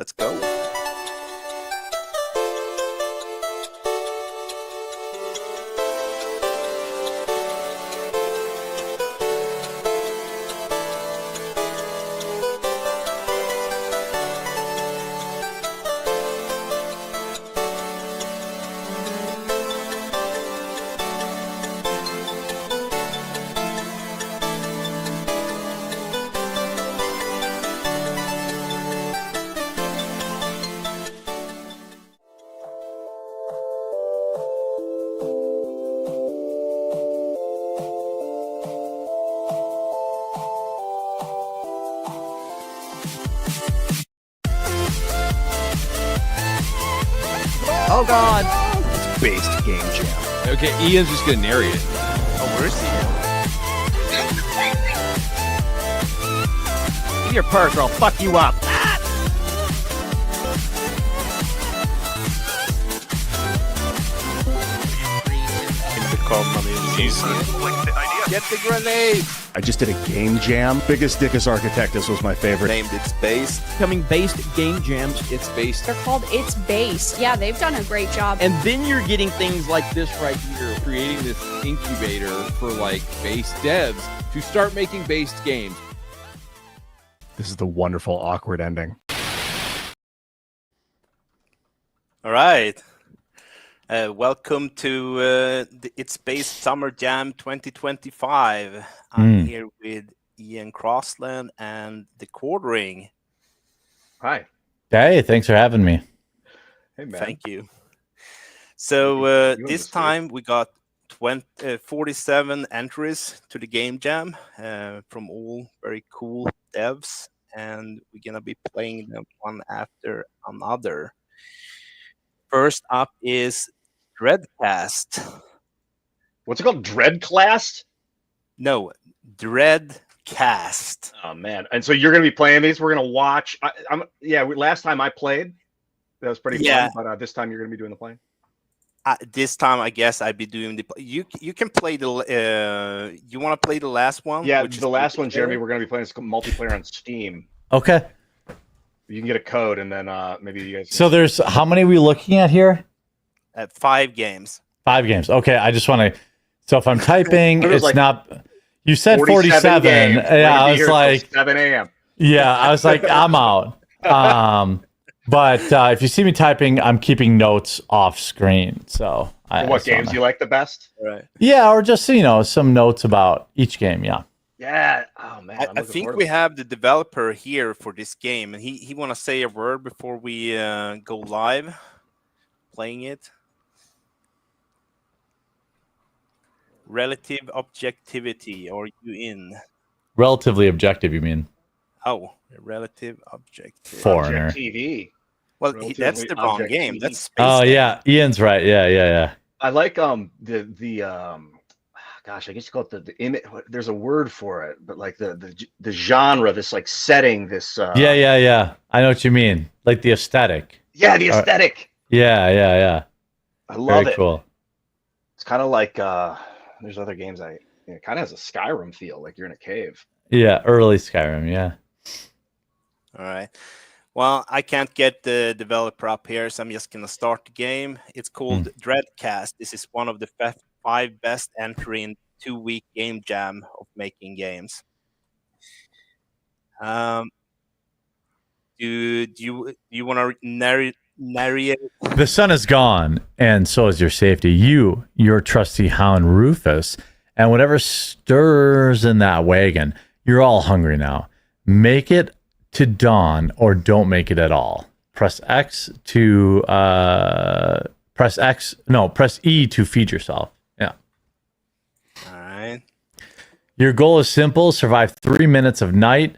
Let's go. Oh God! It's based Game Jam. Okay, Ian's just gonna narrate it. Oh, where's he? Give your purse or I'll fuck you up. Get the grenade. I just did a Game Jam. Biggest Dickus Architectus was my favorite. Named It's Based. Becoming based game jams. It's based. They're called It's Based. Yeah, they've done a great job. And then you're getting things like this right here. Creating this incubator for like based devs to start making based games. This is the wonderful awkward ending. All right. Welcome to the It's Based Summer Jam 2025. I'm here with Ian Crossland and the Quartering. Hi. Hey, thanks for having me. Hey, man. Thank you. So You this time we got 47 entries to the Game Jam from all very cool devs, and we're going to be playing them one after another. First up is Dreadcast. What's it called? Dreadcast? No, Dreadcast. Oh man! And so you're gonna be playing these. We're gonna watch. Last time I played, that was pretty fun. But this time you're gonna be doing the playing. This time, I guess I'd be doing the. You can play the. You want to play the last one? Yeah, the last one, Jeremy. We're gonna be playing multiplayer on Steam. Okay. You can get a code, and then maybe you guys. So there's how many are we looking at here? 5 games. 5 games. Okay, I just want to. So if I'm typing, it's like not. You said 47. Games. Yeah, I was like 7 a.m. Yeah, I was like, I'm out. But if you see me typing, I'm keeping notes off screen. So what games you like the best? Right. Yeah, or just some notes about each game. Yeah. Yeah. Oh man. I think we have the developer here for this game, and he want to say a word before we go live playing it. Relative objectivity. Are you in? Relatively objective, you mean? Oh, relative objective. Foreigner. Object TV. Well, that's the wrong Object game. TV. That's Space Oh Game. yeah, Ian's right. Yeah. I like gosh, I guess you call it the image. There's a word for it, but like the genre, this like setting, this. Yeah. I know what you mean. Like the aesthetic. Yeah, the aesthetic. Yeah. I love Very it. Cool. It's kind of like there's other games it kind of has a Skyrim feel, like you're in a cave. Yeah, early Skyrim. Yeah. All right. Well, I can't get the developer up here, so I'm just going to start the game. It's called Dreadcast. This is one of the 5 best entry in 2-week game jam of making games. Do you want to narrate? The sun is gone, and so is your safety. Your trusty hound Rufus, and whatever stirs in that wagon. You're all hungry now. Make it to dawn, or don't make it at all. Press E to feed yourself. Yeah. All right. Your goal is simple: survive 3 minutes of night.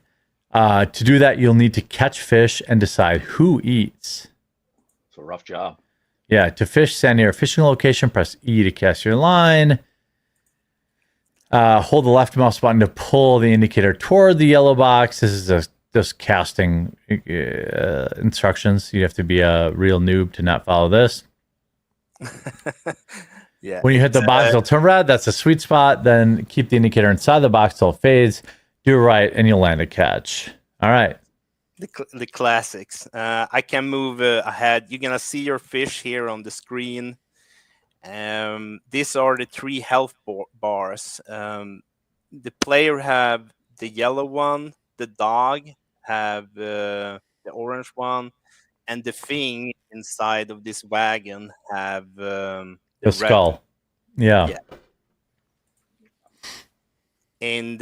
To do that, you'll need to catch fish and decide who eats. It's a rough job. Yeah, to fish, stand near a fishing location, press E to cast your line. Hold the left mouse button to pull the indicator toward the yellow box. This is just casting instructions. You have to be a real noob to not follow this. Yeah. When you hit the box, it'll turn red. That's a sweet spot. Then keep the indicator inside the box till it fades. Do it right, and you'll land a catch. All right. the classics. I can move ahead. You're gonna see your fish here on the screen. These are the 3 health bars. The player have the yellow one, the dog have the orange one, and the thing inside of this wagon have The red skull. one. Yeah. Yeah. And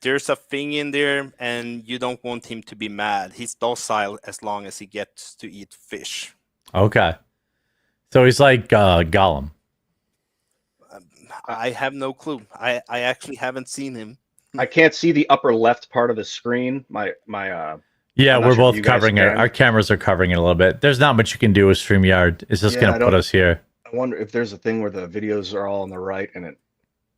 there's a thing in there, and you don't want him to be mad. He's docile as long as he gets to eat fish. Okay. So he's like Gollum. I have no clue. I actually haven't seen him. I can't see the upper left part of the screen. My Yeah, I'm not we're sure if both you guys covering it. can. Our cameras are covering it a little bit. There's not much you can do with StreamYard. It's just Yeah, going I to put don't- us here. I wonder if there's a thing where the videos are all on the right and it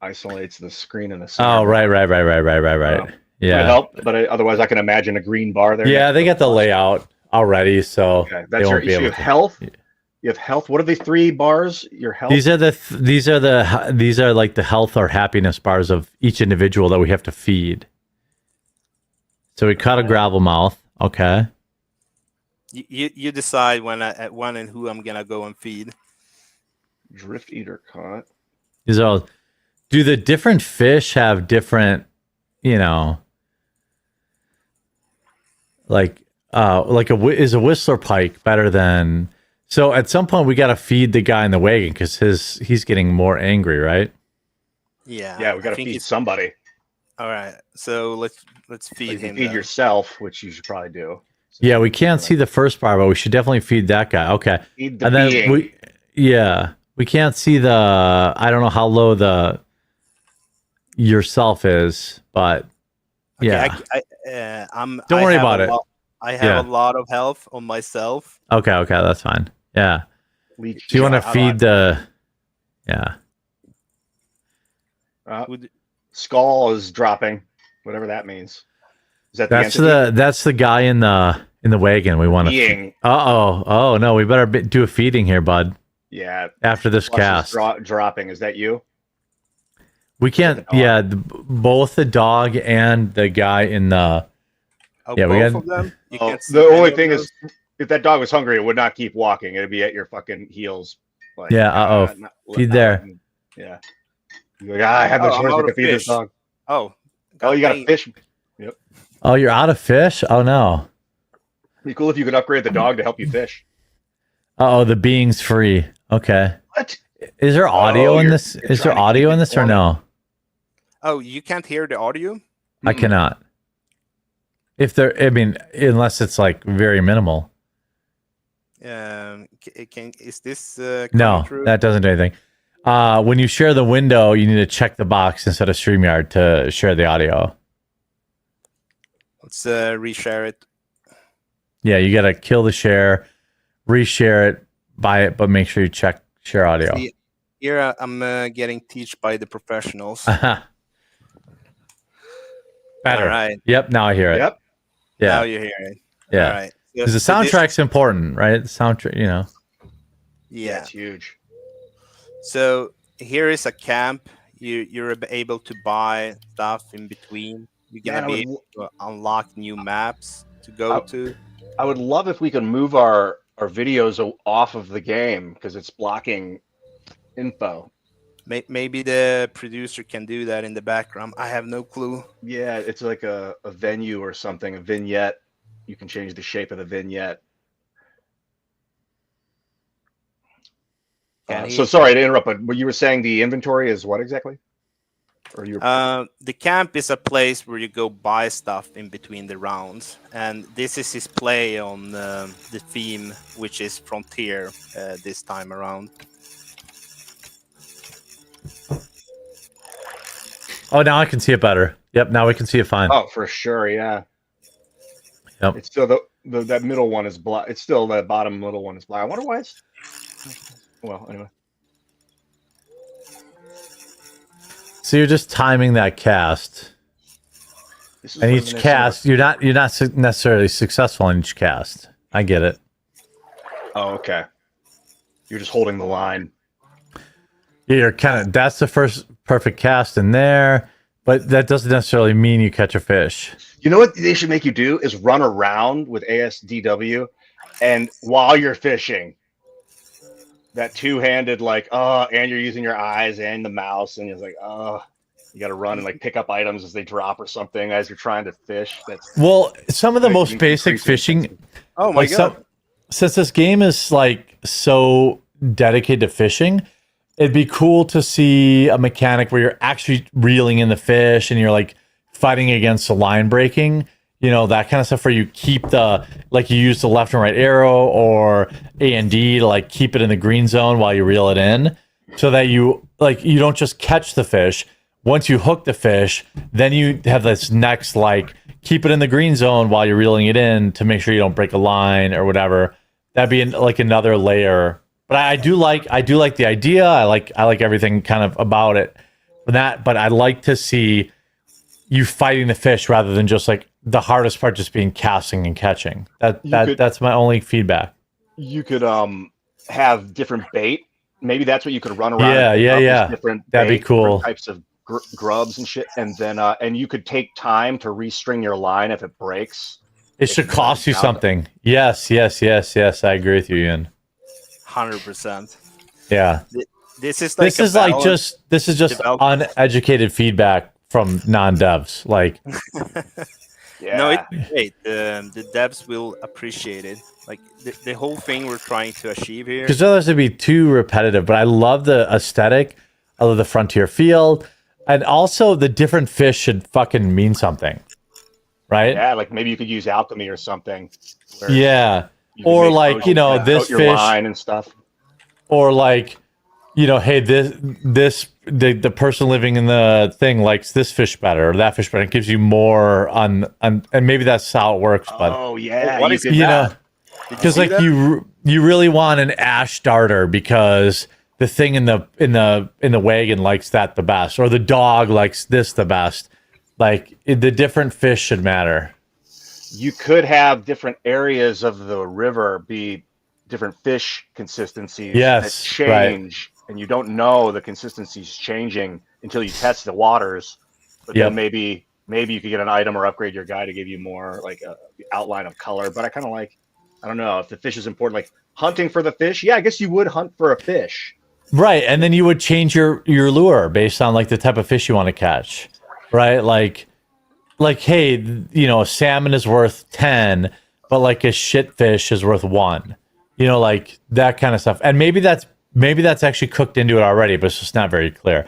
isolates the screen in the center. Oh, right. Might Yeah. help, but otherwise I can imagine a green bar there. Yeah, they got the layout already, so Okay, they that's won't your be issue. able Of to. health. You have health. What are the 3 bars? Your health. These are like the health or happiness bars of each individual that we have to feed. So we caught a gravel mouth. Okay. You decide when and who I'm gonna go and feed. Drift eater caught. These are. Do the different fish have different, like is a whistler pike better than? So at some point we got to feed the guy in the wagon because he's getting more angry, right? Yeah. Yeah, we got I to think feed it's- somebody. All right. So let's feed You can him. feed then. yourself, which you should probably do. So Yeah, we can't see the first bar, but we should definitely feed that guy. Okay, feed the and then being. we can't see the. I don't know how low the yourself is, but Okay, yeah. Don't worry about it. I have Yeah. a lot of health on myself. Okay, that's fine. Yeah. Leech Do you want to shot. feed the? Yeah. Would- Skull is dropping, whatever that means. Is that That's the entity? that's the guy in the wagon. We want to. Being. Oh no, we better do a feeding here, bud. Yeah. After this Plus cast, is dropping. Is that you? we can't. the dog. Yeah, both the dog and the guy in the. Oh, Yeah, we both had- of them. You Oh, can't see the any only of thing those? is, if that dog was hungry, it would not keep walking. It'd be at your fucking heels. Like, Yeah, feed there. Yeah. You're like, I have no Oh, I'm choice out but to of feed this fish. dog. Oh. Oh, you got dang. a fish. Oh, you're out of fish. Oh no. Be cool if you could upgrade the dog to help you fish. Oh, the being's free. Okay. What? Is there audio in you're- this? you're Is there trying to audio keep in it this or warm. no? Oh, you can't hear the audio? I cannot. If there, I mean, unless it's like very minimal. Is this No, coming through? that doesn't do anything. When you share the window, you need to check the box instead of StreamYard to share the audio. Let's reshare it. Yeah, you got to kill the share, reshare it, buy it, but make sure you check share audio. See, here I'm getting teach by the professionals. Better. All right. Yep. Now I hear it. Yep. Now Yeah. you hear it. Yeah. All right. Because the So this- soundtrack's important, right? The soundtrack, Yeah. It's huge. So here is a camp. You're able to buy stuff in between. You're gonna Man, I be would- able to unlock new maps to go to. I would love if we could move our videos off of the game because it's blocking info. Maybe the producer can do that in the background. I have no clue. Yeah, it's like a venue or something, a vignette. You can change the shape of the vignette. Can So he- sorry to interrupt, but what you were saying the inventory is what exactly? Or you? The camp is a place where you go buy stuff in between the rounds, and this is his play on the theme, which is Frontier this time around. Oh, now I can see it better. Yep, now we can see it fine. Oh, for sure, yeah. Yep. It's still that middle one is black. It's still the bottom middle one is black. I wonder why it's. Well, anyway. So you're just timing that cast, This is and living each in cast summer. you're not necessarily successful in each cast. I get it. Oh, okay. You're just holding the line. Yeah, you're kind of that's the first perfect cast in there, but that doesn't necessarily mean you catch a fish. You know what they should make you do is run around with ASDW, and while you're fishing, that two-handed and you're using your eyes and the mouse, and it's like, you got to run and like pick up items as they drop or something as you're trying to fish. That's Well, some of the most increasing basic fishing. Oh my god! Since this game is like so dedicated to fishing, it'd be cool to see a mechanic where you're actually reeling in the fish and you're like fighting against the line breaking, that kind of stuff, where you keep you use the left and right arrow or A and D to like keep it in the green zone while you reel it in, so that you don't just catch the fish. Once you hook the fish, then you have this next keep it in the green zone while you're reeling it in to make sure you don't break a line or whatever. That'd be another layer. But I do like the idea. I like everything kind of about it. But I'd like to see you fighting the fish rather than just the hardest part just being casting and catching. That's my only feedback. You could have different bait. Maybe that's what you could run around. Yeah. Different That'd be cool. Different types of grubs and shit, and then and you could take time to restring your line if it breaks. It should cost you something. Yes. I agree with you, Ian. 100%. Yeah. This is just uneducated feedback from non-devs. Yeah. No, it's great. The devs will appreciate it. The whole thing we're trying to achieve here. Because otherwise it'd be too repetitive. But I love the aesthetic. I love the frontier feel. And also the different fish should fucking mean something. Right? Yeah, maybe you could use alchemy or something. Yeah. Or this your fish line and stuff. Or hey, the person living in the thing likes this fish better or that fish better. It gives you more and maybe that's how it works. But What is because you really want an ash darter because the thing in the wagon likes that the best, or the dog likes this the best. The different fish should matter. You could have different areas of the river be different fish consistencies that change, and you don't know the consistency's changing until you test the waters. But then maybe you could get an item or upgrade your guy to give you more outline of color. But I don't know if the fish is important. Hunting for the fish, I guess you would hunt for a fish. Right, and then you would change your lure based on the type of fish you want to catch. Right? Hey, a salmon is worth 10, but a shit fish is worth 1. That kind of stuff. And maybe that's actually cooked into it already, but it's just not very clear.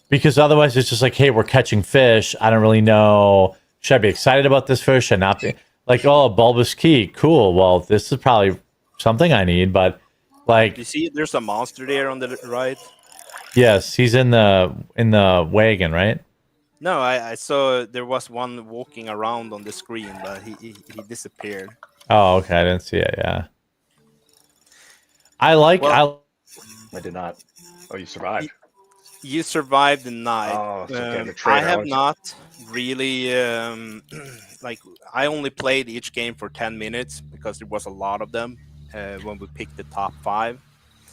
Because otherwise it's just hey, we're catching fish. I don't really know. Should I be excited about this fish? Should I not be? A bulbous key. Cool. Well, this is probably something I need, but you see there's a monster there on the right? Yes, he's in the wagon, right? No, I saw there was one walking around on the screen, but he disappeared. Oh, okay. I didn't see it. Yeah. I did not. Oh, you survived. You survived the night. Oh, so I have not really I only played each game for 10 minutes because there was a lot of them when we picked the top 5.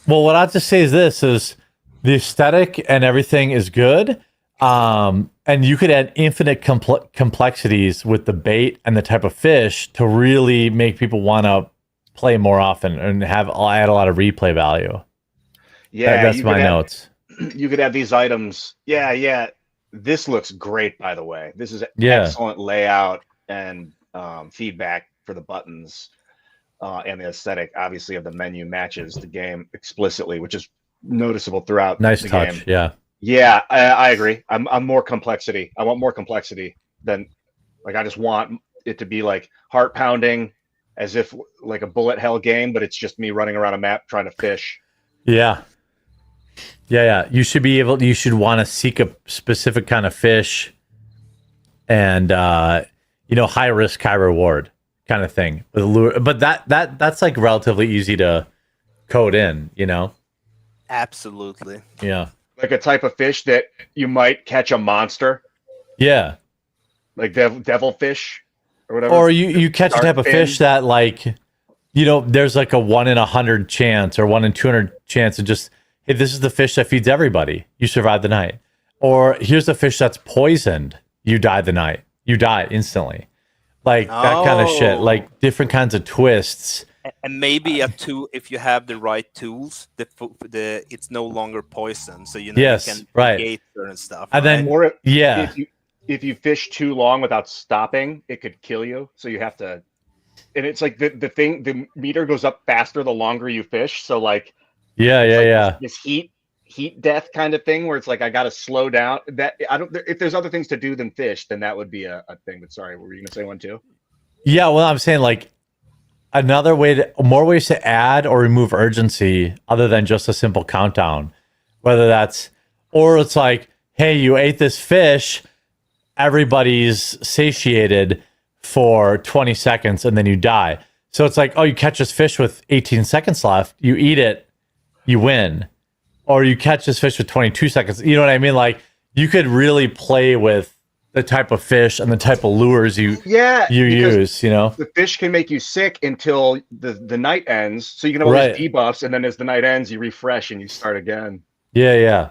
Well, what I have to say is the aesthetic and everything is good. And you could add infinite complexities with the bait and the type of fish to really make people want to play more often and add a lot of replay value. Yeah, that's my notes. You could have these items. Yeah. This looks great, by the way. This is excellent layout and feedback for the buttons, and the aesthetic, obviously, of the menu matches the game explicitly, which is noticeable throughout the game. Yeah. Yeah, I agree. I'm more complexity. I want more complexity than I just want it to be heart pounding, as if a bullet hell game, but it's just me running around a map trying to fish. Yeah. You should want to seek a specific kind of fish, and high risk, high reward kind of thing with a lure. But that's relatively easy to code in. Absolutely. Yeah. A type of fish that you might catch a monster. Yeah. Devilfish or whatever. Or you catch a type of fish that there's a 1 in 100 chance or 1 in 200 chance, and just, hey, this is the fish that feeds everybody. You survive the night. Or here's a fish that's poisoned. You die the night. You die instantly. Like that kind of shit. Oh. Like different kinds of twists. And maybe if you have the right tools, it's no longer poison, so you Yes, can right. negate certain stuff. And then Or yeah. if you fish too long without stopping, it could kill you. So you have to, and it's like the meter goes up faster the longer you fish. So like this heat death kind of thing where it's like I got to slow down. That I don't. If there's other things to do than fish, then that would be a thing. But sorry, were you gonna say one too? Yeah, well, I'm saying like more ways to add or remove urgency other than just a simple countdown. Whether that's, or it's like, hey, you ate this fish, everybody's satiated for 20 seconds and then you die. So it's like, oh, you catch this fish with 18 seconds left, you eat it, you win. Or you catch this fish with 22 seconds. You know what I mean? Like you could really play with the type of fish and the type of lures you use, you know. The fish can make you sick until the night ends. So you can always debuffs, and then as the night ends, you refresh and you start again. Yeah,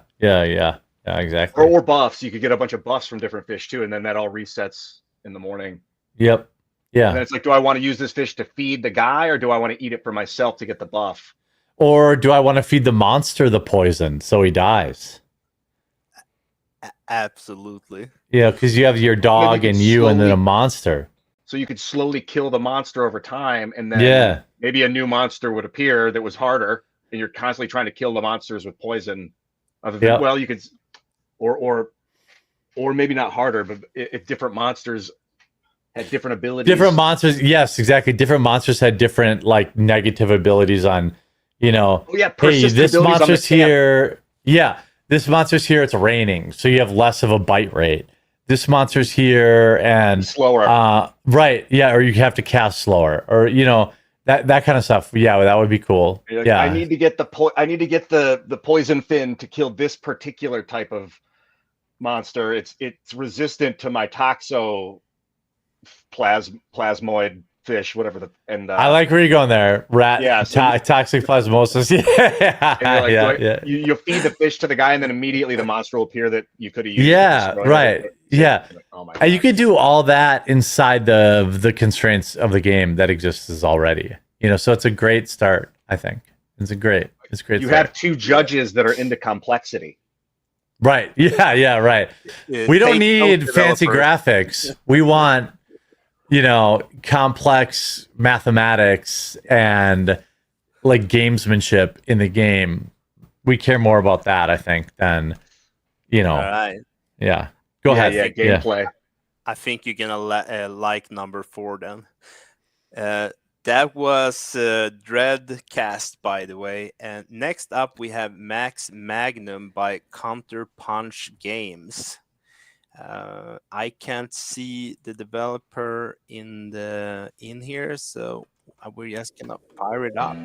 exactly. Or buffs. You could get a bunch of buffs from different fish too, and then that all resets in the morning. Yep. Yeah. And then it's like, do I want to use this fish to feed the guy, or do I want to eat it for myself to get the buff? Or do I want to feed the monster the poison so he dies? Absolutely. Yeah, because you have your dog and you and then a monster. So you could slowly kill the monster over time, and then maybe a new monster would appear that was harder, and you're constantly trying to kill the monsters with poison. Well, you could, or maybe not harder, but if different monsters had different abilities. Different monsters, yes, exactly. Different monsters had different like negative abilities on, you know. Oh, yeah, hey, this monster's here. Yeah. This monster's here, it's raining, so you have less of a bite rate. This monster's here and slower. Right, yeah, or you have to cast slower, or you know, that kind of stuff. Yeah, that would be cool. Like, yeah. I need to get the poison fin to kill this particular type of monster. It's resistant to my plasmoid fish, whatever I like where you're going there. Rat, toxic plasmosis. You feed the fish to the guy, and then immediately the monster will appear that you could have used. Yeah, right. Yeah, like, oh my God. And you could do all that inside the constraints of the game that exists already. You know, so it's a great start. I think it's great. You have two judges that are into complexity. Right. Yeah. Right. We don't need fancy graphics. We want, you know, complex mathematics and like gamesmanship in the game. We care more about that, I think, than, you know. All right. Yeah. Go ahead. Yeah, gameplay. I think you're gonna like number 4 then. That was Dreadcast, by the way. And next up, we have Max Magnum by Counterpunch Games. I can't see the developer in here, so we're just gonna fire it up.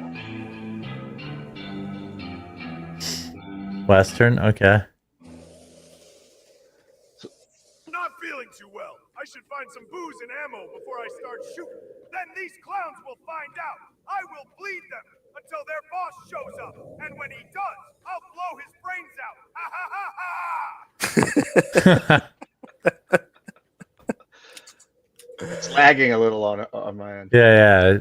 Western, okay. Not feeling too well. I should find some booze and ammo before I start shooting. Then these clowns will find out. I will bleed them until their boss shows up, and when he does, I'll blow his brains out. Ha ha ha ha! It's lagging a little on my end. Yeah.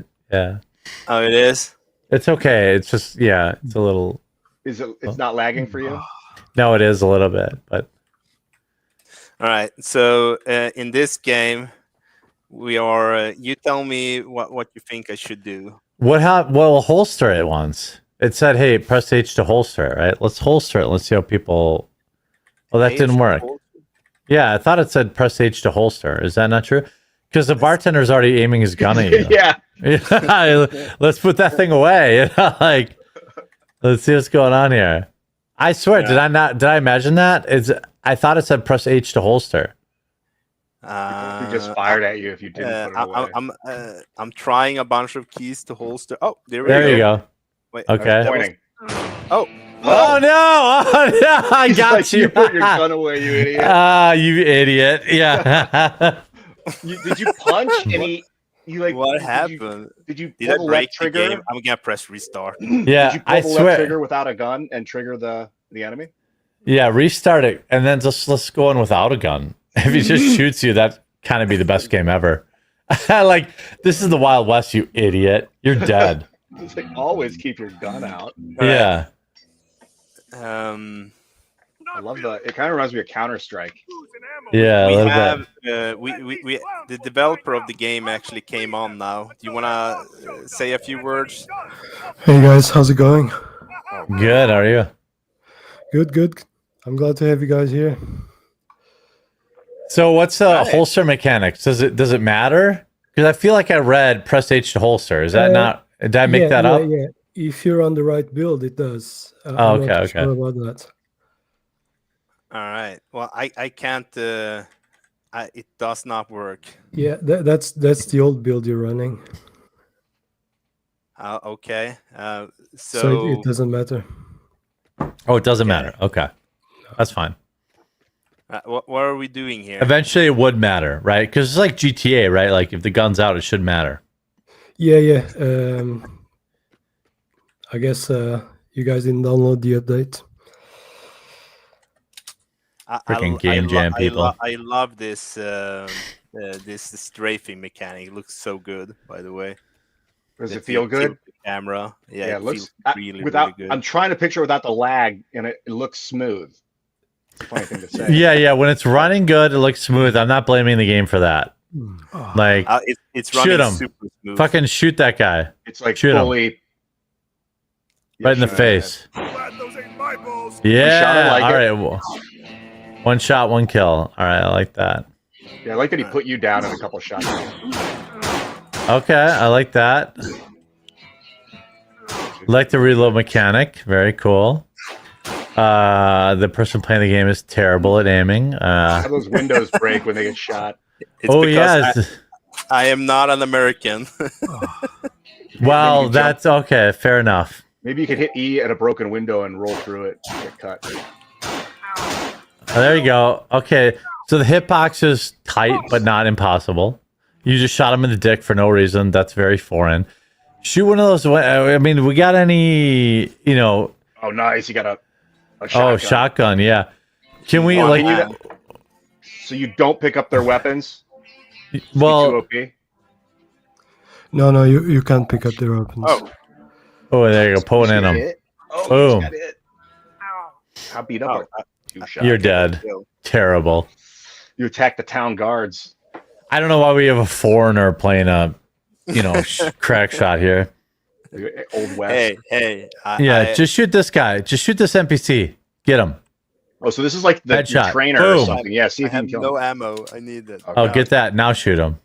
Oh, it is? It's okay. It's just, yeah, it's a little. It's not lagging for you? No, it is a little bit, but. All right. So in this game, we are. You tell me what you think I should do. Well, holster it once. It said, "Hey, press H to holster it." Right? Let's holster it. Let's see how people. Well, that didn't work. Yeah, I thought it said press H to holster. Is that not true? Because the bartender's already aiming his gun at you. Yeah. Let's put that thing away. You know, like, let's see what's going on here. I swear, did I imagine that? I thought it said press H to holster. He just fired at you if you didn't put it away. I'm trying a bunch of keys to holster. Oh, there you go. Wait, okay. Oh no! I got like, you put your gun away, you idiot. You idiot. Yeah. Did you punch any? You like what happened? Did I break the game? I'm gonna press restart. Yeah, did you pull the left trigger without a gun and trigger the enemy? Yeah, restart it, and then just let's go in without a gun. If he just shoots you, that kind of be the best game ever. Like, this is the Wild West, you idiot. You're dead. It's like, always keep your gun out. Yeah. I love it kind of reminds me of Counter-Strike. Yeah, we a little have bit. we the developer of the game actually came on now. Do you want to say a few words? Hey guys, how's it going? Good, are you? Good. I'm glad to have you guys here. So what's holster mechanics? Does it matter? Because I feel like I read press H to holster. Is that not? Did I make that up? Yeah. If you're on the right build, it does. Oh, okay. Sure about that. All right. Well, I can't. It does not work. Yeah, that's the old build you're running. Okay. So it doesn't matter. Oh, it doesn't matter. Okay, that's fine. What are we doing here? Eventually, it would matter, right? Because it's like GTA, right? Like if the gun's out, it should matter. Yeah. I guess you guys didn't download the update. Freaking Game Jam people. I love this this strafing mechanic. It looks so good, by the way. Does it feel good? Camera. Yeah, it looks feels really good. I'm trying to picture without the lag, and it looks smooth. Funny thing to say. Yeah. When it's running good, it looks smooth. I'm not blaming the game for that. Like, it's running shoot him. super smooth. Fucking shoot that guy. It's like shoot fully him. Right in the face. Glad those ain't my balls. Yeah. Like all right. Well, one shot, one kill. All right. I like that. Yeah, I like that he put you down in a couple shots. Okay. I like that. Like the reload mechanic. Very cool. The person playing the game is terrible at aiming. How those windows break when they get shot. It's Oh, because yes. I am not an American. Well, that's okay. Fair enough. Maybe you could hit E at a broken window and roll through it and get cut. Oh, there you go. Okay. So the hitbox is tight, but not impossible. You just shot him in the dick for no reason. That's very foreign. Shoot one of those. I mean, we got any, Oh, nice. You got a shotgun. Oh, shotgun. Yeah. Can we, so you don't pick up their weapons? well, No, you can't pick up their weapons. oh, there you go. Pulling in them. Boom. How beat up? You're dead. Terrible. You attack the town guards. I don't know why we have a foreigner playing a, crack shot here. Old West. Hey. Just shoot this guy. Just shoot this NPC. Get him. Oh, so this is like the Headshot. trainer Boom. or something. Yeah, see if I you have can kill no him. ammo. I need it. Oh, get that. Now shoot him.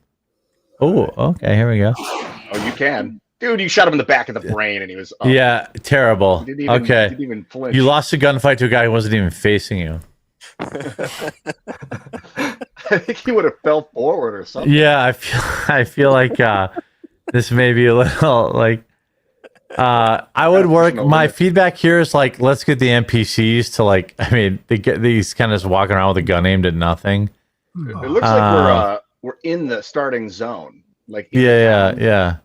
Oh, okay. Here we go. Oh, you can. Dude, you shot him in the back of the brain and he was up. Yeah, terrible. He didn't even, Okay. Didn't even flinch. You lost a gunfight to a guy who wasn't even facing you. I think he would have fell forward or something. Yeah, I feel like this may be a little like I would work. My feedback here is like, let's get the NPCs to they get these kind of just walking around with a gun aimed at nothing. It looks like we're in the starting zone. Like yeah.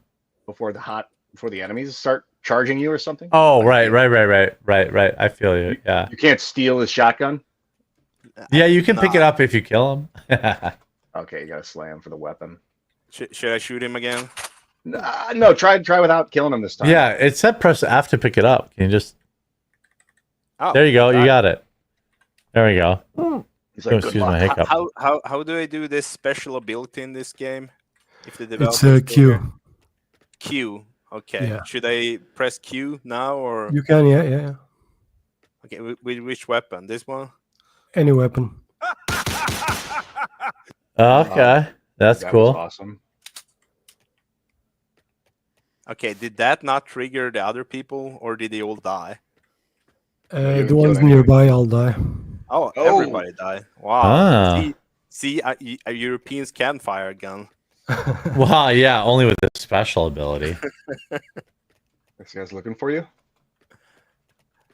Before the enemies start charging you or something. Oh, right. I feel you. Yeah. You can't steal his shotgun. Yeah, you can pick it up if you kill him. Okay, you gotta slam for the weapon. Should I shoot him again? No, try without killing him this time. Yeah, it said press F to pick it up. Can you just? Oh, there you go. You got it. There we go. He's like, Excuse my hiccup. How do I do this special ability in this game? If the It's developer Q. Q. Okay. Yeah. Should I press Q now or? You can, yeah. Okay. With which weapon? This one. Any weapon. Okay, that's that cool. was awesome. Okay. Did that not trigger the other people, or did they all die? The ones nearby, I'll die. Oh, everybody died. Wow. Ah. See, Europeans can fire a gun. Well, yeah, only with this special ability. This guy's looking for you.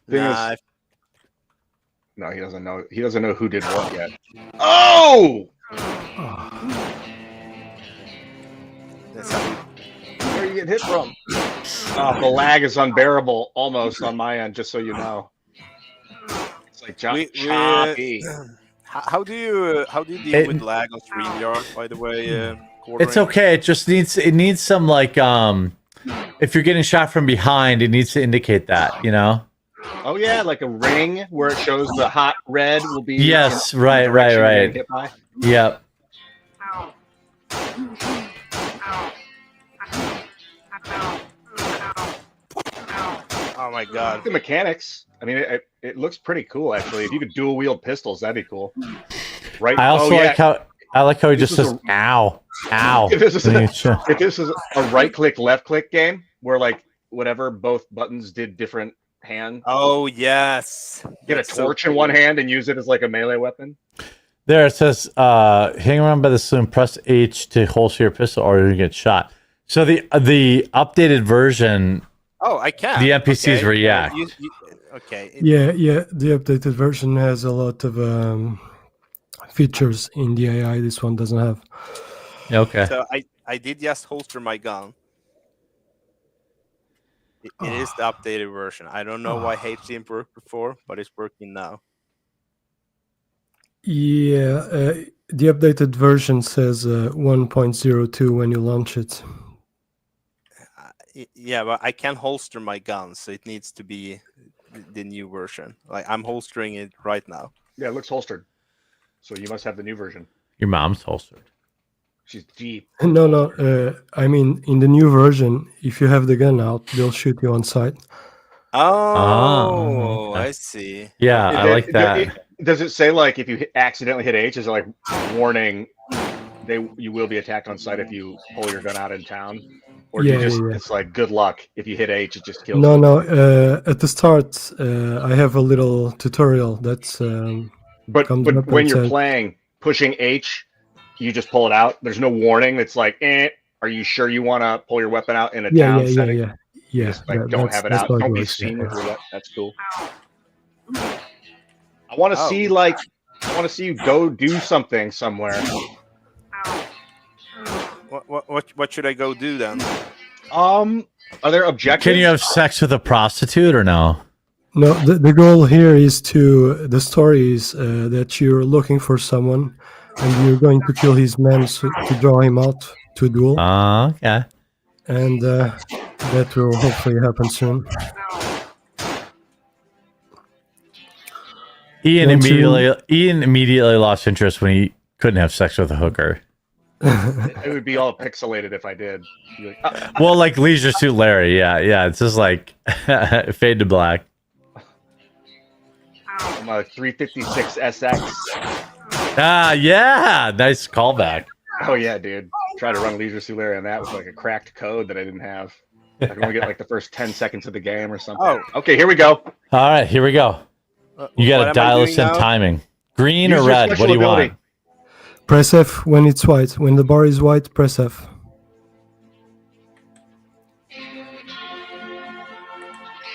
Nah, No, he doesn't know. He doesn't know who did what yet. Oh! that's how Where are you getting hit from? Oh, the lag is unbearable almost on my end, just so you know. It's Like We choppy. how do you deal with lag on StreamYard? By the way, It's Quartering? okay. It just needs some like if you're getting shot from behind, it needs to indicate that, you know? Oh yeah, like a ring where it shows the hot red will be. Yes, in the right. direction you're getting hit by. Yep. Oh my god. The mechanics. I mean, it looks pretty cool actually. If you could dual wield pistols, that'd be cool. Right. I also like how he just This is says "ow, ow." If this When is a right click, left click game where like whatever both buttons did different hand. Oh yes. Get a torch in one hand and use it as like a melee weapon. There it says, hang around by the saloon, press H to holster your pistol or you get shot. So the updated version, Oh, I can. the NPCs Okay. react. Okay. Yeah, the updated version has a lot of features in the AI this one doesn't have. Okay. So I did just holster my gun. It is the updated version. I don't know why H didn't work before, but it's working now. Yeah, the updated version says 1.02 when you launch it. Yeah, but I can holster my gun, so it needs to be the new version. Like I'm holstering it right now. Yeah, it looks holstered. So you must have the new version. Your mom's holstered. She's deep. No, I mean, in the new version, if you have the gun out, they'll shoot you on sight. Oh, okay. I see. Yeah, I like that. Does it say like if you accidentally hit H, is it like warning? You will be attacked on sight if you pull your gun out in town, or do you just it's like good luck if you hit H, it just kills. No. At the start, I have a little tutorial that's. But when you're playing, pushing H, you just pull it out. There's no warning. It's like, are you sure you want to pull your weapon out in a town setting? Yeah. You just, like, don't have it out. Don't be seen with your weapon. That's cool. I want to see you go do something somewhere. What should I go do then? Are there objectives? Can you have sex with a prostitute or no? No, the goal here is the story is that you're looking for someone and you're going to kill his man to draw him out to a duel. Okay. And that will hopefully happen soon. Ian immediately lost interest when he couldn't have sex with a hooker. It would be all pixelated if I did. Like, Well, like Leisure Suit Larry, yeah. It's just like fade to black. I'm a 356 SX. Yeah, nice callback. Oh yeah, dude. Try to run Leisure Suit Larry on that with like a cracked code that I didn't have. I can only get like the first 10 seconds of the game or something. Oh, okay, here we go. All right, here we go. You got to dial us in timing. Green or red? What do you want? Press F when it's white. When the bar is white, press F.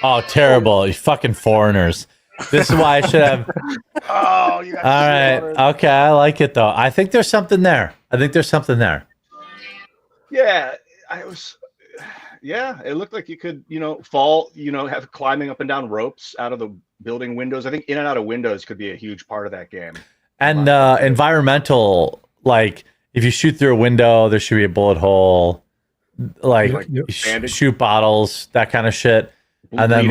Oh, terrible. You fucking foreigners. This is why I should have. Oh, you got all right. Okay, I like it though. I think there's something there. Yeah, it looked like you could, fall, have climbing up and down ropes out of the building windows. I think in and out of windows could be a huge part of that game. And environmental, like if you shoot through a window, there should be a bullet hole. Like shoot bottles, that kind of shit. And then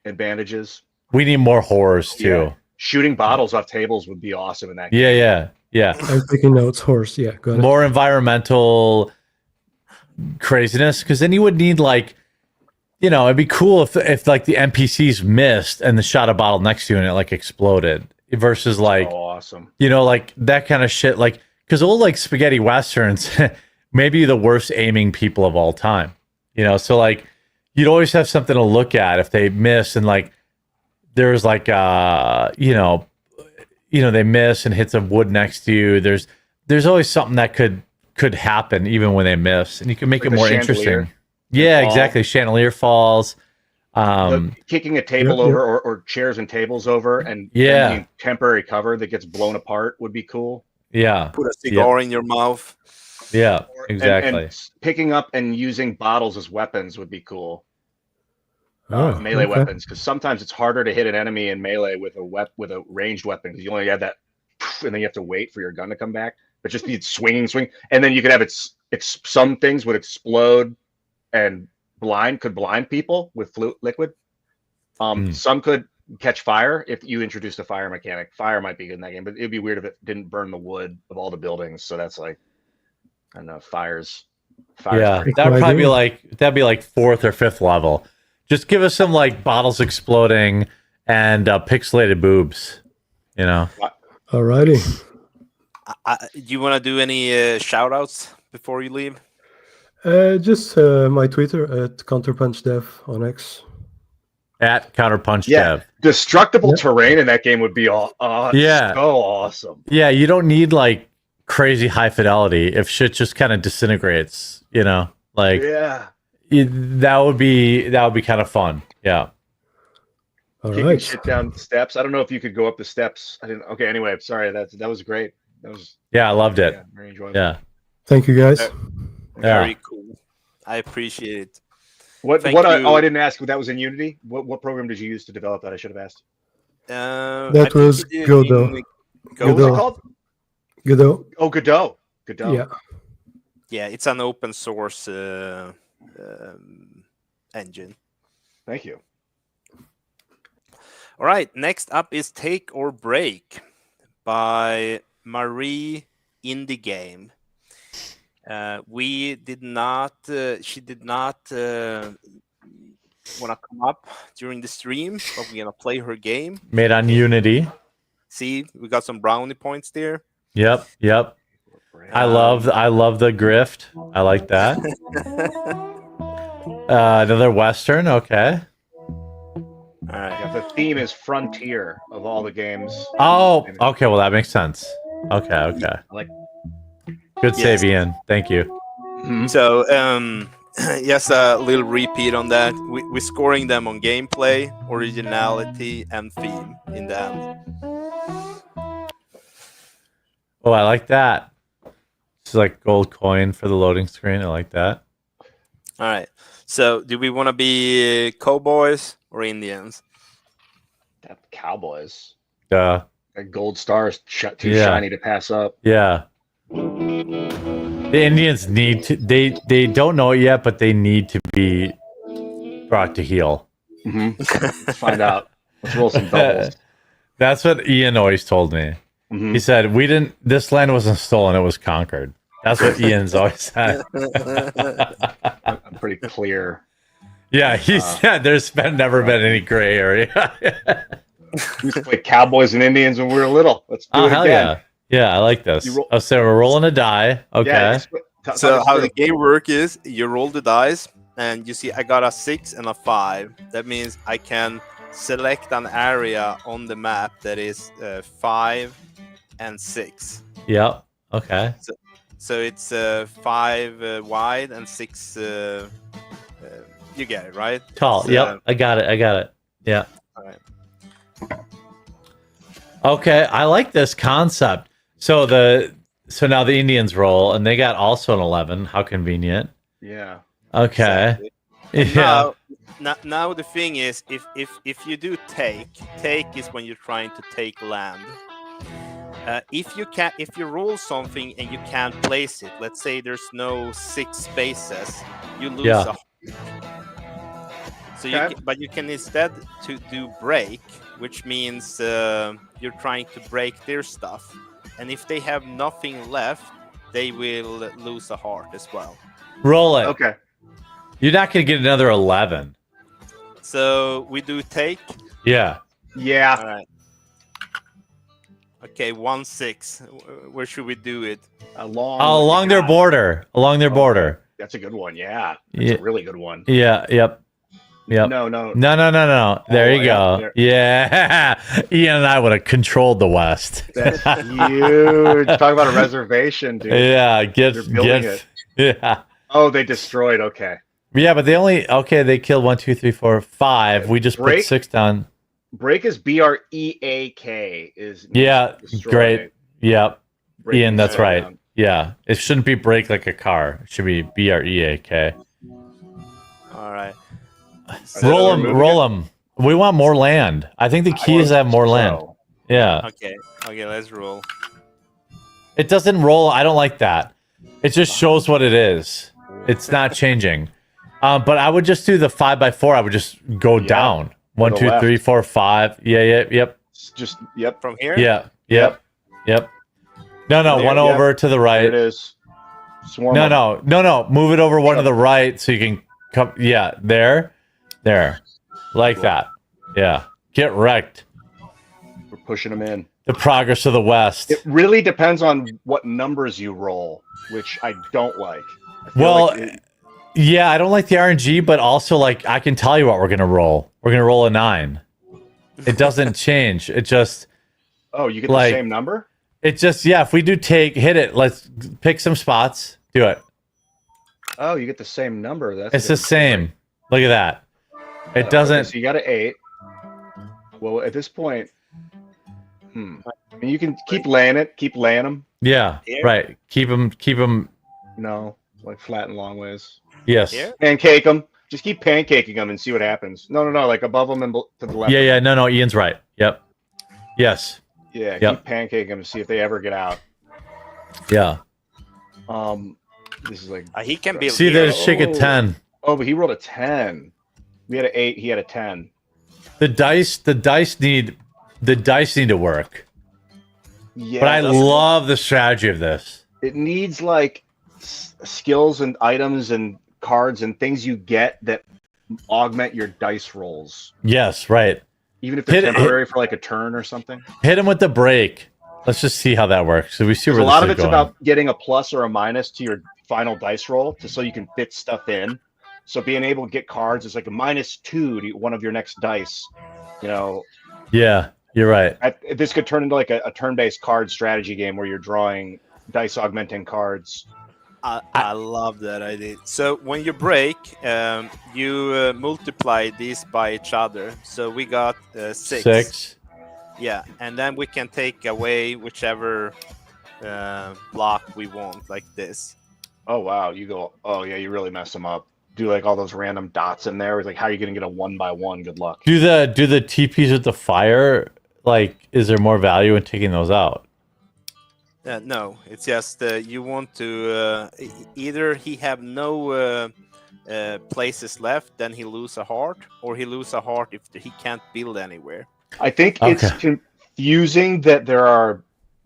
and bandages. We need more horrors too. Yeah. Shooting bottles off tables would be awesome in that game. Yeah. I'm taking notes. Horse. Yeah. Go ahead. More environmental craziness, because then you would need it'd be cool if like the NPCs missed and they shot a bottle next to you and it like exploded versus awesome. Like that kind of shit. Like because old like spaghetti westerns, maybe the worst aiming people of all time. So like you'd always have something to look at if they miss and like. There's like they miss and hit some wood next to you. There's always something that could happen even when they miss, and you can make it more interesting. Yeah, exactly. Chandelier falls. Kicking a table over or chairs and tables over, and being temporary cover that gets blown apart would be cool. Yeah. Put a cigar in your mouth. Yeah, exactly. And picking up and using bottles as weapons would be cool. melee okay. weapons, because sometimes it's harder to hit an enemy in melee with a ranged weapon because you only have that, and then you have to wait for your gun to come back. But just need swing, and then you could have it's some things would explode and could blind people with liquid. Some could catch fire if you introduced a fire mechanic. Fire might be good in that game, but it'd be weird if it didn't burn the wood of all the buildings. So that's like, I don't know, fires. Yeah, that would probably be like 4th or 5th level. Just give us some like bottles exploding and pixelated boobs. You know. Alrighty. Do you want to do any shout outs before you leave? Just my Twitter at CounterpunchDev on X. At Counterpunch Yeah, Dev. destructible terrain in that game would be so awesome. Yeah, you don't need like crazy high fidelity if shit just kind of disintegrates. You know, like that would be kind of fun. Yeah. Kicking shit down the steps. I don't know if you could go up the steps. I didn't. Okay. Anyway, sorry. That was great. That was. Yeah, I loved it. Yeah, very enjoyable. Yeah. Thank you, guys. Very cool. I appreciate it. I didn't ask. That was in Unity. What program did you use to develop that? I should have asked. That was Godot. What was it called? Godot. Oh, Godot. Yeah. Yeah, it's an open source engine. Thank you. All right, next up is Take or Break by Marie Indie Game. She did not want to come up during the stream, but we're gonna play her game. Made on Unity. See, we got some brownie points there. Yep. I love the grift. I like that. Another Western. Okay. All right. Yeah, the theme is Frontier of all the games. Oh, okay. Well, that makes sense. Okay. I like. Good save, Ian. Thank you. Mm-hmm. So, yes, a little repeat on that. We're scoring them on gameplay, originality, and theme in the end. Oh, I like that. It's like gold coin for the loading screen. I like that. All right. So, do we want to be cowboys or Indians? Cowboys. Like gold stars too shiny to pass up. Yeah. The Indians need to. They don't know it yet, but they need to be brought to heel. Mm-hmm. Let's find out. Let's roll some doubles. That's what Ian always told me. Mm-hmm. He said, This land wasn't stolen; it was conquered. That's what Ian's always said. I'm pretty clear. Yeah, he said there's never been any gray area. We used to play Cowboys and Indians when we were little. Let's do it again. Yeah. Yeah, I like this. So we're rolling a die. Okay. Yeah, so how the game work is, you roll the dice, and you see I got a 6 and a 5. That means I can select an area on the map that is 5 and 6. Yep. Okay. So it's 5 wide and 6. You get it, right? Tall. So, yep. I got it. Yeah. All right. Okay, I like this concept. So now the Indians roll, and they got also an 11. How convenient. Yeah. Okay. Exactly. Yeah. Now the thing is, if you do take is when you're trying to take land. If you roll something and you can't place it, let's say there's no 6 spaces, you lose a. So but you can instead to do break, which means you're trying to break their stuff, and if they have nothing left, they will lose a heart as well. Roll it. Okay. You're not going to get another 11. So we do take. Yeah. Yeah. All right. Okay, 1-6. Where should we do it? Along their border. Along their border. That's a good one. Yeah. That's a really good one. Yeah. Yep. Yep. No. There you go. There. Yeah. Ian and I would have controlled the West. That's huge. Talk about a reservation, dude. Yeah. They're building it. Yeah. Oh, they destroyed. Okay. Yeah, but they killed 1, 2, 3, 4, 5. We just put 6 down. Break is BREAK is destroy. Great. Yep. Break Ian, that's right. Down. Yeah. It shouldn't be break like a car. It should be BREAK. All right. Roll them, roll them. We want more land. I think the key is to have more land. Yeah. Okay, let's roll. It doesn't roll. I don't like that. It just shows what it is. It's not changing. But I would just do the 5x4. I would just go down. 1, 2, 3, 4, 5. Yeah. Yep. Just From here. Yeah. Yep. No. One over to the right. There it is. Swarm No. Move it over one to the right so you can come. Yeah. There. Like that. Yeah. Get wrecked. We're pushing them in. The progress of the West. It really depends on what numbers you roll, which I don't like. Yeah, I don't like the RNG, but also like I can tell you what we're gonna roll. We're gonna roll a 9. It doesn't change. It just. Oh, you get the same number? It just if we do hit it. Let's pick some spots. Do it. Oh, you get the same number. It's the same. Look at that. It doesn't. Okay, so you got an 8. Well, at this point, I mean, you can keep laying them. Yeah, right. Keep them. No, like flat and long ways. Yes. Pancake them. Just keep pancaking them and see what happens. No, like above them and to the left. Yeah. No. Ian's right. Yep. Yes. Yeah. Keep pancaking them and see if they ever get out. Yeah. This is like he can be. See, there's shake a 10. Oh, but he rolled a 10. We had an 8. He had a 10. The dice need to work. Yeah, but I love the strategy of this. It needs like skills and items and cards and things you get that augment your dice rolls. Yes, right. Even if they're temporary for like a turn or something. Hit him with the break. Let's just see how that works. So we see where a lot of is it's going. about getting a plus or a minus to your final dice roll, so you can fit stuff in. So being able to get cards is like a -2 to one of your next dice. Yeah, you're right. This could turn into like a turn-based card strategy game where you're drawing dice augmenting cards. I love that idea. So when you break, you multiply these by each other. So we got 6. 6. Yeah, and then we can take away whichever block we want, like this. Oh wow, you really mess them up. Do like all those random dots in there. Like, how are you going to get a 1x1? Good luck. Do the TPs with the fire? Like, is there more value in taking those out? No, it's just you want to either he have no places left, then he lose a heart, or he lose a heart if he can't build anywhere. I think it's confusing that there are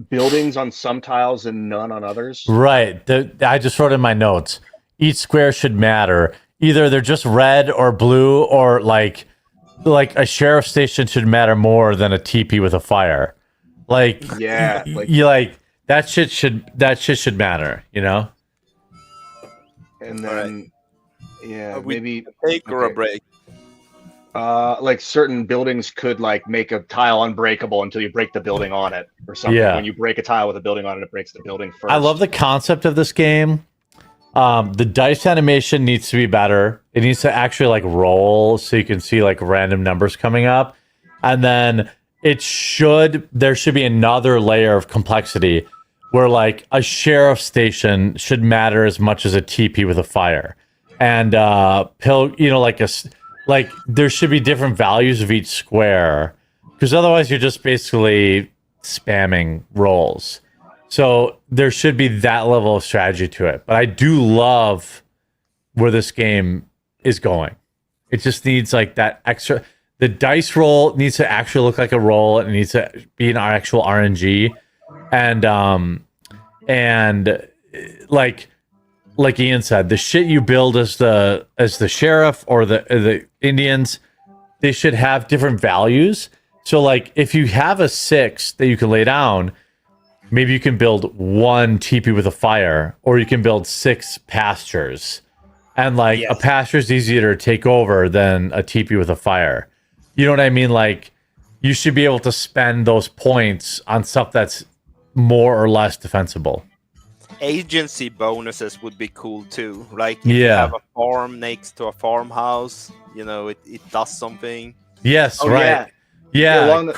buildings on some tiles and none on others. Right. I just wrote in my notes. Each square should matter. Either they're just red or blue, or like a sheriff station should matter more than a TP with a fire. Like that shit should matter, And then maybe take or a break. Like certain buildings could like make a tile unbreakable until you break the building on it or something. Yeah. When you break a tile with a building on it, it breaks the building first. I love the concept of this game. The dice animation needs to be better. It needs to actually like roll so you can see like random numbers coming up. And then there should be another layer of complexity where like a sheriff station should matter as much as a TP with a fire. And there should be different values of each square, because otherwise you're just basically spamming rolls. So there should be that level of strategy to it. But I do love where this game is going. It just needs like that extra. The dice roll needs to actually look like a roll. It needs to be an actual RNG. And like Ian said, the shit you build as the sheriff or the Indians, they should have different values. So like if you have a 6 that you can lay down, maybe you can build 1 TP with a fire, or you can build 6 pastures. And like a pasture is easier to take over than a TP with a fire. You know what I mean? Like you should be able to spend those points on stuff that's more or less defensible. Agency bonuses would be cool too. Like if you have a farm next to a farmhouse, it does something. Yes, right. Yeah. Along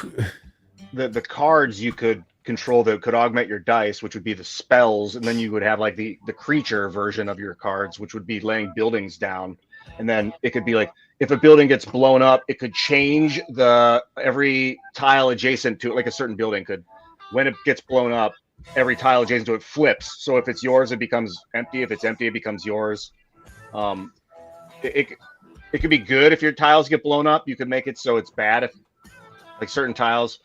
the cards you could control that could augment your dice, which would be the spells, and then you would have like the creature version of your cards, which would be laying buildings down. And then it could be like, if a building gets blown up, it could change every tile adjacent to it, like a certain building could. When it gets blown up, every tile adjacent to it flips. So if it's yours, it becomes empty. If it's empty, it becomes yours. It could be good if your tiles get blown up. You could make it so it's bad if, like, certain tiles.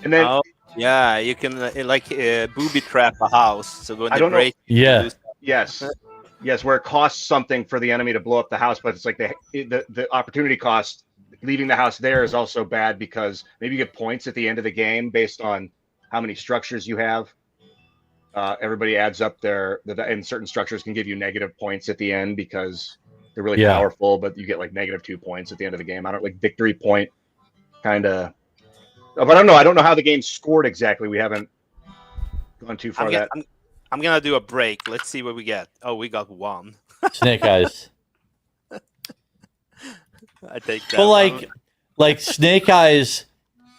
And then yeah, you can booby trap a house. So when I they don't know. break, Yeah. Yes, where it costs something for the enemy to blow up the house, but it's like the opportunity cost leaving the house there is also bad because maybe you get points at the end of the game based on how many structures you have. Everybody adds up and certain structures can give you negative points at the end because they're really powerful, but you get like -2 points at the end of the game. I don't like victory point kind of, but I don't know. I don't know how the game's scored exactly. We haven't gone too far. I'm gonna do a break. Let's see what we get. Oh, we got 1. Snake Eyes. I take that. But like Snake Eyes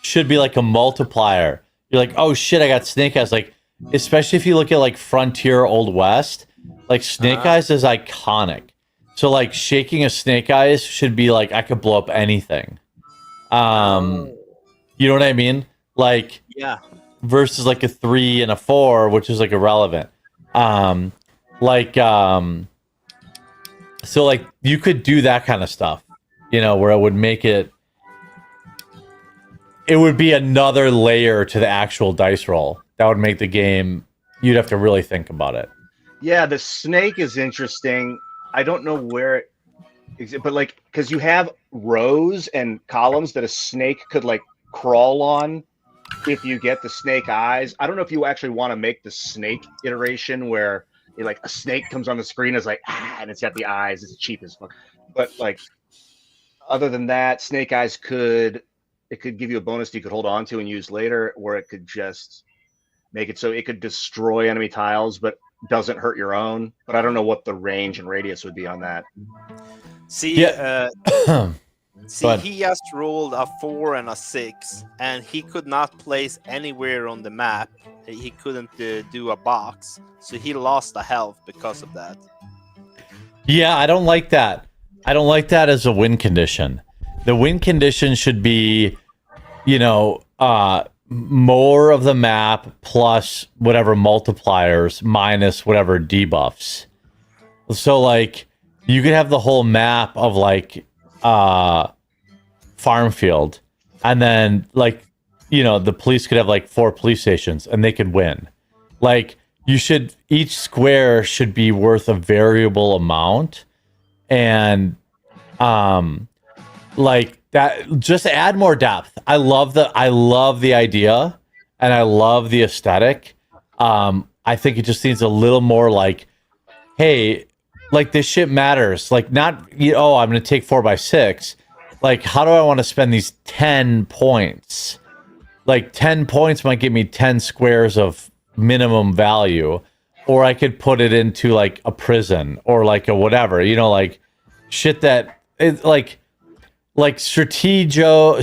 should be like a multiplier. You're like, oh shit, I got Snake Eyes. Like, especially if you look at like Frontier Old West, like Snake Eyes is iconic. So like shaking a Snake Eyes should be like, I could blow up anything. You know what I mean? Like, yeah. Versus like a 3 and a 4, which is like irrelevant. So like you could do that kind of stuff, you know, where it would make it would be another layer to the actual dice roll. That would make the game, you'd have to really think about it. Yeah, the snake is interesting. I don't know where but like, because you have rows and columns that a snake could like crawl on if you get the snake eyes. I don't know if you actually want to make the snake iteration where like a snake comes on the screen as like, and it's got the eyes. It's cheap as fuck. But like, other than that, snake eyes could give you a bonus you could hold on to and use later, or it could just make it so it could destroy enemy tiles, but doesn't hurt your own. But I don't know what the range and radius would be on that. See, But he just rolled a 4 and a 6, and he could not place anywhere on the map. He couldn't do a box, so he lost a health because of that. yeah, I don't like that. I don't like that as a win condition. The win condition should be, you know, more of the map plus whatever multipliers minus whatever debuffs. So like you could have the whole map of like farm field, and then like, you know, the police could have like 4 police stations and they could win. Like each square should be worth a variable amount, and like that, just add more depth. I love the idea and I love the aesthetic. I think it just needs a little more like, hey, like this shit matters. Like not, oh, I'm going to take 4x6. Like, how do I want to spend these 10 points? Like 10 points might give me 10 squares of minimum value, or I could put it into like a prison or like a whatever, you know, like shit that it's like Stratego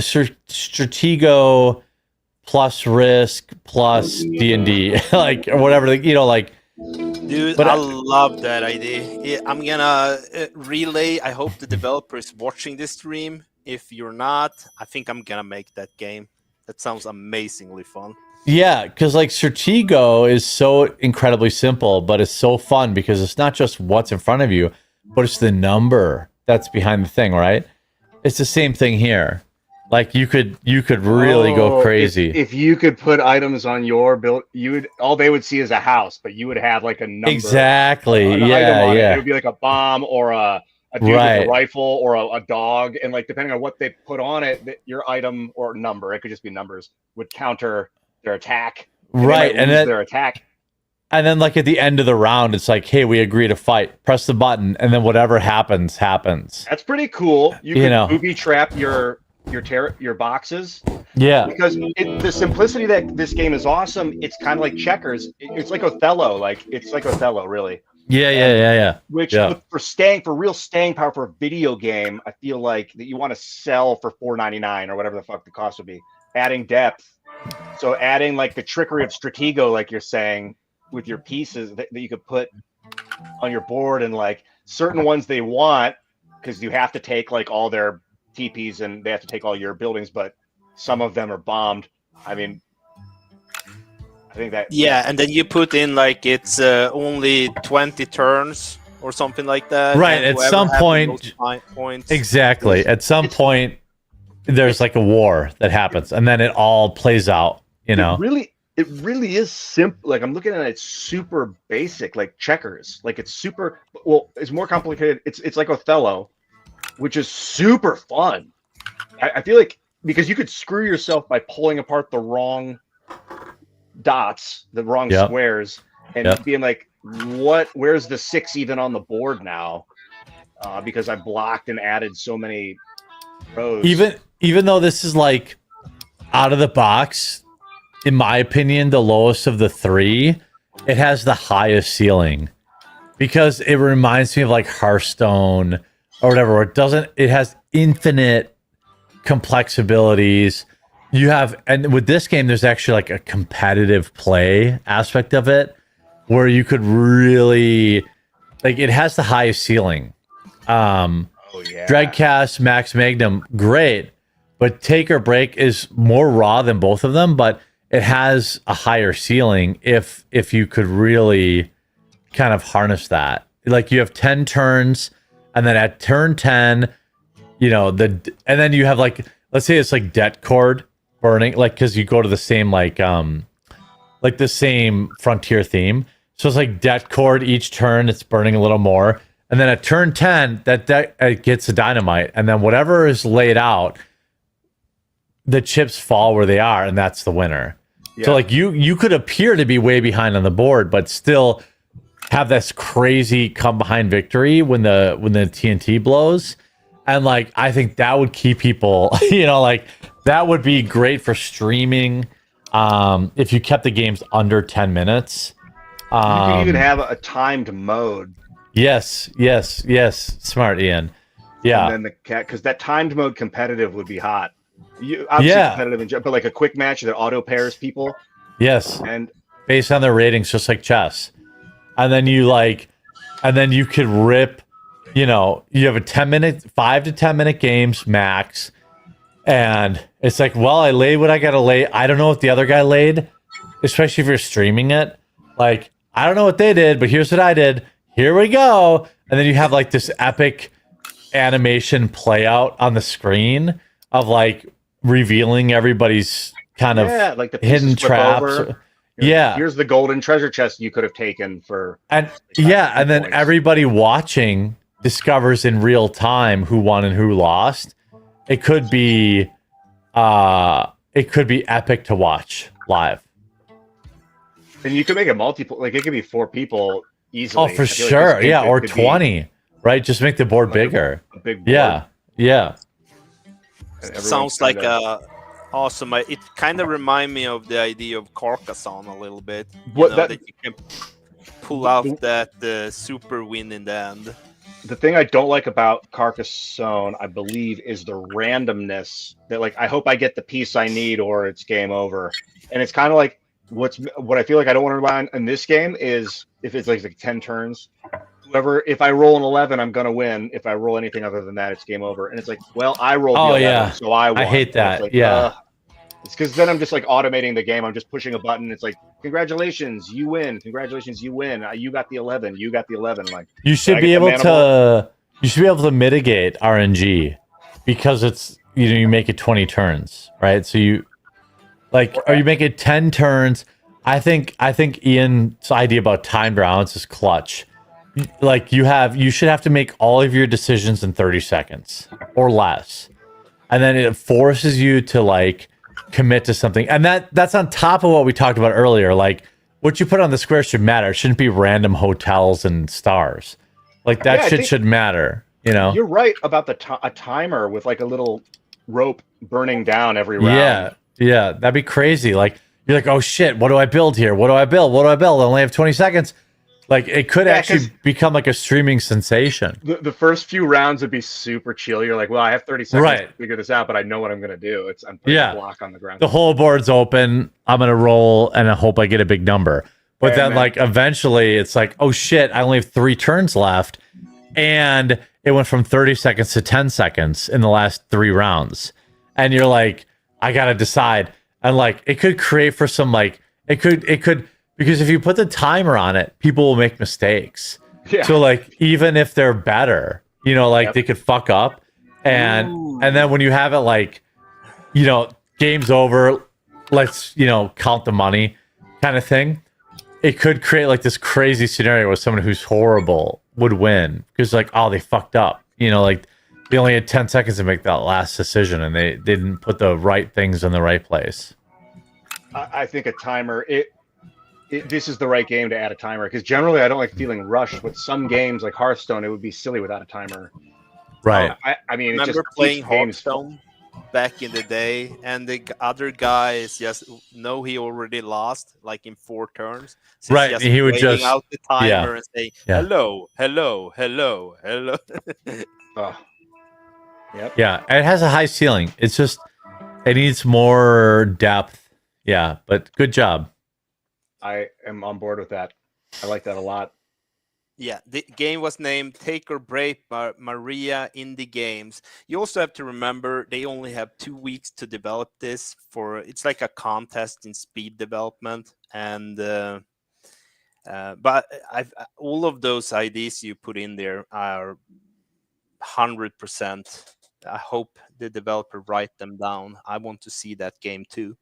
plus Risk plus D&D, like, or whatever, you know, like. Dude, but I love that idea. I'm gonna relay. I hope the developer is watching this stream. If you're not, I think I'm gonna make that game. That sounds amazingly fun. Yeah, because like Stratego is so incredibly simple, but it's so fun because it's not just what's in front of you, but it's the number that's behind the thing, right? It's the same thing here. Like you could really go crazy. If you could put items on your build, all they would see is a house, but you would have like a number. Exactly. Yeah. It would be like a bomb or a dude with a rifle or a dog, and like depending on what they put on it, your item or number, it could just be numbers, would counter their attack. Right, and then their attack. And then like at the end of the round, it's like, hey, we agree to fight. Press the button, and then whatever happens. That's pretty cool. You can booby trap your boxes. Yeah. Because the simplicity that this game is awesome. It's kind of like checkers. It's like Othello. Really. Yeah. Which for real staying power for a video game, I feel like that you want to sell for $4.99 or whatever the fuck the cost would be. Adding depth. So adding like the trickery of Stratego, like you're saying, with your pieces that you could put on your board, and like certain ones they want because you have to take like all their TPs and they have to take all your buildings, but some of them are bombed. I mean, I think that and then you put in like it's only 20 turns or something like that. Right, and at some whoever has the point- most points. Exactly. At some point, there's like a war that happens, and then it all plays out. You know, it really is simple. Like I'm looking at it, it's super basic, like checkers. Like it's super. Well, it's more complicated. It's like Othello, which is super fun. I feel like because you could screw yourself by pulling apart the wrong dots, the wrong squares, and being like, "What? Where's the 6 even on the board now?" Because I blocked and added so many rows. Even though this is like out of the box, in my opinion, the lowest of the 3, it has the highest ceiling because it reminds me of like Hearthstone or whatever. Where it has infinite complex abilities. You have, and with this game, there's actually like a competitive play aspect of it where you could really, like, it has the highest ceiling. Dreadcast, Max Magnum, great, but Take or Break is more raw than both of them, but it has a higher ceiling if you could really kind of harness that. Like you have 10 turns, and then at turn 10, and then you have like, let's say it's like Debt Cord burning, like because you go to the same like the same frontier theme. So it's like Debt Cord each turn, it's burning a little more. And then at turn 10, it gets a dynamite. And then whatever is laid out, the chips fall where they are, and that's the winner. Yeah. So like you could appear to be way behind on the board, but still have this crazy come behind victory when the TNT blows. And like I think that would keep people, like that would be great for streaming. If you kept the games under 10 minutes. You can even have a timed mode. Yes. Smart, Ian. Yeah. And then because that timed mode competitive would be hot. Obviously competitive, but like a quick match that auto pairs people. Yes. And based on their ratings, just like chess. And then you could rip, you have a 5 to 10 minute games max. And it's like, well, I laid what I got to lay. I don't know what the other guy laid, especially if you're streaming it. Like, I don't know what they did, but here's what I did. Here we go. And then you have like this epic animation play out on the screen of like revealing everybody's kind of like the hidden traps. Here's the golden treasure chest you could have taken for. And and then everybody watching discovers in real time who won and who lost. It could be epic to watch live. And you could make it multiple, like it could be 4 people easily. Oh, for sure. Like or 20, right? Just make the board bigger. A big board. Yeah. Sounds like awesome. It kind of reminds me of the idea of Carcassonne a little bit. That you can pull out that super win in the end. The thing I don't like about Carcassonne, I believe, is the randomness. That like, I hope I get the piece I need, or it's game over. And it's kind of like what I feel like I don't want to rely on in this game is if it's like 10 turns. If I roll an 11, I'm gonna win. If I roll anything other than that, it's game over. And it's like, well, I rolled the 11, so I won. I hate that. Like, it's because then I'm just like automating the game. I'm just pushing a button. It's like, congratulations, you win. Congratulations, you win. You got the 11. You got the 11. Like you should be able to mitigate RNG because it's you make it 20 turns, right? So you or you make it 10 turns. I think Ian's idea about timed rounds is clutch. Like you should have to make all of your decisions in 30 seconds or less, and then it forces you to like commit to something. And that's on top of what we talked about earlier. Like what you put on the square should matter. It shouldn't be random hotels and stars. Like that should matter. You're right about a timer with like a little rope burning down every round. Yeah, that'd be crazy. Like you're like, oh shit, what do I build here? What do I build? I only have 20 seconds. Like it could actually become like a streaming sensation. The first few rounds would be super chill. You're like, well, I have 30 seconds to figure this out, but I know what I'm gonna do. I'm putting a block on the ground. The whole board's open. I'm gonna roll and I hope I get a big number. But then like eventually it's like, oh shit, I only have 3 turns left. And it went from 30 seconds to 10 seconds in the last 3 rounds. And you're like, I gotta decide. And like it could create for some like it could because if you put the timer on it, people will make mistakes. Yeah. So like even if they're better, you know, like they could fuck up. And then when you have it like, you know, game's over, let's, you know, count the money kind of thing. It could create like this crazy scenario where someone who's horrible would win because like, oh, they fucked up. You know, like they only had 10 seconds to make that last decision and they didn't put the right things in the right place. I think a timer, this is the right game to add a timer because generally I don't like feeling rushed. With some games like Hearthstone, it would be silly without a timer. Right. I mean, Remember it just playing games Hearthstone back in the day, and the other guy is just know he already lost like in 4 turns. So right. Just he would waiting just out the timer and say hello. Oh. Yep. Yeah, it has a high ceiling. It's just it needs more depth. Yeah, but good job. I am on board with that. I like that a lot. Yeah, the game was named Take or Break by Maria Indie Games. You also have to remember they only have 2 weeks to develop this. It's like a contest in speed development, and but all of those ideas you put in there are 100%. I hope the developer write them down. I want to see that game too.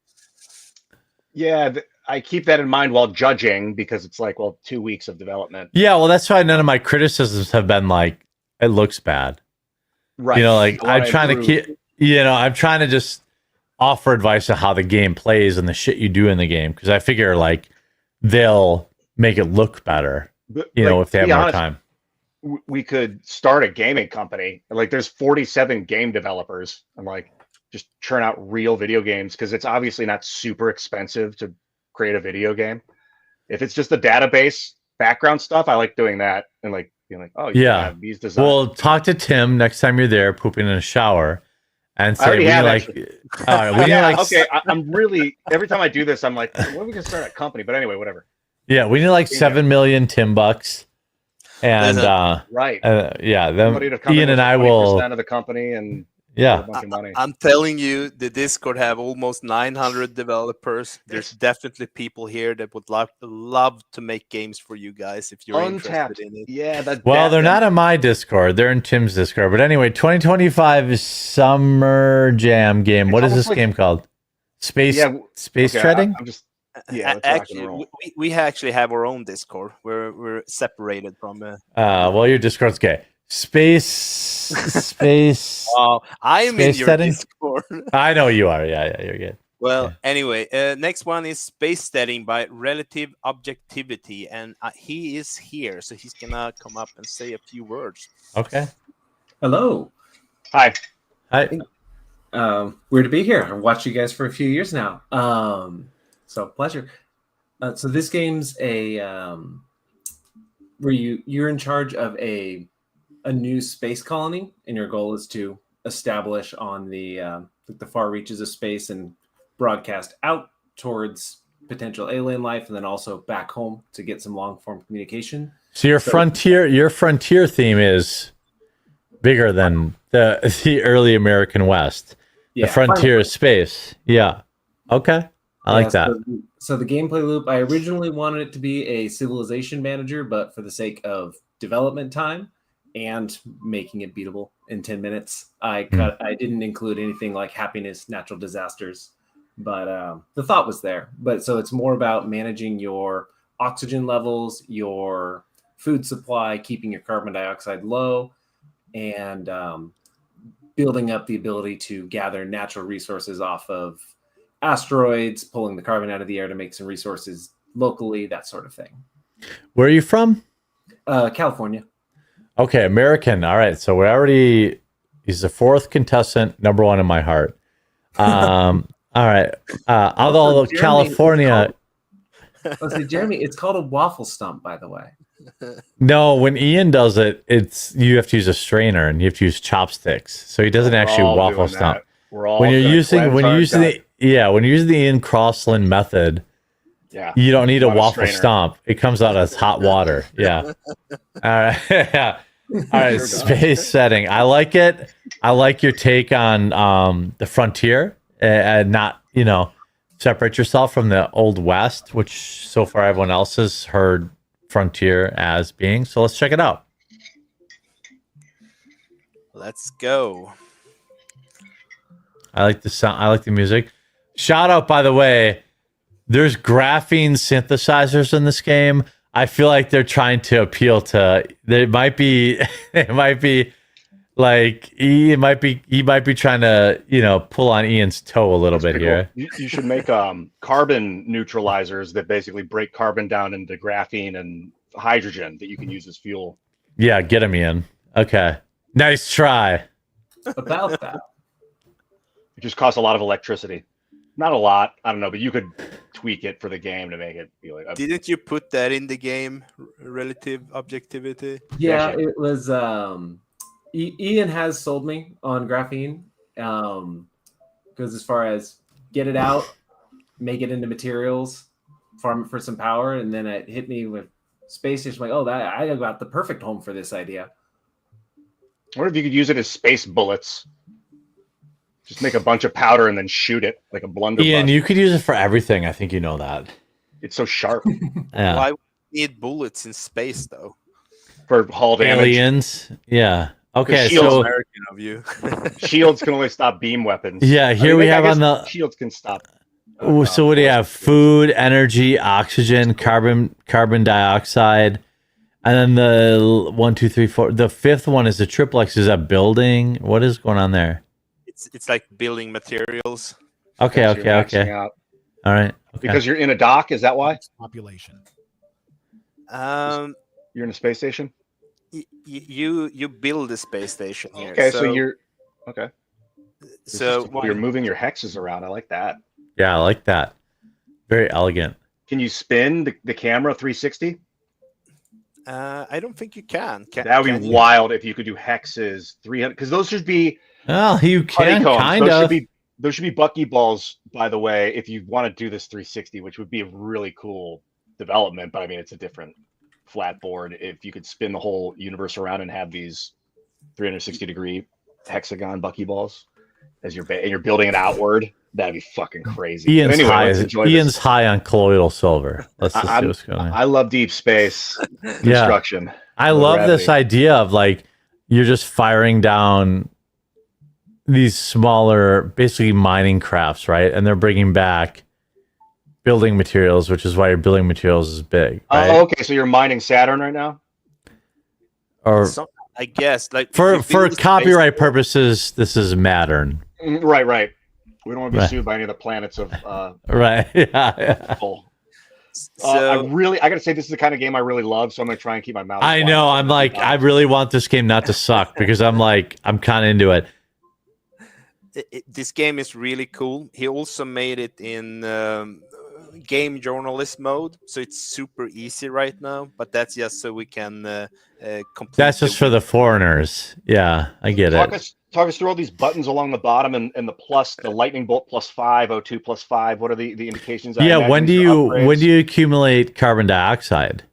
Yeah, I keep that in mind while judging because it's like, well, 2 weeks of development. Yeah, well, that's why none of my criticisms have been like it looks bad. Right. You know, like I'm trying to keep. You know, I'm trying to just offer advice on how the game plays and the shit you do in the game because I figure like they'll make it look better. But, you know, if they have more honest, time. We could start a gaming company. Like, there's 47 game developers. I'm like, just churn out real video games because it's obviously not super expensive to create a video game. If it's just the database background stuff, I like doing that and like being like, oh yeah, these designs. Well, talk to Tim next time you're there, pooping in a shower, and say we like. All right, we need like. Okay, I'm really every time I do this, I'm like, when are we gonna start a company? But anyway, whatever. Yeah, we need like 7 million Tim bucks, and right. Yeah, then Ian and I will of the company and. Yeah, I'm telling you, the Discord have almost 900 developers. There's definitely people here that would love to make games for you guys if you're interested in it. Yeah, they're not in my Discord; they're in Tim's Discord. But anyway, 2025 is Summer Jam game. What is this game called? Space Treading. Actually, we actually have our own Discord. We're separated from. Well, your Discord's gay. Space. Oh, I am in your setting? Discord. I know you are. Yeah, you're good. Well, anyway, next one is Space Setting by Relative Objectivity, and he is here, so he's gonna come up and say a few words. Okay. Hello. Hi. Weird to be here. I've watched you guys for a few years now. So pleasure. So this game's a where you're in charge of a new space colony, and your goal is to establish on the far reaches of space and broadcast out towards potential alien life, and then also back home to get some long form communication. So your frontier theme is bigger than the early American West. Yeah, the frontier is space. Yeah. Okay. I like that. So the gameplay loop, I originally wanted it to be a civilization manager, but for the sake of development time and making it beatable in 10 minutes, I didn't include anything like happiness, natural disasters, but the thought was there. But so it's more about managing your oxygen levels, your food supply, keeping your carbon dioxide low, and building up the ability to gather natural resources off of asteroids, pulling the carbon out of the air to make some resources locally, that sort of thing. Where are you from? California. Okay, American. All right, so he's the 4th contestant, number 1 in my heart. All right, although Jeremy, California. Jeremy, it's called a waffle stump, by the way. No, when Ian does it, you have to use a strainer and you have to use chopsticks. So he doesn't actually waffle stump. When you're using the Ian Crossland method, you don't need a waffle stomp. It comes out as hot water. Yeah. All right. Yeah. All right, space setting. I like it. I like your take on the frontier and not, separate yourself from the old west, which so far everyone else has heard frontier as being. So let's check it out. Let's go. I like the sound. I like the music. Shout out, by the way, there's graphene synthesizers in this game. I feel like they're trying to appeal to. They might be. It might be like he might be trying to pull on Ian's toe a little bit here. Cool. You should make carbon neutralizers that basically break carbon down into graphene and hydrogen that you can use as fuel. Yeah, get him, Ian. Okay, nice try. About that. It just costs a lot of electricity. Not a lot, I don't know, but you could tweak it for the game to make it be like. Didn't you put that in the game? Relative objectivity. Yeah, it was. Ian has sold me on graphene because as far as get it out, make it into materials, farm it for some power, and then it hit me with space station. Like, oh, I got the perfect home for this idea. What if you could use it as space bullets? Just make a bunch of powder and then shoot it like a blunderbuss. Ian, you could use it for everything. I think you know that. It's so sharp. Yeah. Why would you need bullets in space though? For hull damage. Aliens. Yeah. Okay. Shields, So American of you. shields can only stop beam weapons. yeah, here we have on the. shields can stop. So what do you have? Food, energy, oxygen, carbon dioxide, and then the 1, 2, 3, 4. The fifth one is the triplex. Is that building? What is going on there? It's like building materials. Okay. You're maxing All out. right. Okay. Because you're in a dock, is that why? Population. Um, You're in a space station? you build a space station here. Okay, so you're okay. So You're moving your hexes around. I like that. Yeah, I like that. Very elegant. Can you spin the camera 360? I don't think you can. That would be wild if you could do hexes 300, because those should be Well, you can honeycombs. kind Those of. those should be buckyballs, by the way, if you want to do this 360, which would be a really cool development. But I mean, it's a different flat board. If you could spin the whole universe around and have these 360-degree hexagon buckyballs as you're building it outward, that'd be fucking crazy. Ian's But anyway, high. let's enjoy Ian's this. high on colloidal silver. Let's just see what's going on. I love deep space construction. I Low love this gravity. idea of like you're just firing down these smaller, basically mining crafts, right? And they're bringing back building materials, which is why your building materials is big. Right? Oh, okay. So you're mining Saturn right now? Or I guess like for copyright purposes, this is Mattern. Right. We don't want to be Right. sued by any of the planets of Right. Yeah. people. So I gotta say, this is the kind of game I really love, so I'm gonna try and keep my mouth. I quiet. know. I'm like, I really want this game not to suck because I'm kind of into it. this game is really cool. He also made it in game journalist mode, so it's super easy right now. But that's just so we can complete. That's just for the foreigners. Yeah, I get it. Talk us through all these buttons along the bottom and the plus, the lightning bolt +5, O2 +5. What are the indications? Yeah, when do you accumulate carbon dioxide?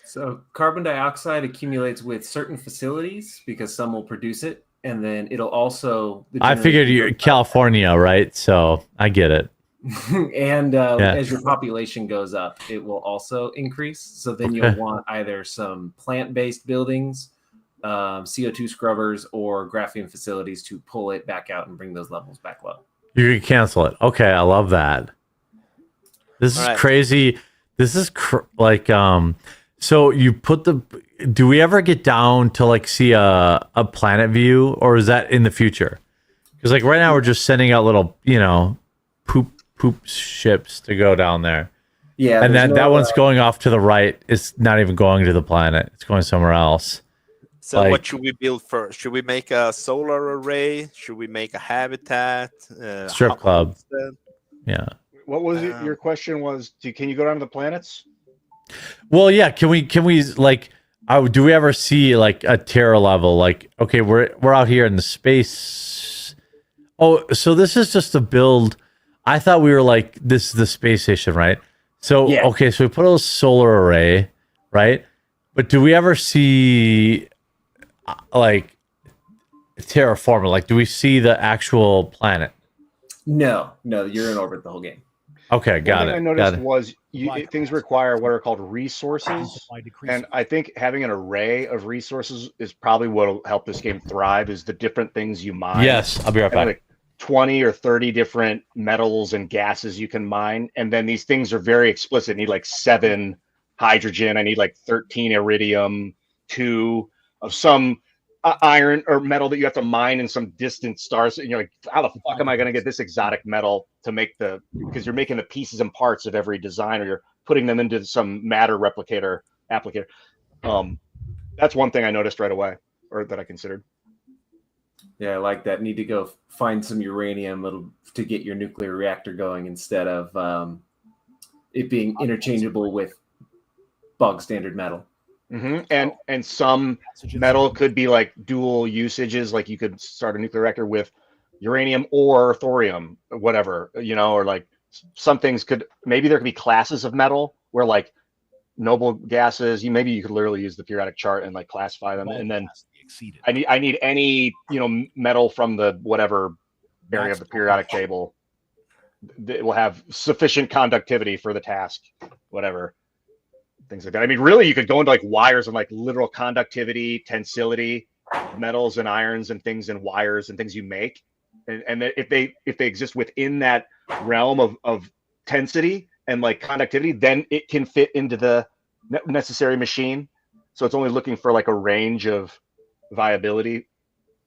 So carbon dioxide accumulates with certain facilities because some will produce it, and then it'll also. I figured you're California, right? So I get it. And as your population goes up, it will also increase. So then you'll want either some plant-based buildings, CO2 scrubbers, or graphene facilities to pull it back out and bring those levels back low. You can cancel it. Okay, I love that. This is crazy. This is so you put do we ever get down to like see a planet view, or is that in the future? Because like right now we're just sending out little, poop ships to go down there. Yeah. And then that one's going off to the right. It's not even going to the planet. It's going somewhere else. So what should we build first? Should we make a solar array? Should we make a habitat? Strip club. Yeah. What was it? Your question was, can you go down to the planets? Well, yeah. Can we like? Do we ever see like a Terra level? Like, okay, we're out here in the space. Oh, so this is just a build. I thought we were like, this is the space station, right? So okay, so we put a solar array, right? But do we ever see like terraforming? Like, do we see the actual planet? No, you're in orbit the whole game. Okay, got One it. thing I noticed was things require what are called resources, and I think having an array of resources is probably what will help this game thrive. Is the different things you mine. Yes, I'll be right back. Like 20 or 30 different metals and gases you can mine, and then these things are very explicit. I need like 7 hydrogen. I need like 13 iridium, 2 of some iron or metal that you have to mine in some distant stars. And you're like, how the fuck am I going to get this exotic metal to make because you're making the pieces and parts of every design, or you're putting them into some matter replicator applicator. That's one thing I noticed right away, or that I considered. Yeah, I like that. Need to go find some uranium to get your nuclear reactor going instead of it being interchangeable with bog standard metal. Mm-hmm. And some metal could be like dual usages, like you could start a nuclear reactor with uranium or thorium, or whatever, or like some things maybe there could be classes of metal where like noble gases, maybe you could literally use the periodic chart and like classify them. And then I need any, metal from the whatever area of the periodic table that will have sufficient conductivity for the task, whatever. Things like that. I mean, really, you could go into like wires and like literal conductivity, tensility, metals and irons and things and wires and things you make. And if they exist within that realm of tensity and like conductivity, then it can fit into the necessary machine. So it's only looking for like a range of viability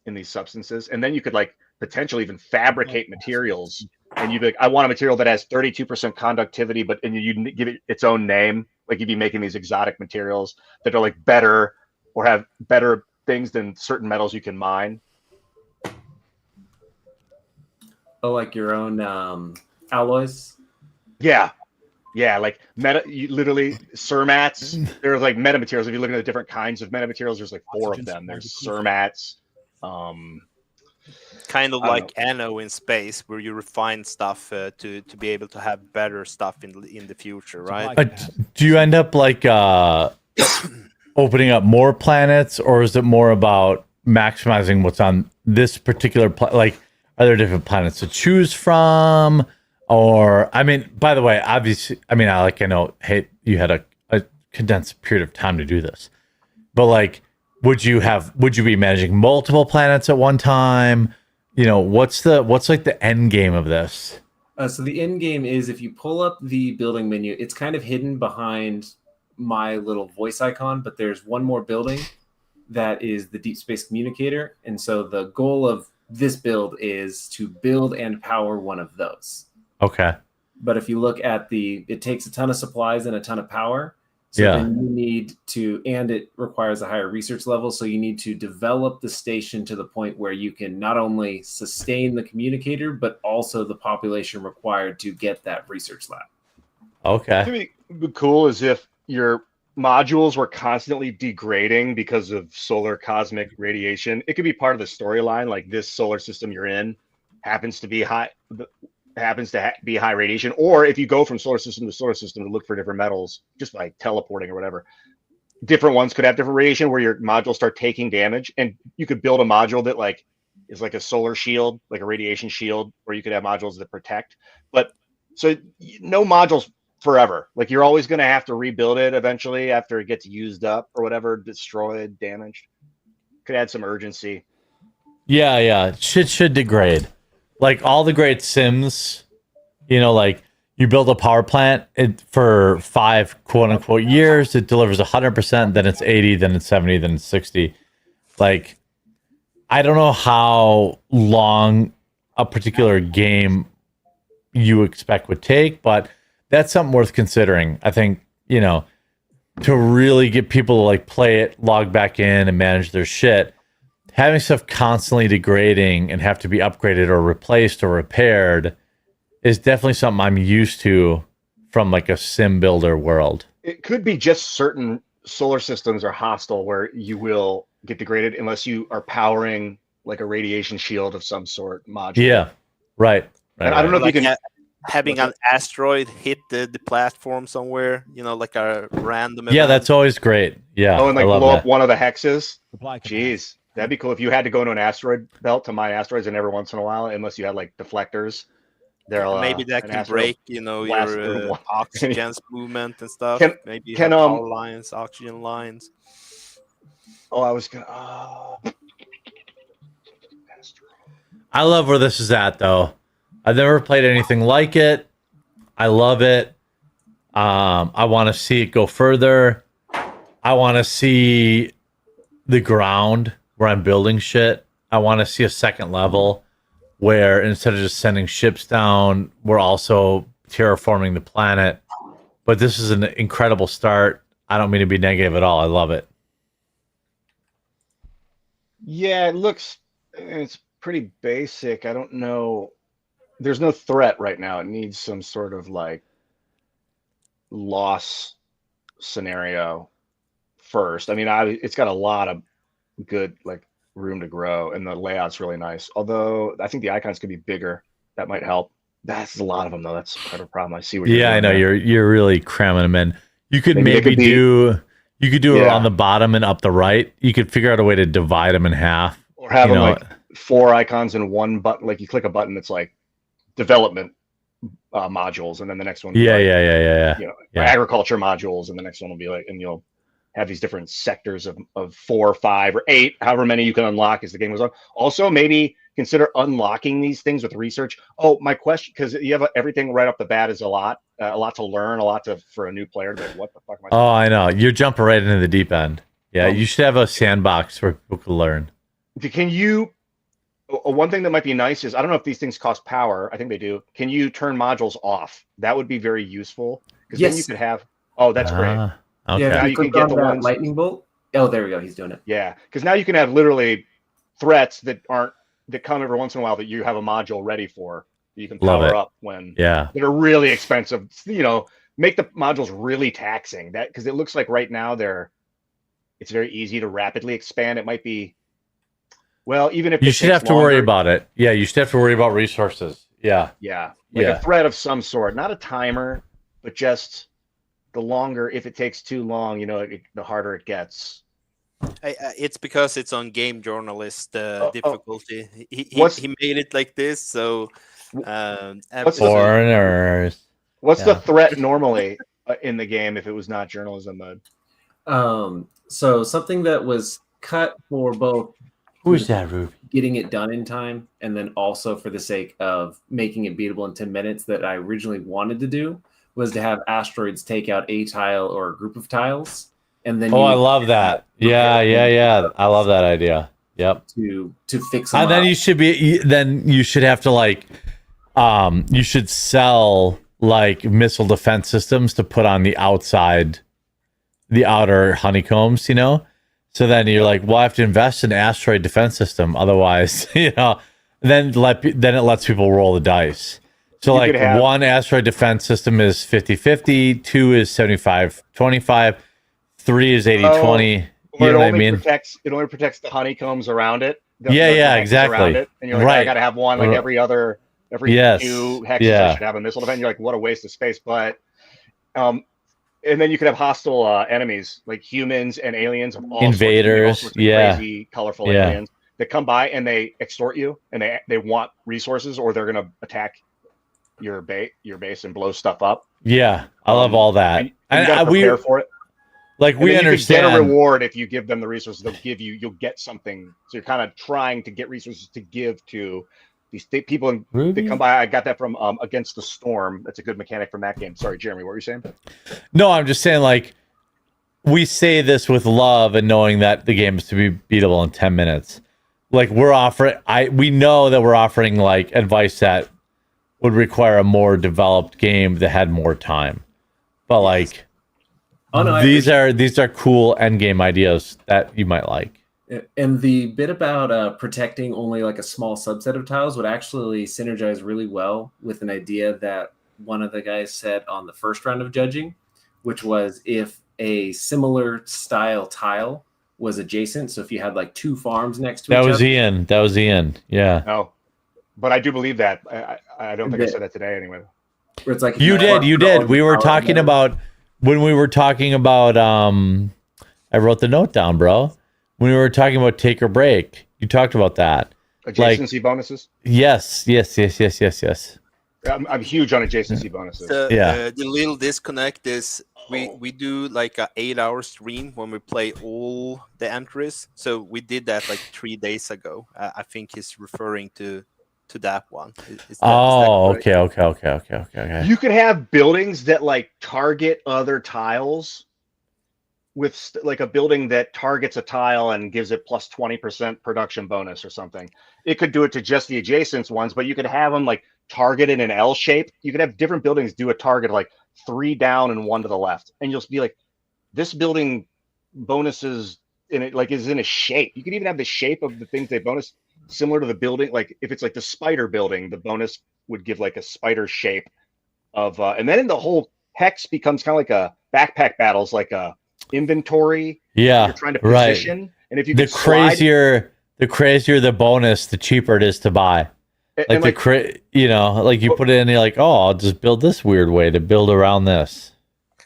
in these substances. And then you could like potentially even fabricate materials. And you'd be like, I want a material that has 32% conductivity, and you give it its own name. Like you'd be making these exotic materials that are like better or have better things than certain metals you can mine. Oh, like your own alloys? Yeah, like literally cermats. There's like metamaterials. If you look at the different kinds of metamaterials, there's like 4 of them. There's cermats. Kind of like Anno in space, where you refine stuff to be able to have better stuff in the future, right? Do you end up like opening up more planets, or is it more about maximizing what's on this particular planet? Like, are there different planets to choose from? Or, I mean, by the way, obviously, I know, hey, you had a condensed period of time to do this, but like, would you be managing multiple planets at one time? What's like the end game of this? So the end game is, if you pull up the building menu, it's kind of hidden behind my little voice icon, but there's one more building that is the deep space communicator. And so the goal of this build is to build and power one of those. Okay. But if you look at it takes a ton of supplies and a ton of power. So then you need and it requires a higher research level. So you need to develop the station to the point where you can not only sustain the communicator, but also the population required to get that research lab. Okay. What'd be cool is if your modules were constantly degrading because of solar cosmic radiation. It could be part of the storyline, like this solar system you're in happens to be high radiation, or if you go from solar system to solar system to look for different metals just by teleporting or whatever, different ones could have different radiation where your modules start taking damage, and you could build a module that like is like a solar shield, like a radiation shield, where you could have modules that protect. But so no modules forever, like you're always going to have to rebuild it eventually after it gets used up or whatever, destroyed, damaged. Could add some urgency. Yeah, shit should degrade. Like all the great Sims, like you build a power plant for 5 quote unquote years, it delivers 100%, then it's 80, then it's 70, then it's 60. Like, I don't know how long a particular game you expect would take, but that's something worth considering. I think, to really get people to like play it, log back in and manage their shit. Having stuff constantly degrading and have to be upgraded or replaced or repaired is definitely something I'm used to from like a sim builder world. It could be just certain solar systems are hostile where you will get degraded unless you are powering like a radiation shield of some sort module. Yeah, right. And I don't know if you can having an asteroid hit the platform somewhere, like a random Yeah, event. that's always great. Yeah. Oh, and like I love blow that. up one of the hexes. Jeez, that'd be cool if you had to go into an asteroid belt to mine asteroids, and every once in a while, unless you had like deflectors, there'll maybe that an can asteroid break, blast through your one. oxygen's movement and stuff. Can- Maybe you can, have power lines, oxygen lines. I was gonna. I love where this is at, though. I've never played anything like it. I love it. I want to see it go further. I want to see the ground where I'm building shit. I want to see a second level where instead of just sending ships down, we're also terraforming the planet. But this is an incredible start. I don't mean to be negative at all. I love it. Yeah, it's pretty basic. I don't know. There's no threat right now. It needs some sort of like loss scenario first. I mean, it's got a lot of good like room to grow, and the layout's really nice. Although I think the icons could be bigger. That might help. That's a lot of them though. That's part of the problem. I see what you're doing I know there. you're really cramming them in. You could maybe do it on the bottom and up the right. You could figure out a way to divide them in half. Or have them like 4 icons in one button. Like you click a button that's like development modules, and then the next one. Yeah. Agriculture modules, and the next one will be like, and you'll have these different sectors of 4, 5, or 8, however many you can unlock as the game goes on. Also, maybe consider unlocking these things with research. Oh, my question, because you have everything right off the bat is a lot to learn, for a new player. Like, what the fuck am I doing? Oh, I know. You're jumping right into the deep end. Yeah, you should have a sandbox where people can learn. Can you? One thing that might be nice is, I don't know if these things cost power. I think they do. Can you turn modules off? That would be very useful, because then you could have. Oh, that's great. Okay. Yeah, now you can get the ones. lightning bolt. Oh, there we go. He's doing it. Yeah, because now you can have literally threats that come every once in a while that you have a module ready for. That you can power up when that are really expensive. Make the modules really taxing. That because it looks like right now it's very easy to rapidly expand. It might be. Well, even if you should have to worry about it. Yeah, you should have to worry about resources. Yeah. A threat of some sort, not a timer, but just the longer. If it takes too long, the harder it gets. It's because it's on Game Journalist difficulty. He made it like this, so foreigners. What's the threat normally in the game if it was not journalism mode? So something that was cut for both. Who's that, Ruby? Getting it done in time, and then also for the sake of making it beatable in 10 minutes that I originally wanted to do was to have asteroids take out a tile or a group of tiles. And then I love that. Yeah. I love that idea. Yep. To fix them and then you should have to you should sell like missile defense systems to put on the outer honeycombs, So then you're like, well, I have to invest in an asteroid defense system. Otherwise, then it lets people roll the dice. So one asteroid defense system is 50-50, 2 is 75-25, 3 is 80-20. You know what I mean? It only protects the honeycombs around it. Exactly. Around it. And you're like, I got to have one like every 2 hexes. I should have a missile defense. You're like, what a waste of space. But and then you could have hostile enemies like humans and aliens of all invaders, sorts of crazy, colorful aliens that come by and they extort you and they want resources, or they're gonna attack your base and blow stuff up. Yeah, I love all that, and you gotta prepare for it. Like we understand, you get a reward if you give them the resources. You'll get something. So you're kind of trying to get resources to give to these people that come by. I got that from Against the Storm. That's a good mechanic from that game. Sorry, Jeremy, what were you saying? No, I'm just saying, we say this with love and knowing that the game is to be beatable in 10 minutes. We know that we're offering advice that would require a more developed game that had more time. But these are cool end game ideas that you might like. And the bit about protecting only a small subset of tiles would actually synergize really well with an idea that one of the guys said on the first round of judging, which was if a similar style tile was adjacent. So if you had 2 farms next to each other. That was Ian. Yeah. No, but I do believe that. I don't think I said that today anyway. Where it's like You did. We were talking about when we were talking about. I wrote the note down, bro. When we were talking about take or break, you talked about that. Adjacency bonuses. Yes. I'm huge on adjacency bonuses. The little disconnect is we do like a 8-hour stream when we play all the entries. So we did that like 3 days ago. I think he's referring to that one. Is that okay. You could have buildings that like target other tiles with like a building that targets a tile and gives it plus 20% production bonus or something. It could do it to just the adjacent ones, but you could have them like target in an L shape. You could have different buildings do a target like 3 down and 1 to the left. And you'll be like, this building bonuses in it like is in a shape. You could even have the shape of the things they bonus similar to the building. Like if it's like the spider building, the bonus would give like a spider shape of and then the whole hex becomes kind of like a backpack battles, like a inventory. Yeah, you're trying to position. Right. And if you the crazier the bonus, the cheaper it is to buy. Like like you put it in, you're like, oh, I'll just build this weird way to build around this.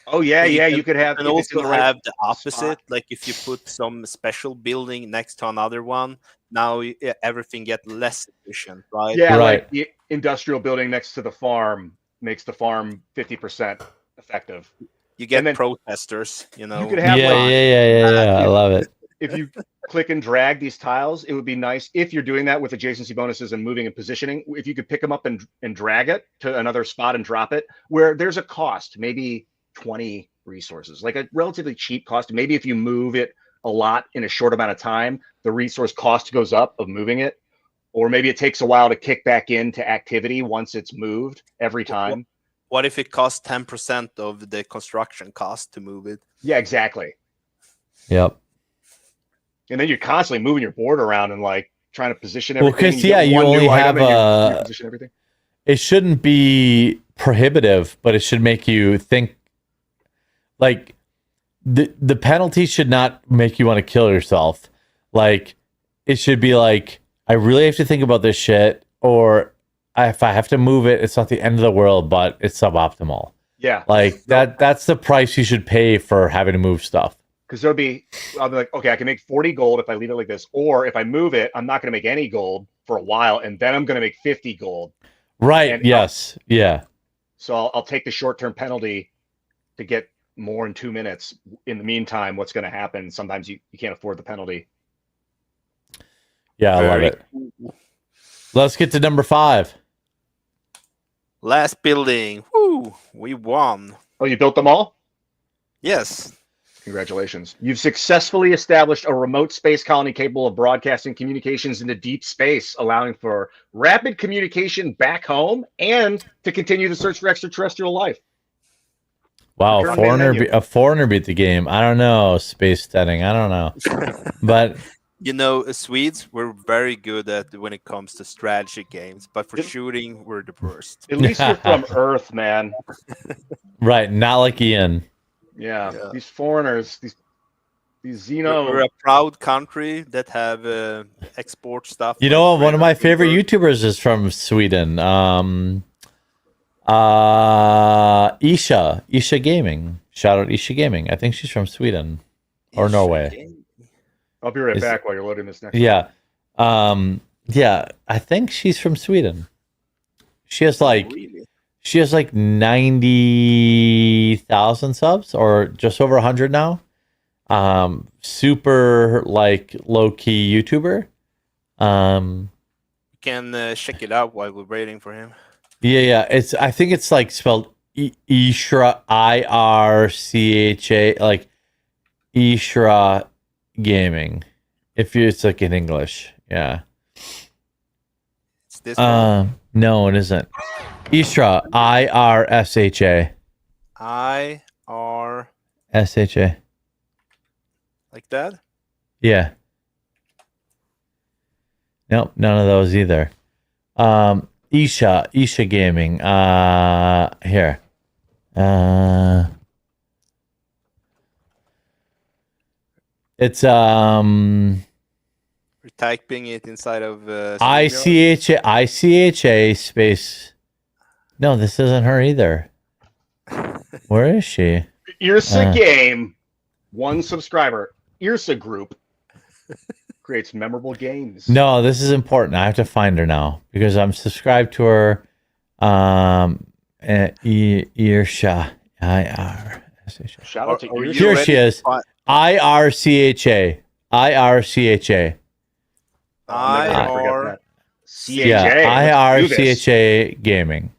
Oh yeah, you could have, and also have the opposite. Spot. Like if you put some special building next to another one, now everything gets less efficient, right? Yeah, right. Like the industrial building next to the farm makes the farm 50% effective. You get protesters, You could have I love it. If you click and drag these tiles, it would be nice if you're doing that with adjacency bonuses and moving and positioning. If you could pick them up and drag it to another spot and drop it, where there's a cost, maybe 20 resources, like a relatively cheap cost. Maybe if you move it a lot in a short amount of time, the resource cost goes up of moving it, or maybe it takes a while to kick back into activity once it's moved every time. What if it costs 10% of the construction cost to move it? Yeah, exactly. Yep. And then you're constantly moving your board around and like trying to position everything. Well, because you only have you position everything. It shouldn't be prohibitive, but it should make you think. Like the penalty should not make you want to kill yourself. Like it should be like, I really have to think about this shit, or if I have to move it, it's not the end of the world, but it's suboptimal. Yeah. Like that's the price you should pay for having to move stuff. Because I'll be like, okay, I can make 40 gold if I leave it like this, or if I move it, I'm not going to make any gold for a while, and then I'm going to make 50 gold. Right. And yeah. So I'll take the short-term penalty to get more in 2 minutes. In the meantime, what's going to happen? Sometimes you can't afford the penalty. Yeah, I love it. Let's get to number 5. Last building. Woo! We won. Oh, you built them all? Yes. Congratulations. You've successfully established a remote space colony capable of broadcasting communications into deep space, allowing for rapid communication back home and to continue the search for extraterrestrial life. Wow, a foreigner beat the game. I don't know, space setting. I don't know. But Swedes were very good at when it comes to strategy games, but for shooting, we're the worst. At least you're from Earth, man. Right, not like Ian. Yeah, these foreigners, these Xeno. We're a proud country that have export stuff. You know, one of my favorite YouTubers is from Sweden. Isha Gaming. Shout out Isha Gaming. I think she's from Sweden or Norway. I'll be right back while you're loading this next. Yeah, I think she's from Sweden. She has like. She has like 90,000 subs, or just over 100 now. Super like low key YouTuber. You can check it out while we're waiting for him. Yeah. I think it's like spelled Ishra, IRCHA, like Ishra Gaming. It's like in English, yeah. It's this one? No, it isn't. Ishra, IRSHA. IRSHA. Like that? Yeah. Nope, none of those either. Isha Gaming. Here. It's We're typing it inside of ICHA space No, this isn't her either. Where is she? Irsa Game, 1 subscriber. Irsa Group creates memorable games. No, this is important. I have to find her now because I'm subscribed to her. Irsha. Shout out to Irsa. Here she is. IRCHA. IRCHA. IRCHA Gaming.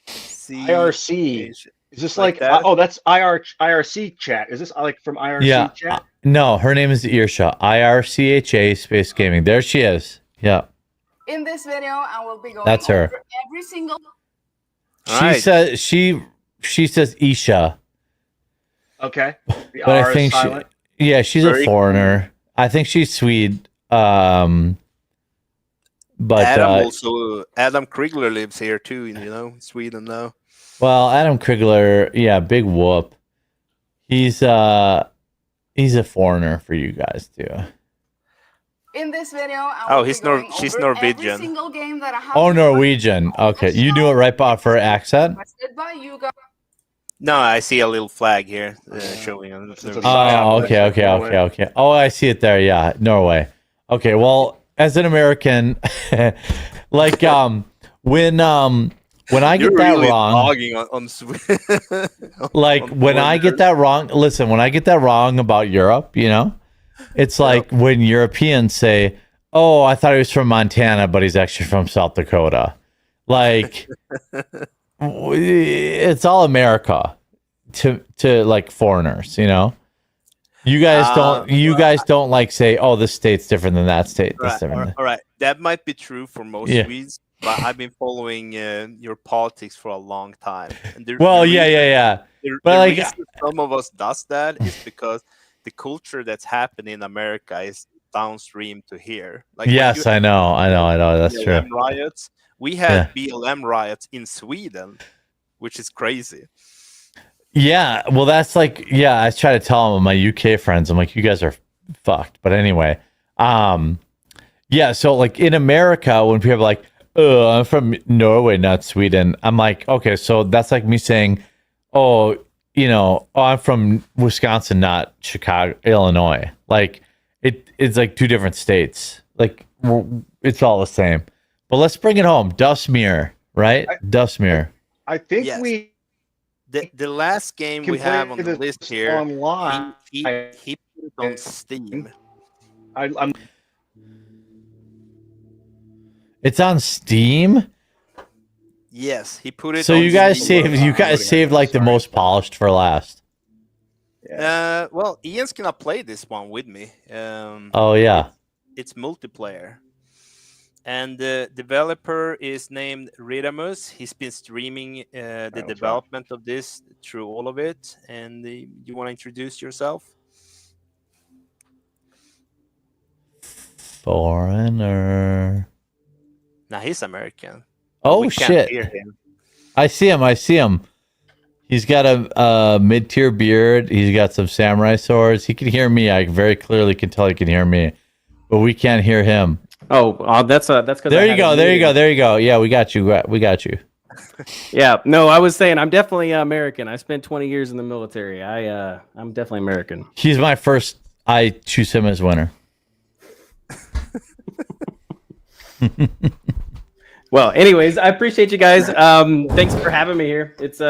IRC. Is this like oh, that's IRC chat. Is this like from IRC chat? No, her name is Irsha. IRCHA Space Gaming. There she is. Yeah. In this video, I will be going That's her. over every single. Says she says Isha. Okay. But I think she's a foreigner. I think she's Swede. But Adam Krigler lives here too, Sweden now. Well, Adam Krigler, big whoop. He's a foreigner for you guys too. In this video, she's Norwegian. Every single game that I have. Oh, Norwegian. Okay, you knew it right off her accent. No, I see a little flag here showing. Oh, okay. Oh, I see it there. Yeah, Norway. Okay, well, as an American, like when I get that wrong, like when I get that wrong, listen, when I get that wrong about Europe, it's like when Europeans say, "Oh, I thought he was from Montana, but he's actually from South Dakota." Like it's all America to like foreigners, You guys don't like say, "Oh, this state's different than that state." All right. That might be true for most Swedes, but I've been following your politics for a long time. And But like reason some of us does that is because the culture that's happening in America is downstream to here. Like yes, I know. That's true. Riots. We had BLM riots in Sweden, which is crazy. Yeah, well, that's like, I try to tell them, my UK friends, I'm like, you guys are fucked. But anyway, so like in America, when people are like, "Oh, I'm from Norway, not Sweden," I'm like, okay, so that's like me saying, "Oh, I'm from Wisconsin, not Chicago, Illinois." Like it's like two different states. Like it's all the same. But let's bring it home. Dustmere, right? Dustmere. I think the last game we have on the list here online. He put it on Steam. It's on Steam. Yes, he put it. So you guys saved like the most polished for last. Well, Ian's gonna play this one with me. It's multiplayer. And the developer is named Ridamus. He's been streaming the development of this through all of it. And you want to introduce yourself? Foreigner. Now he's American. Oh shit! I see him. He's got a mid-tier beard. He's got some samurai swords. He can hear me. I very clearly can tell he can hear me, but we can't hear him. Oh, that's because there you go. Yeah, we got you. Yeah, no, I was saying I'm definitely American. I spent 20 years in the military. I'm definitely American. He's my first. I choose him as winner. Well, anyways, I appreciate you guys. Thanks for having me here. It's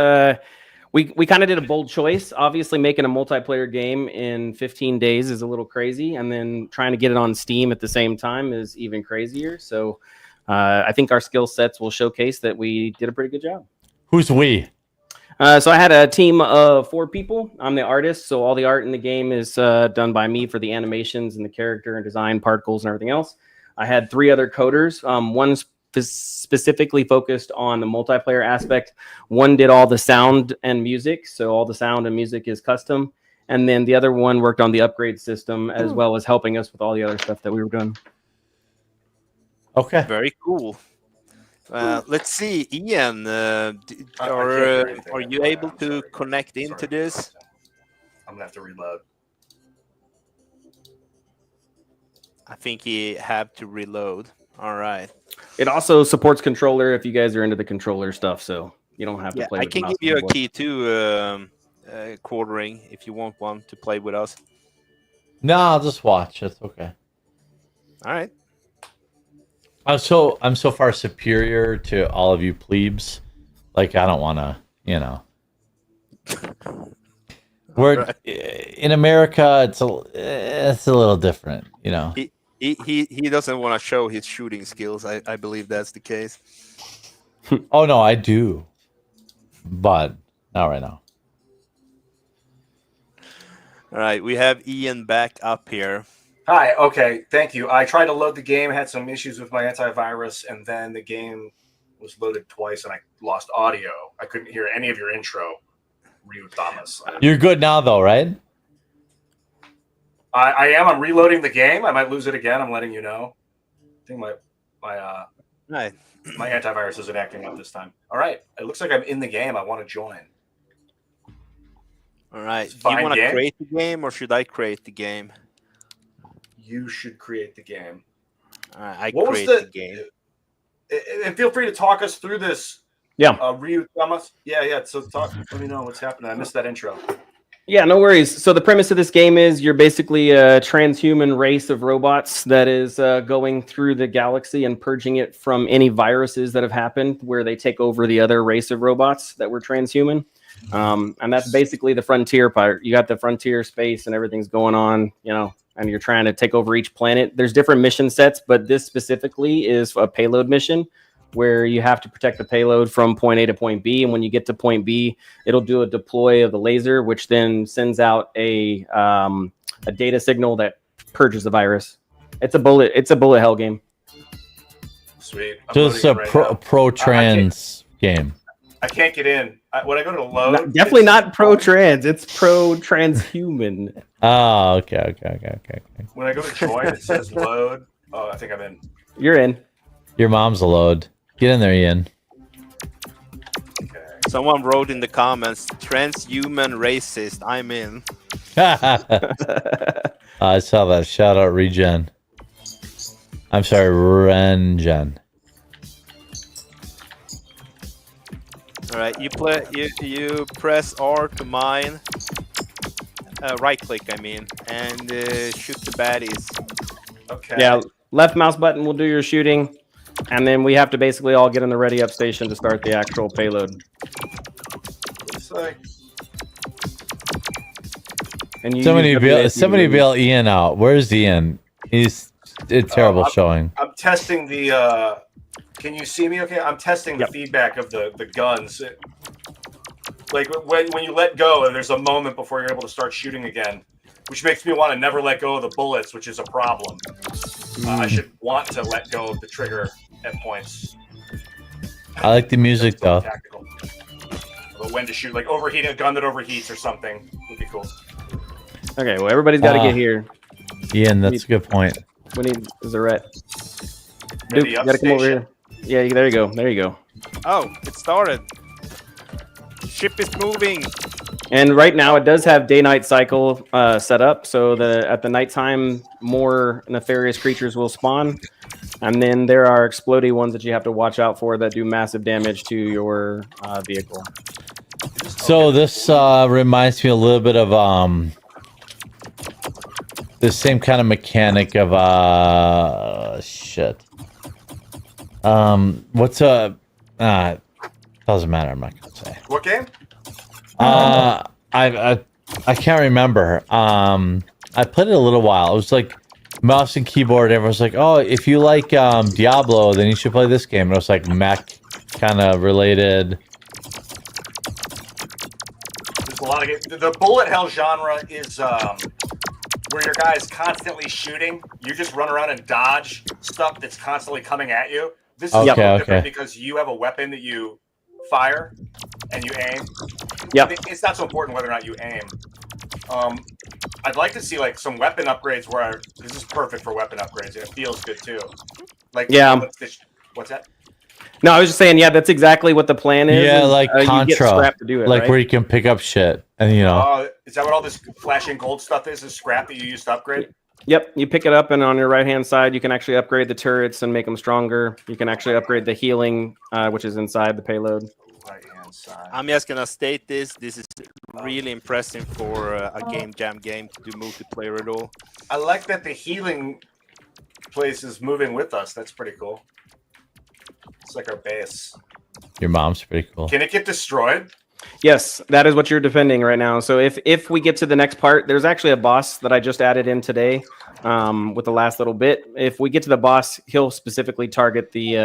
we kind of did a bold choice. Obviously, making a multiplayer game in 15 days is a little crazy, and then trying to get it on Steam at the same time is even crazier. So, I think our skill sets will showcase that we did a pretty good job. Who's we? So I had a team of 4 people. I'm the artist, so all the art in the game is done by me for the animations and the character and design, particles, and everything else. I had 3 other coders. One specifically focused on the multiplayer aspect. One did all the sound and music, so all the sound and music is custom. And then the other one worked on the upgrade system as well as helping us with all the other stuff that we were doing. Okay. Very cool. Let's see, Ian, are you able to connect into this? I'm gonna have to reload. I think he had to reload. All right. It also supports controller if you guys are into the controller stuff, so you don't have to play. I with can the give mouse you a keyboard. key too, quartering, if you want one to play with us. No, I'll just watch. It's okay. All right. I'm so far superior to all of you plebes. Like I don't want to, you know. We're in America. It's a little different, you know. He doesn't want to show his shooting skills. I believe that's the case. Oh no, I do, but not right now. All right, we have Ian back up here. Hi. Okay. Thank you. I tried to load the game, had some issues with my antivirus, and then the game was loaded twice, and I lost audio. I couldn't hear any of your intro, Ryu Thomas. You're good now, though, right? I am. I'm reloading the game. I might lose it again. I'm letting you know. I think my antivirus isn't acting up this time. All right. It looks like I'm in the game. I want to join. All right. Do you want to create the game, or should I create the game? You should create the game. All right, I create the game. And feel free to talk us through this. Yeah. Ryu Thomas. Yeah. So let me know what's happening. I missed that intro. Yeah, no worries. So the premise of this game is you're basically a transhuman race of robots that is going through the galaxy and purging it from any viruses that have happened where they take over the other race of robots that were transhuman. And that's basically the frontier part. You got the frontier space and everything's going on, you know, and you're trying to take over each planet. There's different mission sets, but this specifically is a payload mission where you have to protect the payload from point A to point B. And when you get to point B, it'll do a deploy of the laser, which then sends out a data signal that purges the virus. It's a bullet hell game. Sweet. So it's a pro trans game. I can't get in. When I go to load, Definitely not pro trans. It's pro transhuman. Oh, okay. When I go to join, it says load. Oh, I think I'm in. You're in. Your mom's a load. Get in there, Ian. Okay. Someone wrote in the comments, transhuman racist. I'm in. I saw that. Shout out Regen. I'm sorry, Rengen. All right, you press R to mine, right click, I mean, and shoot the baddies. Okay. Yeah, left mouse button will do your shooting, and then we have to basically all get in the ready up station to start the actual payload. Looks like And somebody bail Ian out. Where's Ian? He's terrible showing. I'm testing the. Can you see me? Okay, I'm testing the feedback of the guns. Like when you let go, there's a moment before you're able to start shooting again, which makes me want to never let go of the bullets, which is a problem. I should want to let go of the trigger at points. I like the music though. Tactical. But when to shoot, like overheating a gun that overheats or something would be cool. Okay, well everybody's got to get here. Ian, that's a good point. We need Zarette. Duke, you gotta come over here. Yeah, there you go. There you go. Oh, it started. Ship is moving. And right now it does have day-night cycle set up, so at the nighttime more nefarious creatures will spawn, and then there are explodey ones that you have to watch out for that do massive damage to your vehicle. So this reminds me a little bit of the same kind of mechanic of shit. What's doesn't matter. I'm not gonna say. What game? I can't remember. I played it a little while. It was like mouse and keyboard. Everyone's like, "Oh, if you like Diablo, then you should play this game." And it was like mech kind of related. There's a lot of games. The bullet hell genre is where your guy is constantly shooting. You just run around and dodge stuff that's constantly coming at you. This is different because you have a weapon that you fire and you aim. Yeah, it's not so important whether or not you aim. I'd like to see like some weapon upgrades where this is perfect for weapon upgrades and it feels good too. Like what's that? No, I was just saying, yeah, that's exactly what the plan is. Yeah, like Contra, you get scrap to do it, like right? where you can pick up shit, and you know. Is that what all this flashing gold stuff is? Is scrap that you use to upgrade? Yep, you pick it up, and on your right-hand side, you can actually upgrade the turrets and make them stronger. You can actually upgrade the healing, which is inside the payload. Right-hand side. I'm just gonna state this. This is really impressive for a Game Jam game to do multiplayer at all. I like that the healing place is moving with us. That's pretty cool. It's like our base. Your mom's pretty cool. Can it get destroyed? Yes, that is what you're defending right now. So if we get to the next part, there's actually a boss that I just added in today with the last little bit. If we get to the boss, he'll specifically target the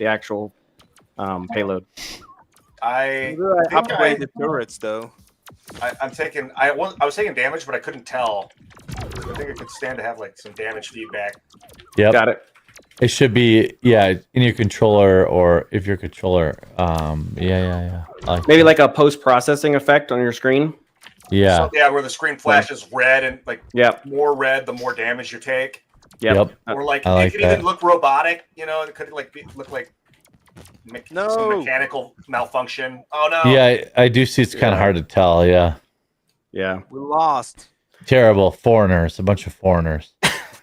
actual payload. I upgrade the turrets though. I'm taking. I was taking damage, but I couldn't tell. I think it could stand to have like some damage feedback. Yep. Got it. It should be, in your controller, or if your controller, Maybe like a post-processing effect on your screen. Yeah. So, yeah, where the screen flashes red and like more red, the more damage you take. Yep. Or like I like it could that. even look robotic. You know, it could like look like some mechanical malfunction. Oh no. Yeah, I do see it's kind of hard to tell. Yeah. Yeah. We lost. Terrible foreigners, a bunch of foreigners.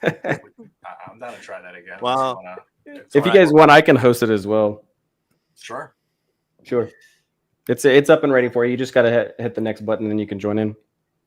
I'm down to try that again. Wow. If you guys want, I can host it as well. Sure. It's up and ready for you. You just gotta hit the next button, and you can join in.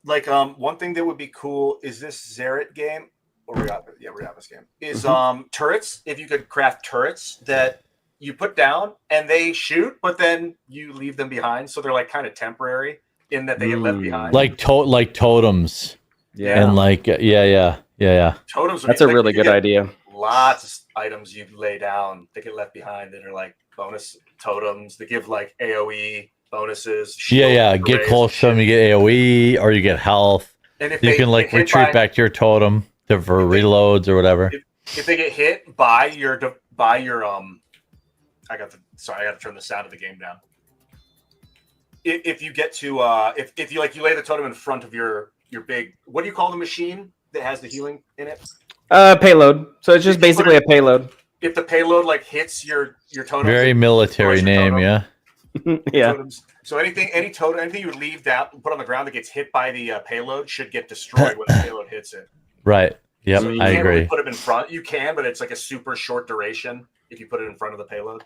Like one thing that would be cool is this Zerit game, or Riaba's game is turrets. If you could craft turrets that you put down and they shoot, but then you leave them behind, so they're like kind of temporary in that they get left behind. Like totems. Yeah. And like Totems. That's a really good idea. Lots of items you lay down that get left behind that are like bonus totems that give like AOE bonuses. Get close to them, you get AOE or you get health. And if you they can like get hit retreat by- back to your totem for reloads or whatever. If they get hit by your I got to turn the sound of the game down. If you get to if you lay the totem in front of your big, what do you call the machine that has the healing in it? Payload. So it's just basically a payload. If the payload like hits your totem, Very military name, yeah. Yeah. Totems. So anything you would leave that put on the ground that gets hit by the payload should get destroyed when the payload hits it. Right. Yep, So you I can't agree. really put it in front. You can, but it's like a super short duration if you put it in front of the payload.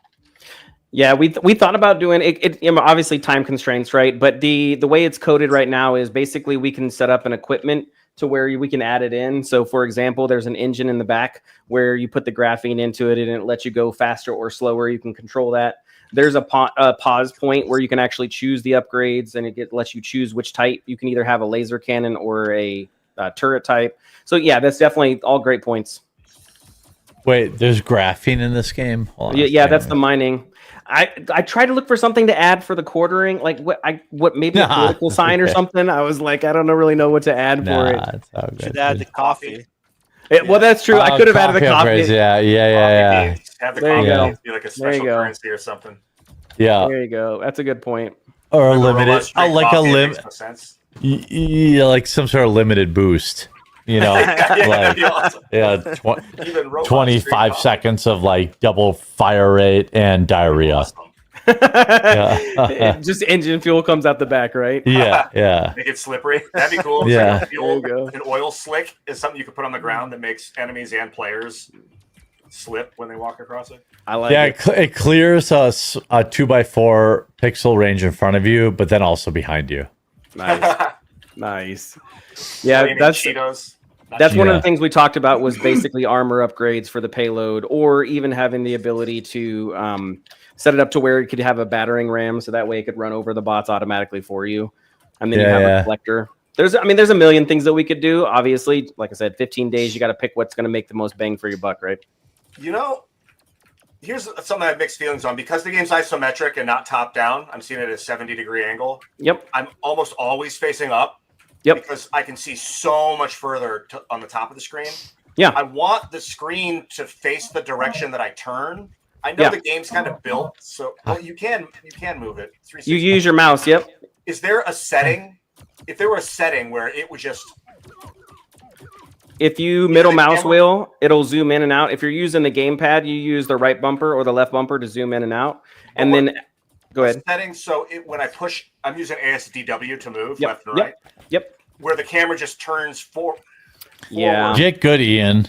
Yeah, we thought about doing it. Obviously, time constraints, right? But the way it's coded right now is basically we can set up an equipment to where we can add it in. So, for example, there's an engine in the back where you put the graphene into it, and it lets you go faster or slower. You can control that. There's a pause point where you can actually choose the upgrades, and it lets you choose which type. You can either have a laser cannon or a turret type. So, yeah, that's definitely all great points. Wait, there's graphene in this game? Hold on a Yeah, that's second. the mining. I tried to look for something to add for the quartering, like what maybe a political sign or something. I was like, I don't really know what to add for it. It's all good. Should add the coffee. Well, that's true. I could have added the coffee. upgrades, Yeah. Have the There you coffee go. be like a There you special go. currency or something. Yeah. There you go. That's a good point. Or a Like limited, robust drink like a coffee, it limit. makes no sense. Yeah, like some sort of limited boost. You know, That'd like be awesome. Even robust 25 drink coffee. seconds of like double fire rate and diarrhea. Awesome. Yeah. Just engine fuel comes out the back, right? Yeah. Make it slippery. That'd be cool. Yeah. Like an oil slick is something you could put on the ground that makes enemies and players slip when they walk across it. I like Yeah, it. it clears a 2x4 pixel range in front of you, but then also behind you. Nice. Nice. Yeah, Flaming that's Cheetos. That's one of Yeah. the things we talked about was basically armor upgrades for the payload, or even having the ability to set it up to where it could have a battering ram, so that way it could run over the bots automatically for you, and then you have a collector. There's a million things that we could do. Obviously, like I said, 15 days. You got to pick what's going to make the most bang for your buck, right? You know, here's something I have mixed feelings on. Because the game's isometric and not top down, I'm seeing it at a 70-degree angle. Yep. I'm almost always facing up. Yep. Because I can see so much further on the top of the screen. Yeah. I want the screen to face the direction that I turn. I know the game's kind of built, so you can move it. You use your mouse. Yep. Is there a setting? If there were a setting where it would just, if you middle mouse wheel, it'll zoom in and out. If you're using the gamepad, you use the right bumper or the left bumper to zoom in and out. And then, go ahead. Setting so when I push, I'm using ASDW to move Yep. left and right. Yep. Where the camera just turns forward. Yeah. Get good, Ian.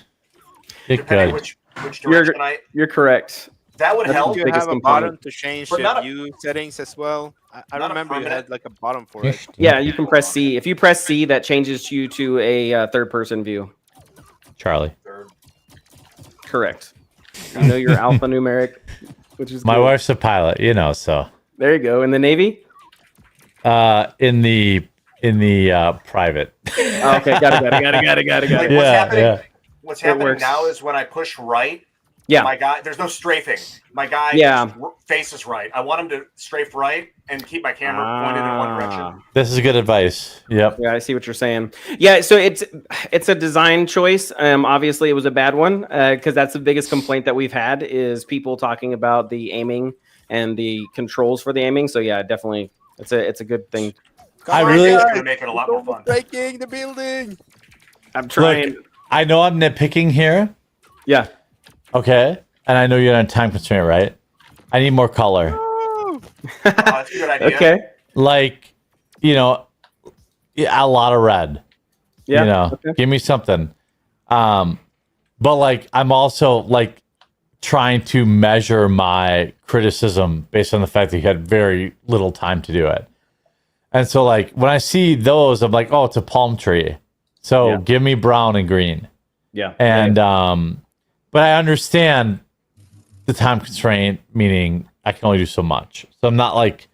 Get Depending good. which direction You're correct. that would That's help. the You biggest have a component. button to change But the not a- view settings as well. I not a remember you permanent- had like a button for it. Yeah, you can press C. If you press C, that changes you to a third-person view. Charlie. Correct. You know your alphanumeric, which is My cool. wife's a pilot, you know, so. There you go. In the Navy? In the private. Okay, got it. Like, Yeah, what's It happening works. now is when I push right, Yeah. my guy, there's no strafing. My guy faces right. I want him to strafe right and keep my camera pointed in one direction. This is good advice. Yep. Yeah, I see what you're saying. Yeah, so it's a design choice. Obviously, it was a bad one because that's the biggest complaint that we've had is people talking about the aiming and the controls for the aiming. So yeah, definitely, it's a good thing. It's gonna make it a lot more fun. Breaking the building. I'm trying. Look, I know I'm nitpicking here. Yeah. Okay. And I know you're on a time constraint, right? I need more color. That's a good idea. Okay. Like, you know, a lot of red. Yeah. You know, okay. give me something. But like, I'm also like trying to measure my criticism based on the fact that you had very little time to do it. And so like when I see those, I'm like, oh, it's a palm tree. So give me brown and green. Yeah. And but I understand the time constraint, meaning I can only do so much. So I'm not like,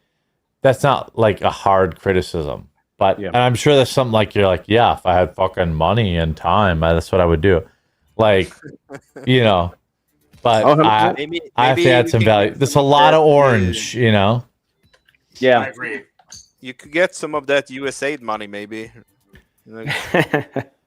that's not like a hard criticism. But and I'm sure there's something like you're like, yeah, if I had fucking money and time, that's what I would do. Like, you know, but I have to add some value. There's a lot of orange, you know. Yeah. I agree. You could get some of that USAID money, maybe.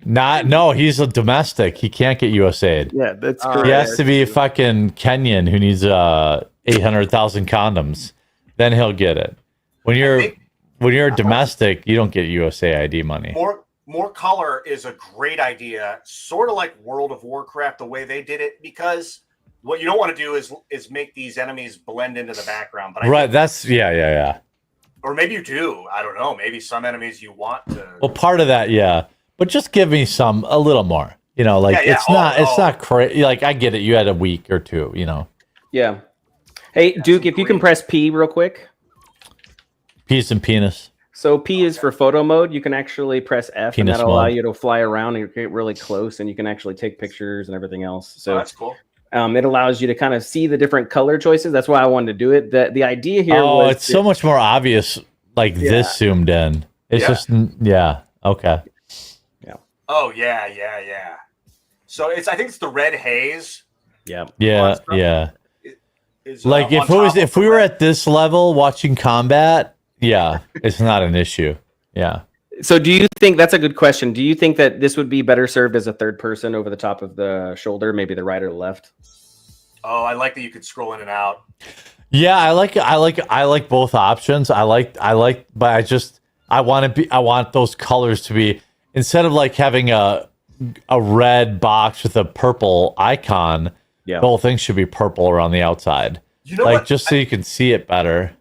No, he's a domestic. He can't get USAID. Yeah, that's He has to be a fucking Kenyan who needs 800,000 condoms. Then he'll get it. When you're a domestic, you don't get USAID money. More color is a great idea, sort of like World of Warcraft, the way they did it, because what you don't want to do is make these enemies blend into the background. But Right, that's yeah. Or maybe you do. I don't know. Maybe some enemies you want to. Well, part of that, yeah. But just give me a little more. You know, like it's not crazy. Like I get it. You had a week or two. You know. Yeah. Hey, Duke, if you can press P real quick. Penis and penis. So P is for photo mode. You can actually press F, Penis and that'll allow mode. you to fly around and get really close, and you can actually take pictures and everything else. So that's cool. It allows you to kind of see the different color choices. That's why I wanted to do it. The idea here was it's so much more obvious. Like this zoomed in. It's just okay. Oh yeah. So I think it's the red haze. Yeah. Is, Like if we were at this level watching combat, it's not an issue. Yeah. So do you think that's a good question? Do you think that this would be better served as a third person over the top of the shoulder, maybe the right or the left? Oh, I like that you could scroll in and out. Yeah, I like both options. I want those colors to be, instead of like having a red box with a purple icon, the whole thing should be purple around the outside. You know like what? just so you can see it better.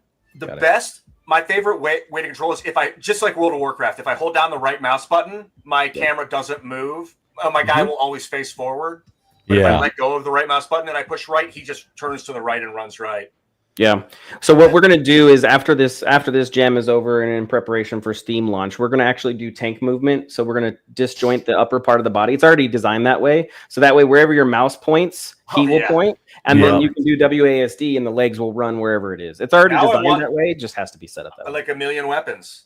My favorite way to control is if I, just like World of Warcraft, if I hold down the right mouse button, my camera doesn't move. My guy will always face forward. But if I let go of the right mouse button and I push right, he just turns to the right and runs right. Yeah. So what we're going to do is after this jam is over and in preparation for Steam launch, we're going to actually do tank movement. So we're going to disjoint the upper part of the body. It's already designed that way. So that way, wherever your mouse points, he will point. And then you can do WASD and the legs will run wherever it is. It's already designed that way. It just has to be set up that way. Like a million weapons.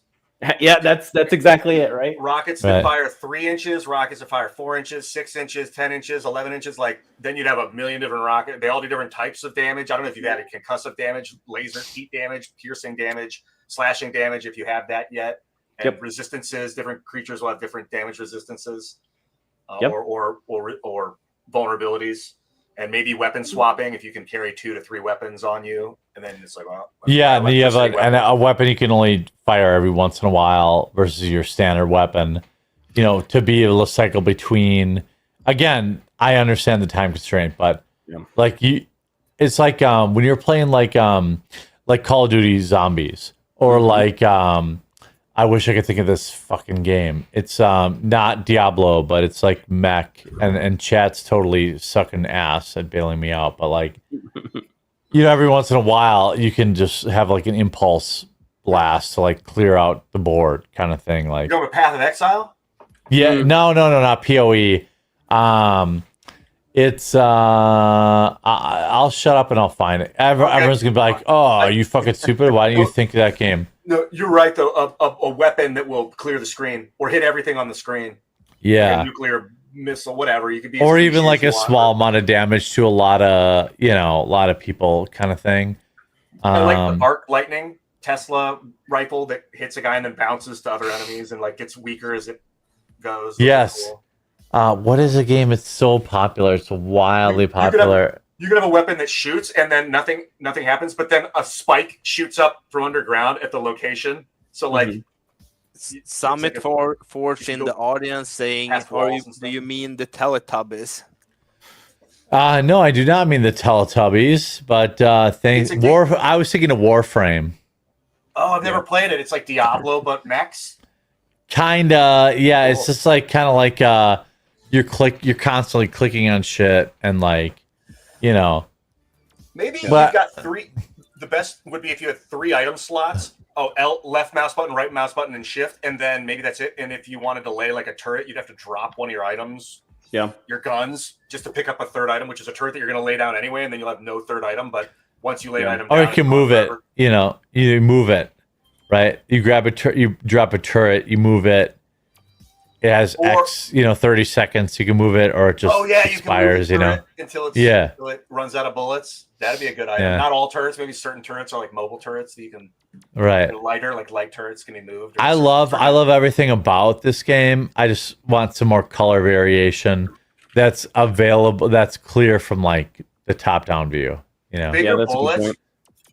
Yeah, that's exactly it, right? Rockets that fire 3 inches, rockets that fire 4 inches, 6 inches, 10 inches, 11 inches. Like then you'd have a million different rockets. They all do different types of damage. I don't know if you've added concussive damage, laser, heat damage, piercing damage, slashing damage. If you have that yet, and resistances, different creatures will have different damage resistances, or vulnerabilities. And maybe weapon swapping if you can carry 2 to 3 weapons on you, and then it's like, well, and then you have a weapon you can only fire every once in a while versus your standard weapon. You know, to be able to cycle between. Again, I understand the time constraint, but like it's like when you're playing like Call of Duty Zombies or like I wish I could think of this fucking game. It's not Diablo, but it's like mech, and chat's totally sucking ass at bailing me out. But like, every once in a while you can just have like an impulse blast to like clear out the board kind of thing. Like, You go with Path of Exile? yeah, no, not PoE. It's I'll shut up and I'll find it. Everyone's gonna be like, "Oh, are you fucking stupid? Why didn't you think of that game?" No, you're right though. A weapon that will clear the screen or hit everything on the screen. Yeah, Like a nuclear missile, whatever. You could be, or even like a small amount of damage to a lot of people, kind of thing. I like the arc lightning Tesla rifle that hits a guy and then bounces to other enemies and like gets weaker as it goes. Yes. Cool. What is a game? It's so popular. It's wildly popular. You can have a weapon that shoots and then nothing happens, but then a spike shoots up from underground at the location. So like Summit for Forge in the audience saying, do you mean the Teletubbies? No, I do not mean the Teletubbies, but I was thinking of Warframe. Oh, I've never played it. It's like Diablo, but mechs. Kinda, yeah. Cool. It's just like kind of like you're constantly clicking on shit and like, Maybe you've got three. The best would be if you had 3 item slots. Oh, left mouse button, right mouse button, and shift, and then maybe that's it. And if you wanted to lay like a turret, you'd have to drop one of your items. Yeah. Your guns, just to pick up a 3rd item, which is a turret that you're going to lay down anyway, and then you'll have no 3rd item. But once you lay an item down, or you can move it. You move it, right? You grab you drop a turret, you move it. It has X, 30 seconds. You can move it, or it just expires. Until it runs out of bullets. That'd be a good item. Yeah. Not all turrets. Maybe certain turrets are like mobile turrets that you can. Right. Lighter, like light turrets can be moved. I love everything about this game. I just want some more color variation that's available. That's clear from like the top-down view. Bigger bullets.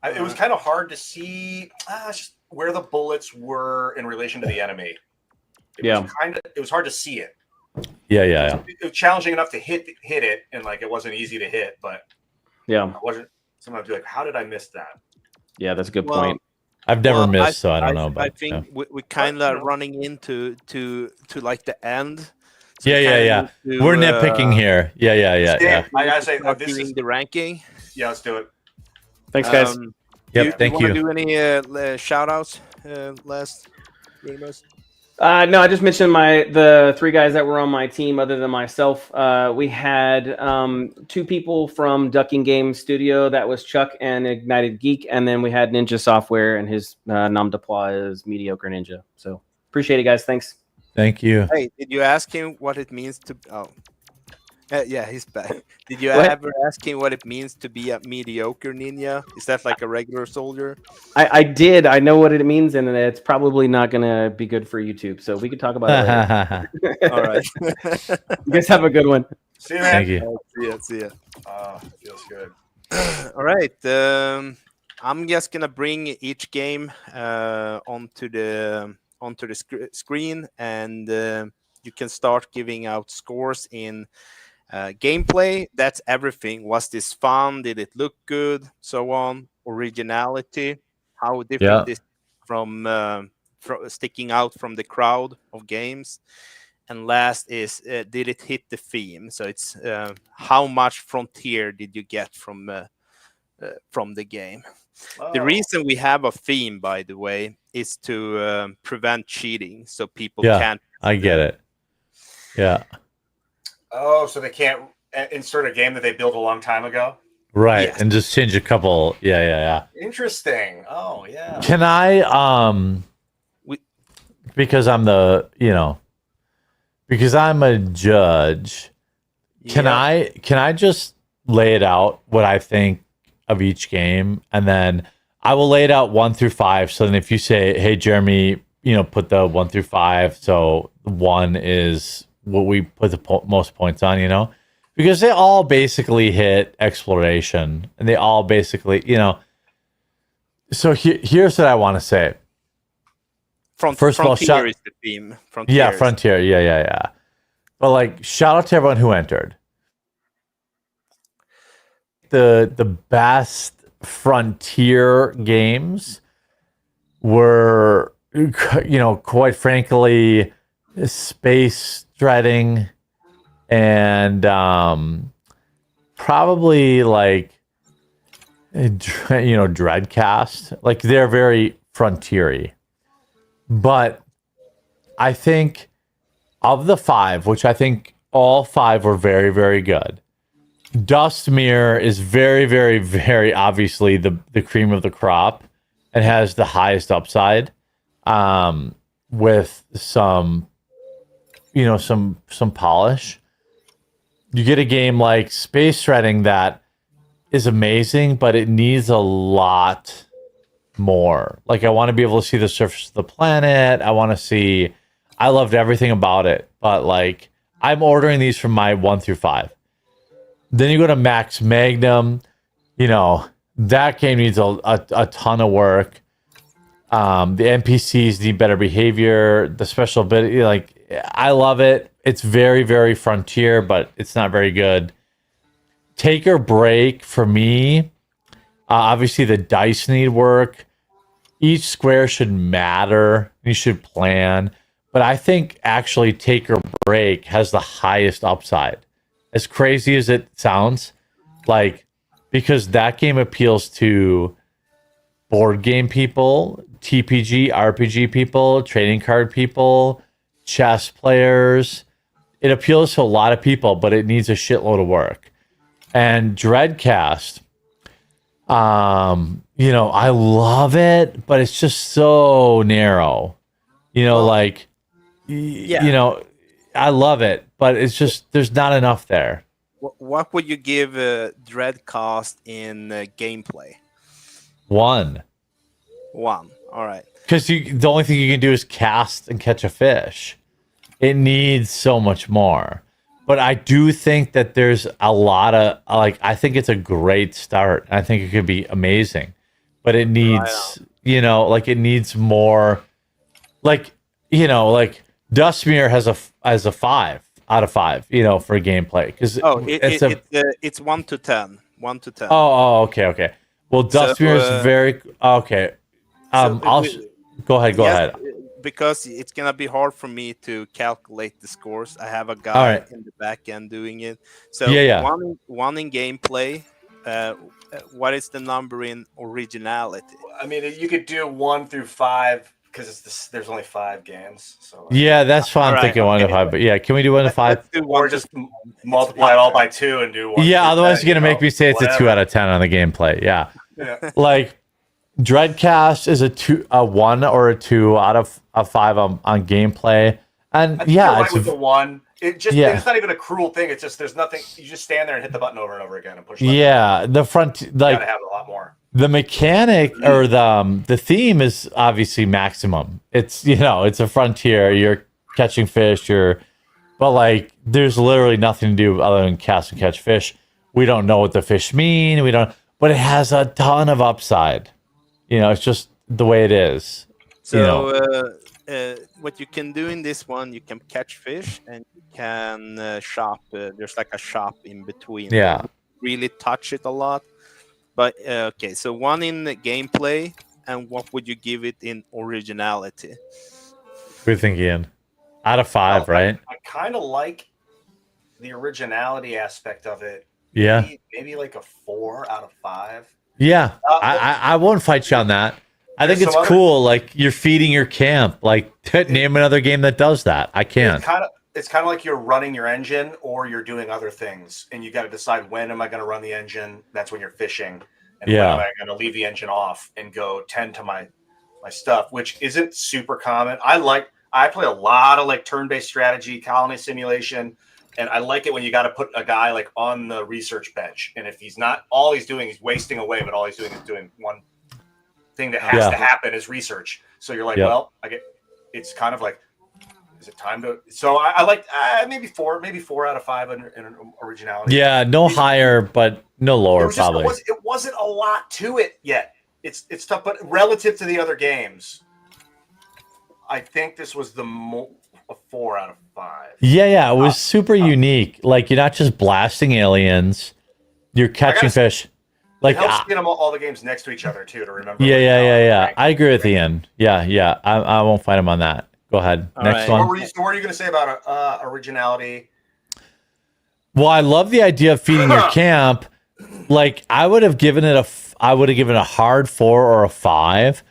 It was kind of hard to see just where the bullets were in relation to the enemy. It was hard to see it. Yeah. It was challenging enough to hit it, and like it wasn't easy to hit, but it wasn't. Sometimes you're like, how did I miss that? Yeah, that's a good point. I've never missed, so I don't know. But I think we kind of running into like the end. So yeah. We're nitpicking here. Yeah. I gotta say, this is the ranking. Yeah, let's do it. Thanks, guys. Thank you. Do any shout outs last? No, I just mentioned the 3 guys that were on my team other than myself. We had 2 people from Ducking Game Studio. That was Chuck and Ignited Geek. And then we had Ninja Software, and his nom de plume is Mediocre Ninja. So appreciate it, guys. Thanks. Thank you. Hey, did you ask him what it means to... yeah, he's back. Did you ever ask him what it means to be a mediocre ninja? Is that like a regular soldier? I did. I know what it means, and it's probably not going to be good for YouTube. So we could talk about it later. All right. You guys have a good one. See you, man. Thank you. See ya. Feels good. All right. I'm just gonna bring each game onto the screen, and you can start giving out scores in gameplay. That's everything. Was this fun? Did it look good? So on. Originality. How different is from sticking out from the crowd of games. And last is, did it hit the theme? So it's how much frontier did you get from the game? Oh. The reason we have a theme, by the way, is to prevent cheating, so people can't. I get it. Yeah. Oh, so they can't insert a game that they built a long time ago? Right, yes. And just change a couple. Yeah. Interesting. Oh, yeah. Can I because I'm because I'm a judge, can I just lay it out what I think of each game, and then I will lay it out 1 through 5. So then if you say, hey Jeremy, put the 1 through 5, so 1 is what we put the most points on, because they all basically hit exploration, and they all basically, so here's what I want to say. First of all, Frontier is the theme. Frontier. Yeah. But like, shout out to everyone who entered. The best Frontier games were quite frankly, space dreading and probably like Dreadcast. Like they're very frontiery. But I think of the 5, which I think all 5 were very, very good, Dustmere is very, very, very obviously the cream of the crop and has the highest upside, with some polish. You get a game like Space Shredding that is amazing, but it needs a lot more. Like I want to be able to see the surface of the planet. I loved everything about it, but like I'm ordering these from my 1 through 5. Then you go to Max Magnum, that game needs a ton of work. The NPCs need better behavior. The special ability, I love it. It's very, very frontier, but it's not very good. Take or break for me. Obviously, the dice need work. Each square should matter. You should plan. But I think actually Take or Break has the highest upside. As crazy as it sounds, because that game appeals to board game people, TPG, RPG people, trading card people, chess players. It appeals to a lot of people, but it needs a shitload of work. And Dreadcast, I love it, but it's just so narrow. I love it, but it's just there's not enough there. What would you give Dreadcast in gameplay? 1. All right. Because the only thing you can do is cast and catch a fish. It needs so much more. But I do think that there's a lot of I think it's a great start. I think it could be amazing, but it needs it needs more. Dustmere has a 5 out of 5, for gameplay because it's 1 to 10. 1 to 10. Oh, okay. Well, Dustmere is very okay. I'll go ahead. Because it's gonna be hard for me to calculate the scores. I have a guy in the back end doing it. So one in gameplay. What is the number in originality? I mean, you could do 1 through 5 because there's only 5 games. So that's why I'm thinking 1 to 5. But can we do 1 to 5? Or just multiply it all by 2 and do 1. Yeah, otherwise you're gonna make me say it's a 2 out of 10 on the gameplay. Yeah. Dreadcast is a 1 or a 2 out of 5 on gameplay, and it's with the 1. It's not even a cruel thing. It's just there's nothing. You just stand there and hit the button over and over again and push. The front you gotta have a lot more. The mechanic or the theme is obviously maximum. It's it's a frontier. You're catching fish. But there's literally nothing to do other than cast and catch fish. We don't know what the fish mean. But it has a ton of upside. It's just the way it is. So what you can do in this one, you can catch fish and you can shop. There's a shop in between. Yeah. Really touch it a lot. But okay, so 1 in the gameplay, and what would you give it in originality? We're thinking out of 5, right? I kind of like the originality aspect of it. Yeah. Maybe like a 4 out of 5. Yeah, I won't fight you on that. I think it's cool. You're feeding your camp. Name another game that does that. I can't. It's kind of like you're running your engine or you're doing other things, and you got to decide when am I going to run the engine. That's when you're fishing, and when am I going to leave the engine off and go tend to my stuff, which isn't super common. I play a lot of turn-based strategy, colony simulation. And I like it when you got to put a guy on the research bench. And if he's not, all he's doing, he's wasting away, but all he's doing is doing one thing that has to happen is research. So you're it's kind of is it time to, so I like maybe 4 out of 5 in originality. Yeah, no higher, but no lower probably. It wasn't a lot to it yet. It's tough, but relative to the other games, I think this was a 4 out of 5. Yeah, it was super unique. You're not just blasting aliens, you're catching fish. Like, it helps seeing them all the games next to each other too to remember. Yeah. I agree with Ian. Yeah. I won't fight him on that. Go ahead. Next one. What were you going to say about originality? Well, I love the idea of feeding your camp. Like, I would have given it a hard 4 or a 5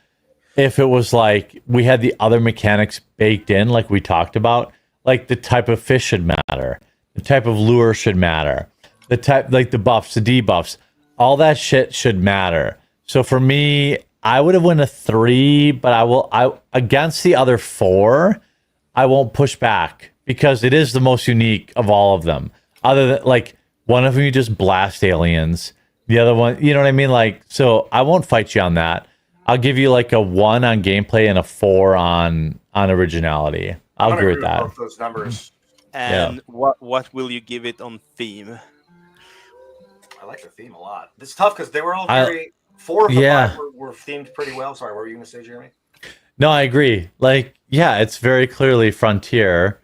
if it was like we had the other mechanics baked in, like we talked about. Like, the type of fish should matter, the type of lure should matter, the type, like the buffs, the debuffs, all that shit should matter. So for me, I would have won a 3, but I against the other 4, I won't push back because it is the most unique of all of them. Other than, like, one of them you just blast aliens, the other one, you know what I mean? Like, so I won't fight you on that. I'll give you like a 1 on gameplay and a 4 on originality. I'll agree with that. Both those numbers. And what will you give it on theme? I like the theme a lot. It's tough because they were all very 4 of the 5 were themed pretty well. Sorry, what were you going to say, Jeremy? No, I agree. Like, yeah, it's very clearly Frontier.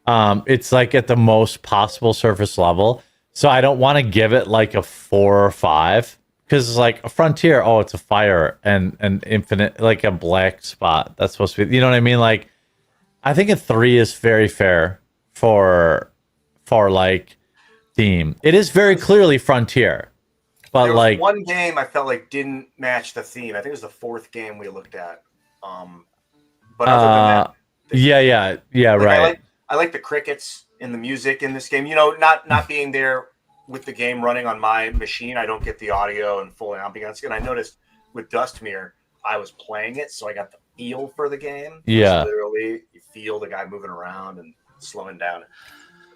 It's like at the most possible surface level. So I don't want to give it like a 4 or 5 because it's like a Frontier. Oh, it's a fire and an infinite, like a black spot. That's supposed to be, you know what I mean? Like, I think a 3 is very fair for like theme. It is very clearly Frontier, but there was like one game I felt like didn't match the theme. I think it was the 4th game we looked at. But other than that, right. I like the crickets and the music in this game. You know, not being there with the game running on my machine, I don't get the audio and full ambience. And I noticed with Dustmere, I was playing it, so I got the feel for the game. Yeah, literally, you feel the guy moving around and slowing down.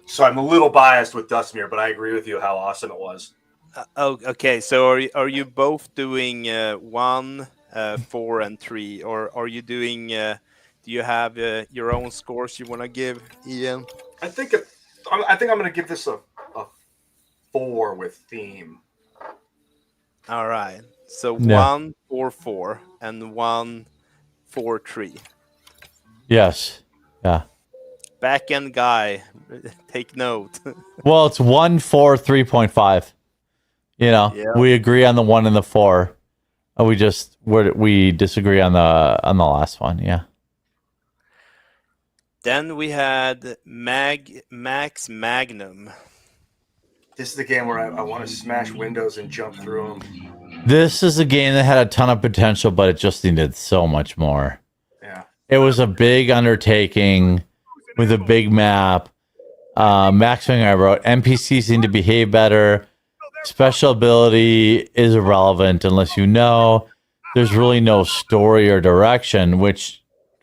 So I'm a little biased with Dustmere, but I agree with you how awesome it was. Okay. So are you both doing 1, 4, and 3, or are you doing? Do you have your own scores you want to give, Ian? I think I'm going to give this a 4 with theme. All right. So 1, 4, 4, and 1, 4, 3. Yes. Yeah. Back end guy, take note. Well, it's 1, 4, 3.5. You know, we agree on the 1 and the 4. We disagree on the last one. Yeah. Then we had Max Magnum. This is the game where I want to smash windows and jump through them. This is a game that had a ton of potential, but it just needed so much more. Yeah. It was a big undertaking with a big map. Max Magnum, I wrote, NPCs need to behave better. Special ability is irrelevant unless you know. There's really no story or direction, which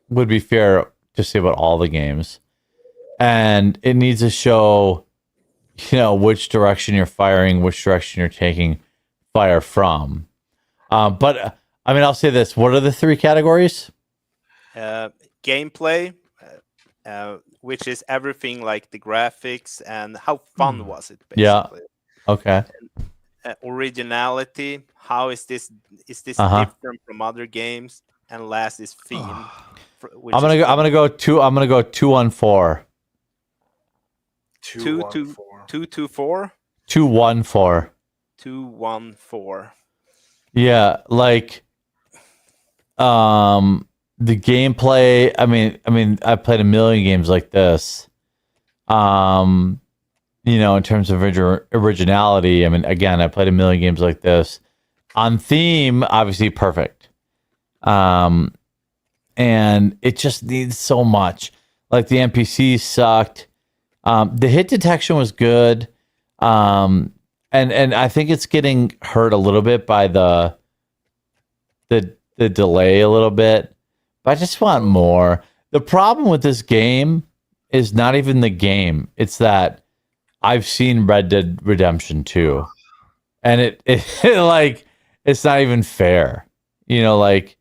would be fair to say about all the games. And it needs to show, you know, which direction you're firing, which direction you're taking fire from. But I mean, I'll say this. What are the 3 categories? Gameplay, which is everything like the graphics and how fun was it, basically. Yeah. Okay. Originality, how is this different from other games? And last is theme. I'm gonna go 2 on 4. 2 2 4. 2 1 4. 2 1 4. Yeah, like the gameplay. I mean, I played a million games like this. You know, in terms of originality, I mean, again, I played a million games like this. On theme, obviously perfect. And it just needs so much. Like the NPCs sucked. The hit detection was good. And I think it's getting hurt a little bit by the delay a little bit. But I just want more. The problem with this game is not even the game. It's that I've seen Red Dead Redemption 2. And it like, it's not even fair. You know, like,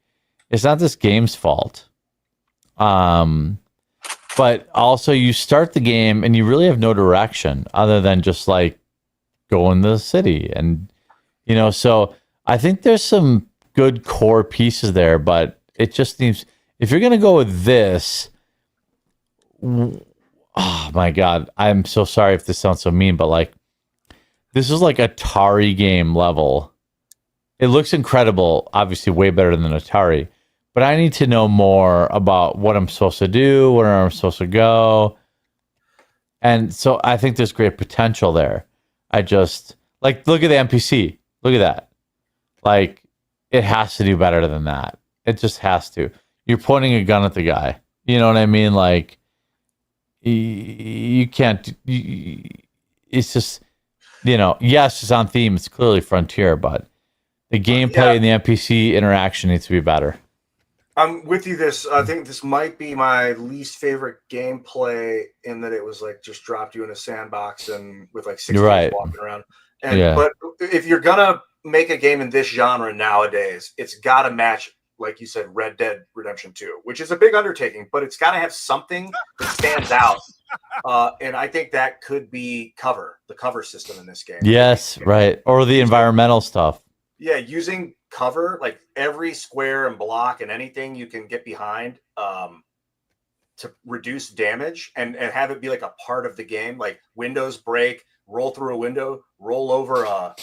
it's not this game's fault. But also you start the game and you really have no direction other than just like go in the city. And, you know, so I think there's some good core pieces there, but it just needs, if you're going to go with this, oh my God, I'm so sorry if this sounds so mean, but like, this is like Atari game level It looks incredible, obviously way better than Atari. But I need to know more about what I'm supposed to do, where I'm supposed to go. And so I think there's great potential there. I just, like, look at the NPC. Look at that. Like, it has to do better than that. It just has to. You're pointing a gun at the guy. You know what I mean? Like, you can't, it's just, yes, it's on theme. It's clearly Frontier, but the gameplay and the NPC interaction needs to be better. I'm with you. I think this might be my least favorite gameplay in that it was like just dropped you in a sandbox and with like 6 kids walking around. But if you're gonna make a game in this genre nowadays, it's got to match, like you said, Red Dead Redemption 2, which is a big undertaking, but it's got to have something that stands out. And I think that could be the cover system in this game. Yes, right. Or the environmental stuff. Yeah, using cover, like every square and block and anything you can get behind to reduce damage and have it be like a part of the game. Like windows break, roll through a window, roll over a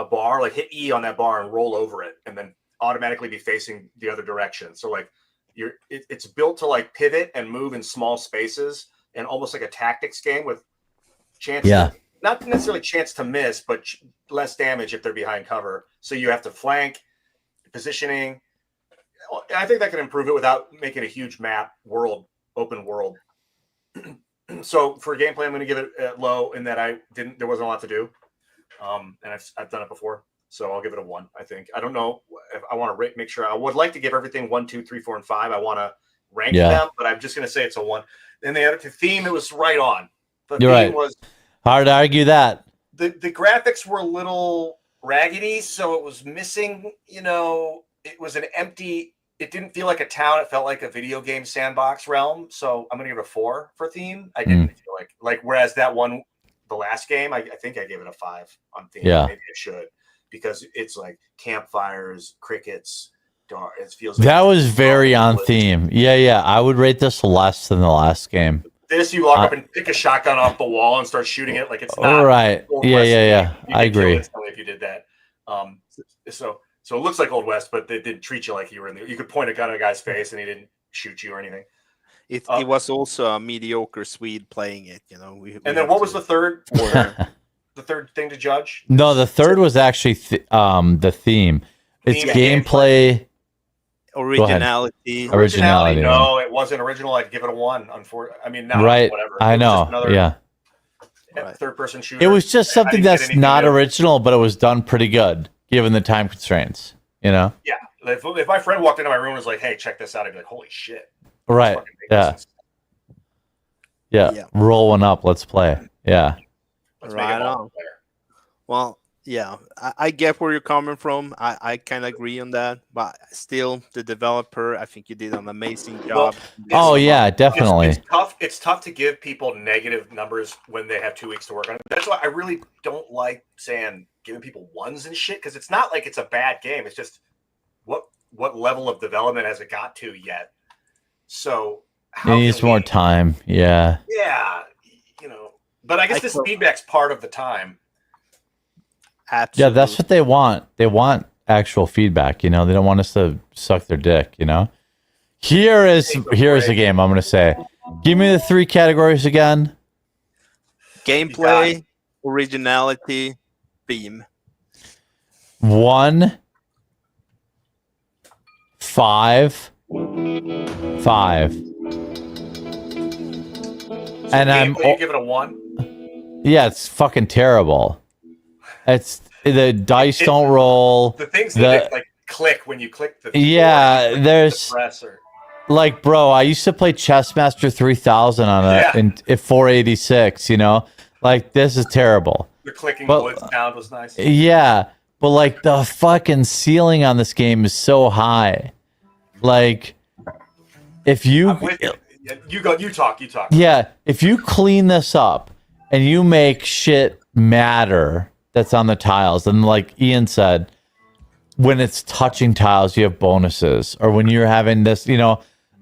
bar, like hit E on that bar and roll over it, and then automatically be facing the other direction. So like it's built to like pivot and move in small spaces and almost like a tactics game with chance. Yeah. Not necessarily chance to miss, but less damage if they're behind cover. So you have to flank, positioning. I think that can improve it without making a huge open world. So for gameplay, I'm going to give it low in that there wasn't a lot to do. And I've done it before. So I'll give it a 1, I think. I don't know if I want to make sure. I would like to give everything 1, 2, 3, 4, and 5. I want to rank them, but I'm just going to say it's a 1. Then the theme, it was right on. The theme was hard to argue that. The graphics were a little raggedy, so it was missing, it was an empty, it didn't feel like a town. It felt like a video game sandbox realm. So I'm going to give it a 4 for theme. I didn't feel like, whereas that one, the last game, I think I gave it a 5 on theme. Yeah. Maybe I should, because it's like campfires, crickets, dark. It feels like that was very on theme. Yeah. I would rate this less than the last game. This, you walk up and pick a shotgun off the wall and start shooting it like it's not. All right. Yeah. I agree. If you did that. So it looks like Old West, but they didn't treat you like you were in there. You could point a gun at a guy's face and he didn't shoot you or anything. It was also a mediocre Swede playing it, And then what was the third? The third thing to judge? No, the third was actually the theme. It's gameplay. Originality. No, it wasn't original. I'd give it a 1. I mean, not right. whatever. I know. Third-person shooter. It was just something that's not original, but it was done pretty good given the time constraints. Yeah. If my friend walked into my room and was like, "Hey, check this out," I'd be like, "Holy shit!" Right. Yeah. Roll one up. Let's play. Yeah. Right on. Well, yeah, I get where you're coming from. I kind of agree on that, but still, the developer, I think you did an amazing job. Definitely. It's tough to give people negative numbers when they have 2 weeks to work on it. That's why I really don't like giving people 1s and shit, because it's not like it's a bad game. It's just what level of development has it got to yet? So it needs more time. Yeah. Yeah, but I guess this feedback's part of the time. Absolutely. Yeah, that's what they want. They want actual feedback. They don't want us to suck their dick. Here's the game. I'm going to say, give me the 3 categories again. Gameplay, originality, theme. 1, 5, 5. And you give it a 1. Yeah, it's fucking terrible. It's the dice don't roll. The things that like click when you click the there's like, bro, I used to play Chessmaster 3000 on in 486. Like, this is terrible. The clicking wood sound was nice. Yeah, but like the fucking ceiling on this game is so high. Like, if you you talk. Yeah, if you clean this up and you make shit matter that's on the tiles, and like Ian said, when it's touching tiles, you have bonuses, or when you're having this,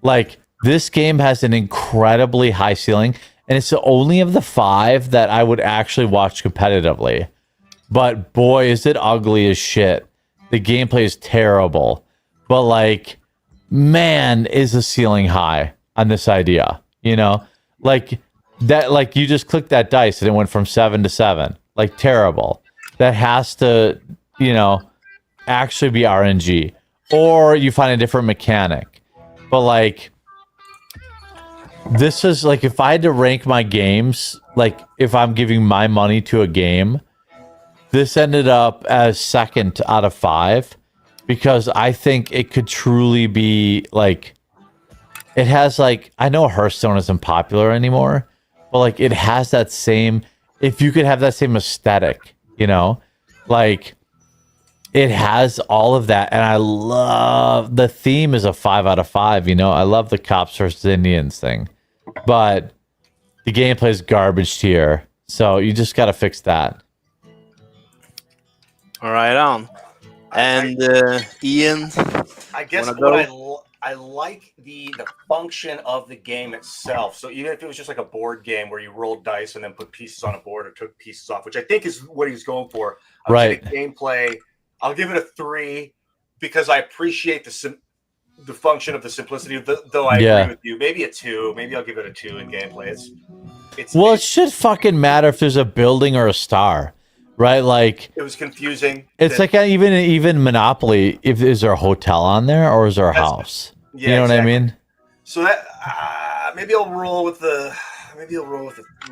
like, this game has an incredibly high ceiling, and it's the only of the 5 that I would actually watch competitively. But boy, is it ugly as shit. The gameplay is terrible. But like, man, is the ceiling high on this idea. You know? Like that, like you just clicked that dice and it went from 7 to 7. Like terrible. That has to, you know, actually be RNG. Or you find a different mechanic. But like, this is like, if I had to rank my games, like if I'm giving my money to a game, this ended up as 2nd out of 5 because I think it could truly be like, it has like, I know Hearthstone isn't popular anymore, but like it has that same, if you could have that same aesthetic, you know, like it has all of that. And I love, the theme is a 5 out of 5, you know, I love the cops versus Indians thing, but the gameplay is garbage tier. So you just got to fix that. All right, on. And Ian, I guess I like the function of the game itself. So even if it was just like a board game where you rolled dice and then put pieces on a board or took pieces off, which I think is what he was going for. Right. Gameplay, I'll give it a 3 because I appreciate the function of the simplicity of though I agree with you. Maybe a 2. Maybe I'll give it a 2 in gameplay. It should fucking matter if there's a building or a star. Right, like it was confusing. It's like even Monopoly. If is there a hotel on there or is there a house? Yeah, you know what I mean. So that maybe I'll roll with the.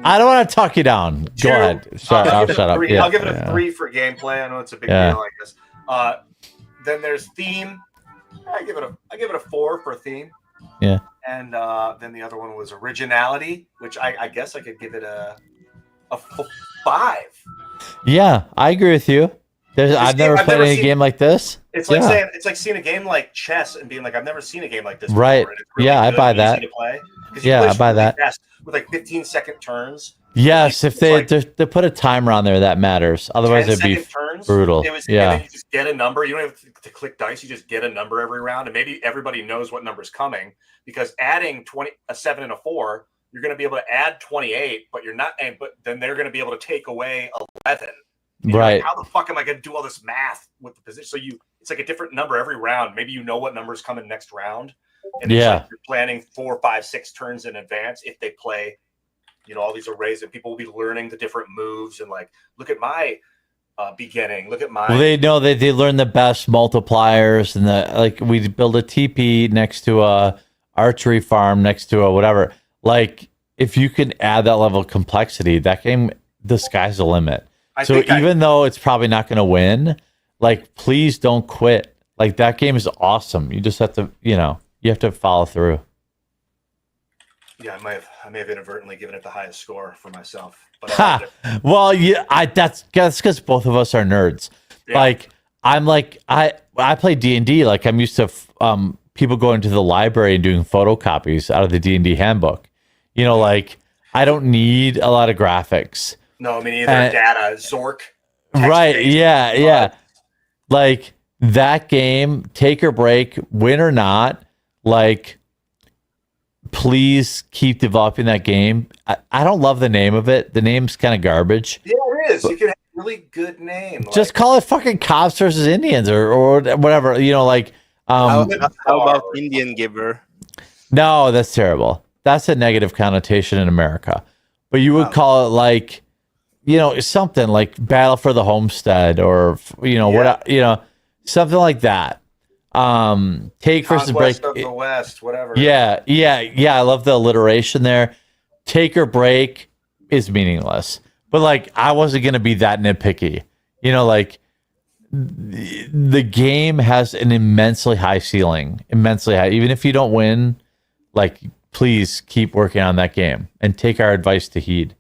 I don't want to talk you down. Go ahead. Sorry, I'll shut up. I'll give it a 3 for gameplay. I know it's a big deal, I guess. Then there's theme. I give it a 4 for theme. Yeah. And then the other one was originality, which I guess I could give it a 5. Yeah, I agree with you. I've never played any game like this. It's like saying seeing a game like chess and being like, I've never seen a game like this before. Right. Really I buy that. I buy that. With like 15-second turns. Yes, if they put a timer on there, that matters. Otherwise, it'd be brutal. And then you just get a number. You don't have to click dice. You just get a number every round, and maybe everybody knows what number's coming because adding a 7 and a 4. You're going to be able to add 28, but you're not. But then they're going to be able to take away 11. Right? Like, how the fuck am I going to do all this math with the position? So it's like a different number every round. Maybe you know what numbers coming next round, and it's like you're planning 4, 5, 6 turns in advance if they play, all these arrays, and people will be learning the different moves and like, look at my beginning. Look at my. Well, they know that they learn the best multipliers and we build a teepee next to a archery farm next to a whatever. Like, if you can add that level of complexity, that game, the sky's the limit. Even though it's probably not going to win, like, please don't quit. Like, that game is awesome. You just have to, you have to follow through. Yeah, I may have inadvertently given it the highest score for myself. But well, yeah, that's because both of us are nerds. Yeah. Like, I play D&D. Like, I'm used to people going to the library and doing photocopies out of the D&D handbook. Like, I don't need a lot of graphics. No, I mean, either data, Zork. Right, yeah. Like, that game, take or break, win or not, like, please keep developing that game. I don't love the name of it. The name's kind of garbage. Yeah, it is. You can have a really good name. Just call it fucking Cops versus Indians or whatever, like... how about Indian Giver? No, that's terrible. That's a negative connotation in America. But you would call it like, something like Battle for the Homestead or something like that. Take versus break of the West, whatever. Yeah. I love the alliteration there. Take or break is meaningless. But like, I wasn't gonna be that nitpicky. Like, the game has an immensely high ceiling, immensely high. Even if you don't win, like, please keep working on that game and take our advice to heed.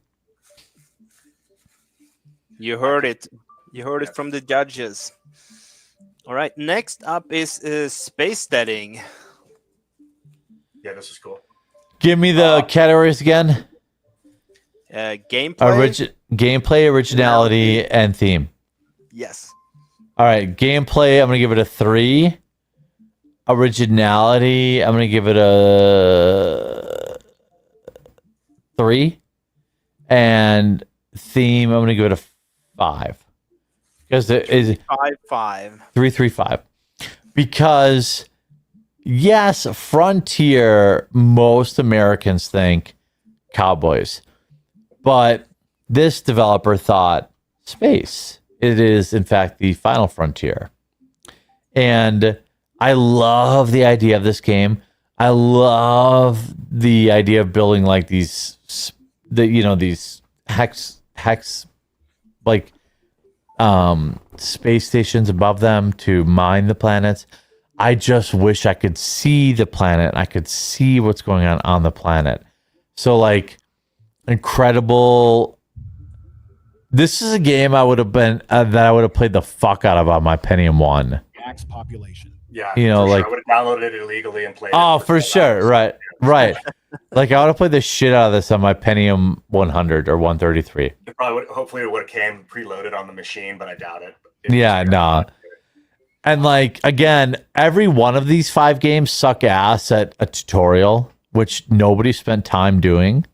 You heard it. You heard it from the judges. All right. Next up is space steading. Yeah, this is cool. Give me the categories again. Gameplay. Gameplay, originality, and theme. Yes. All right. Gameplay, I'm going to give it a 3. Originality, I'm going to give it a 3. And theme, I'm going to give it a 5. Because it is 5-5. 3-3-5. Because yes, Frontier, most Americans think Cowboys, but this developer thought space. It is, in fact, the final frontier. And I love the idea of this game. I love the idea of building like these hex like space stations above them to mine the planets. I just wish I could see the planet. I could see what's going on the planet. So like incredible. This is a game I would have been that I would have played the fuck out of on my Pentium 1. Max population. Yeah, you know, like I would have downloaded it illegally and played. Oh, for sure, right. Like I would have played the shit out of this on my Pentium 100 or 133. It probably would. Hopefully, it would have came preloaded on the machine, but I doubt it. Yeah, nah. And like again, every one of these 5 games suck ass at a tutorial, which nobody spent time doing.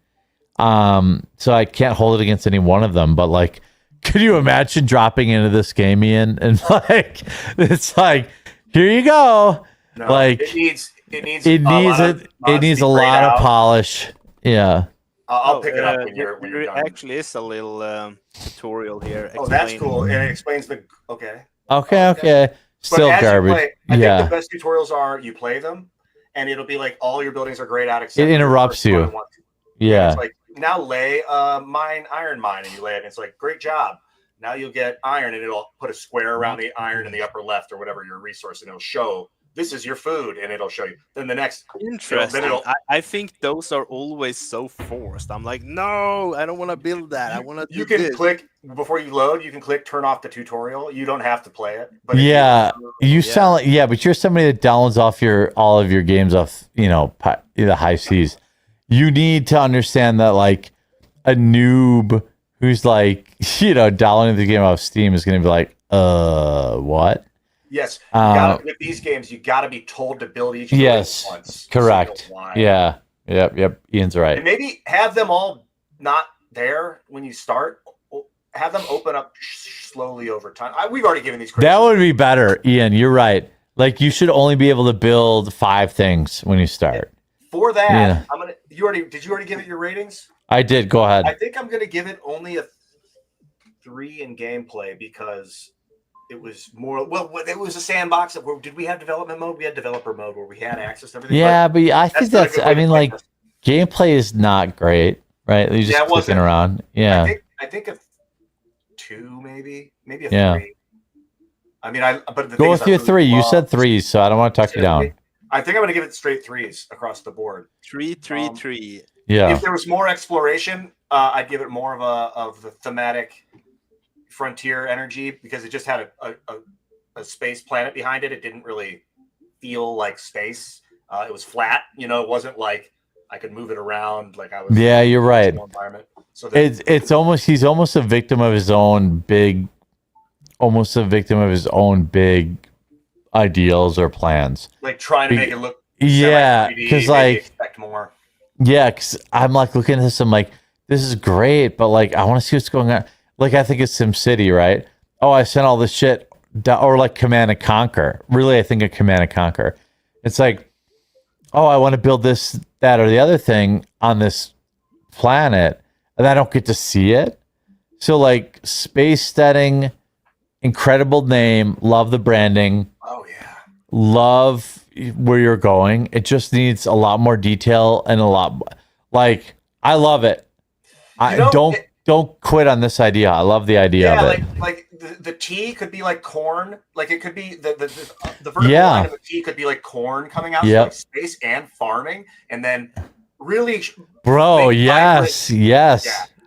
So I can't hold it against any one of them, but like, could you imagine dropping into this game, Ian? And like, it's like, here you go. No, like it needs a lot of polish. Yeah. I'll pick it up when you're there done. actually is a little tutorial here. Oh, that's explaining- cool, and it explains the okay. Okay. Still But as you garbage. play, I think the best tutorials are you play them, and it'll be like all your buildings are grayed out except It interrupts for the you. first one. Yeah. It's like now lay iron mine, and you lay it, and it's like great job. Now you'll get iron, and it'll put a square around the iron in the upper left or whatever your resource, and it'll show this is your food, and it'll show you. Then the next, Interesting. Then it'll, I think those are always so forced. I'm like, no, I don't want to build that. I want to. you can click before you load. You can click turn off the tutorial. You don't have to play it. But Yeah, you sound like but you're somebody that downloads off all of your games off, the high seas. You need to understand that like a noob who's like, downloading the game off Steam is going to be like, what? Yes, with these games, you got to be told to build each. Yes, once, correct. Yeah, yep. Ian's right. And maybe have them all not there when you start. Have them open up slowly over time. We've already given these. That would be better, Ian. You're right. Like you should only be able to build 5 things when you start. For that, Yeah. I'm gonna. Did you already give it your ratings? I did. Go ahead. I think I'm gonna give it only a 3 in gameplay because it was more. Well, it was a sandbox. Did we have development mode? We had developer mode where we had access to everything. Yeah, but I think not a that's. good way I to mean, play like this. gameplay is not great, right? You're just Yeah, it clicking wasn't. around. Yeah. I think a 2, maybe a Yeah. 3. I mean, but the Go thing with is, I your really 3. You love- said 3s, so I don't want to talk you down. I think I'm going to give it straight 3s across the board. 3-3-3. Yeah. If there was more exploration, I'd give it more of the thematic frontier energy because it just had a space planet behind it. It didn't really feel like space. It was flat. It wasn't like I could move it around like I was. Yeah, you're right. Environment. So It's almost he's almost a victim of his own big ideals or plans. like trying to make it look. Yeah, semi-3D, because maybe like expect more. yeah, because I'm like looking at this, I'm like, this is great, but like I want to see what's going on. Like I think it's SimCity, right? Oh, I sent all this shit, or like Command and Conquer. Really, I think of Command and Conquer. It's like, oh, I want to build this, that, or the other thing on this planet, and I don't get to see it. So like space setting, incredible name, love the branding. Oh yeah. Love where you're going. It just needs a lot more detail and a lot like I love it. Don't quit on this idea. I love the idea of it. like the T could be like corn. Like it could be the vertical Yeah. line of the T could be like corn coming out. Yep. So like space and farming, and then really, Bro, make yes. make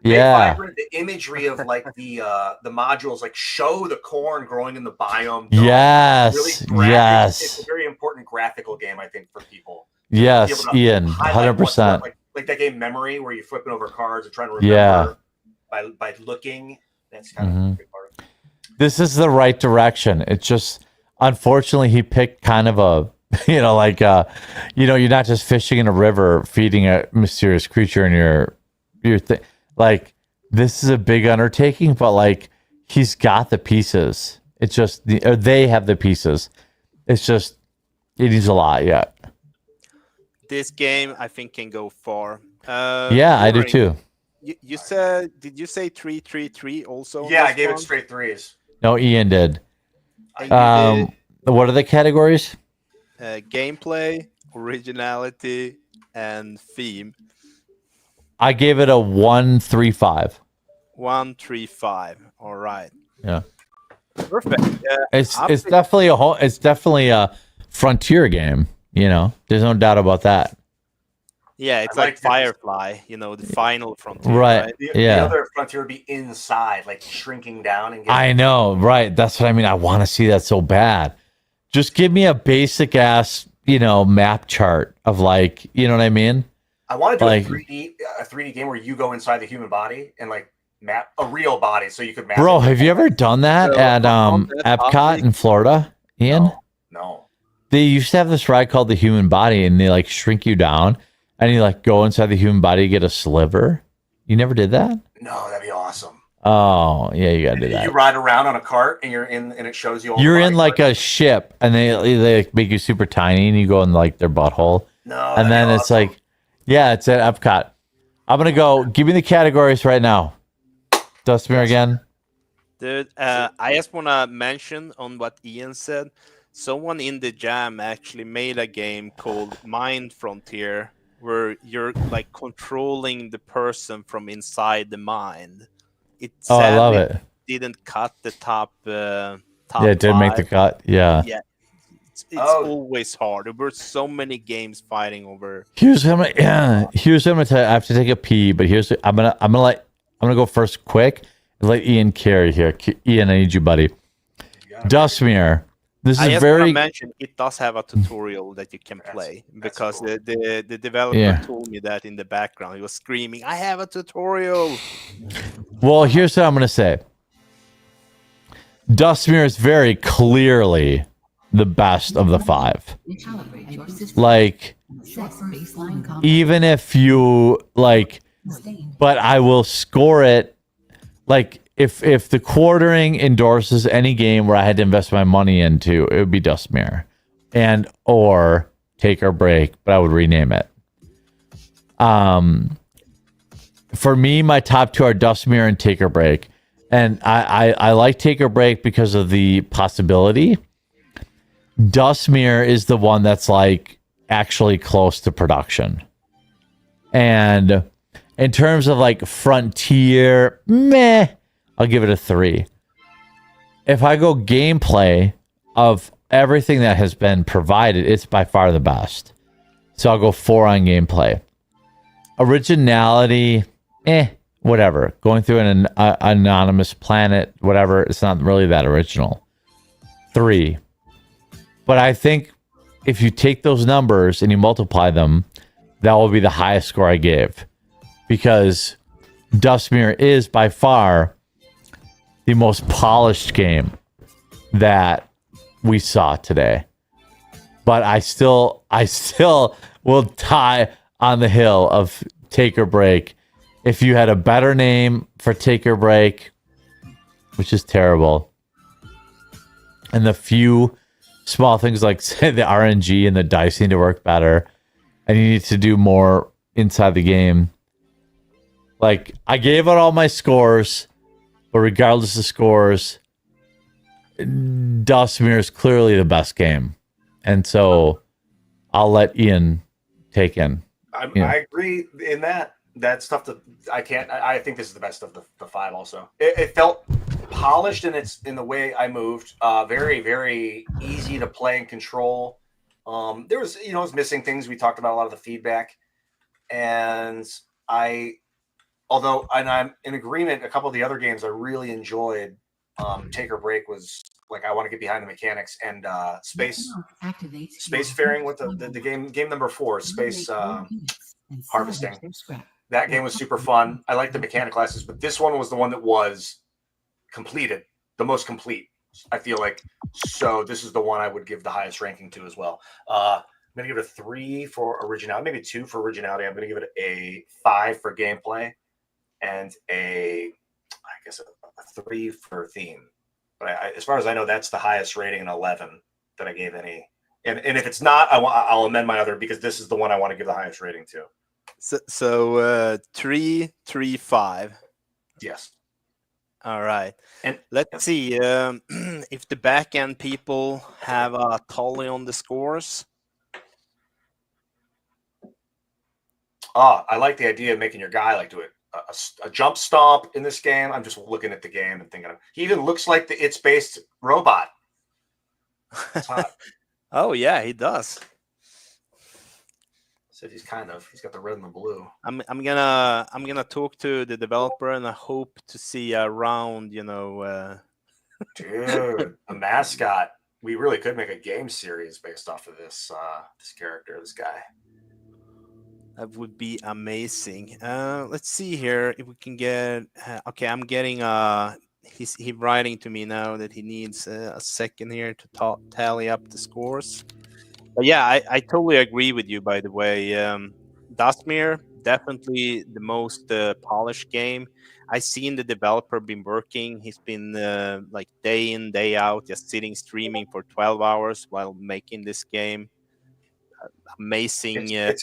Yeah. vibrant the imagery of like the modules, like show the corn growing in the biome. Yes, graphic. yes. It's a very important graphical game, I think, for people. Yes, Be able to Ian, highlight what's 100%. what, like that game Memory, where you're flipping over cards and trying to remember Yeah. by looking. That's kind of Mhm. a big part of it. This is the right direction. It's just unfortunately he picked kind of a you're not just fishing in a river feeding a mysterious creature in your thing. Like this is a big undertaking, but like he's got the pieces. It's just they have the pieces. It's just it needs a lot yet. This game, I think, can go far. Yeah, I do too. You said, did you say 3-3-3 also? Yeah, I gave it straight threes. No, Ian did. What are the categories? Gameplay, originality, and theme. I gave it a 1-3-5. 1-3-5. All right. Yeah. Perfect. It's definitely a frontier game. There's no doubt about that. Yeah, it's like Firefly, the final frontier. Right. The other frontier would be inside, like shrinking down and I know, right. That's what I mean. I want to see that so bad. Just give me a basic ass, map chart of like, you know what I mean? I want to do a 3D game where you go inside the human body and like map a real body so you could map. Bro, have you ever done that at Epcot in Florida, Ian? No. They used to have this ride called the human body, and they like shrink you down, and you like go inside the human body, get a sliver. You never did that? No, that'd be awesome. Oh, yeah, you gotta do that. You ride around on a cart, and you're in, and it shows you all. You're in like a ship, and they make you super tiny, and you go in like their butthole. No, and then it's like, yeah, it's at Epcot. I'm gonna go. Give me the categories right now. Dustmere again. Dude, I just wanna mention on what Ian said. Someone in the jam actually made a game called Mind Frontier, where you're like controlling the person from inside the mind. I love it. Didn't cut the top. Yeah, it did make the cut. Yeah. Yeah. It's always hard. There were so many games fighting over. Here's what I'm gonna tell you. I have to take a pee, but I'm gonna go first quick and let Ian carry here. Ian, I need you, buddy. Dustmere. This is I just very. want to mention it does have a tutorial that you can play because cool. the developer told me that in the background. He was screaming, "I have a tutorial!" Well, here's what I'm going to say. Dustmere is very clearly the best of the 5. Like, even if you like, but I will score it like. If the quartering endorses any game where I had to invest my money into, it would be Dustmere or Take or Break, but I would rename it. For me, my top 2 are Dustmere and Take or Break. And I like Take or Break because of the possibility. Dustmere is the one that's like actually close to production. And in terms of like frontier, meh. I'll give it a 3. If I go gameplay of everything that has been provided, it's by far the best. So I'll go 4 on gameplay. Originality, whatever. Going through an anonymous planet, whatever, it's not really that original. 3. But I think if you take those numbers and you multiply them, that will be the highest score I gave. Because Dustmere is by far the most polished game that we saw today. But I still will die on the hill of Take or Break. If you had a better name for Take or Break, which is terrible, and the few small things like say the RNG and the dice need to work better, and you need to do more inside the game. Like, I gave out all my scores, but regardless of scores, Dustmere is clearly the best game. And so I'll let Ian take in. I agree in that. That's tough to. I think this is the best of the 5 also. It felt polished in the way I moved. Very, very easy to play and control. There was, it was missing things. We talked about a lot of the feedback. And I'm in agreement, a couple of the other games I really enjoyed. Take or Break was like, I want to get behind the mechanics, and spacefaring with the game number 4, space harvesting. That game was super fun. I like the mechanic classes, but this one was the one that was completed, the most complete, I feel like. So this is the one I would give the highest ranking to as well. I'm going to give it a 3 for originality, maybe 2 for originality. I'm going to give it a 5 for gameplay, and a I guess a 3 for theme. But as far as I know, that's the highest rating, an 11 that I gave any. And if it's not, I'll amend my other because this is the one I want to give the highest rating to. So 3, 3, 5. Yes. All right. And let's see if the back end people have a tally on the scores. I like the idea of making your guy like do a jump stomp in this game. I'm just looking at the game and thinking he even looks like the It's based robot. It's hot. Oh yeah, he does. Said he's got the red and the blue. I'm gonna talk to the developer and I hope to see a round, Dude, a mascot. We really could make a game series based off of this character, this guy. That would be amazing. Let's see here if we can get. Okay, I'm getting. He's writing to me now that he needs a second here to tally up the scores. But yeah, I totally agree with you. By the way, Dustmere definitely the most polished game. I seen the developer been working. He's been like day in day out, just sitting streaming for 12 hours while making this game. Amazing.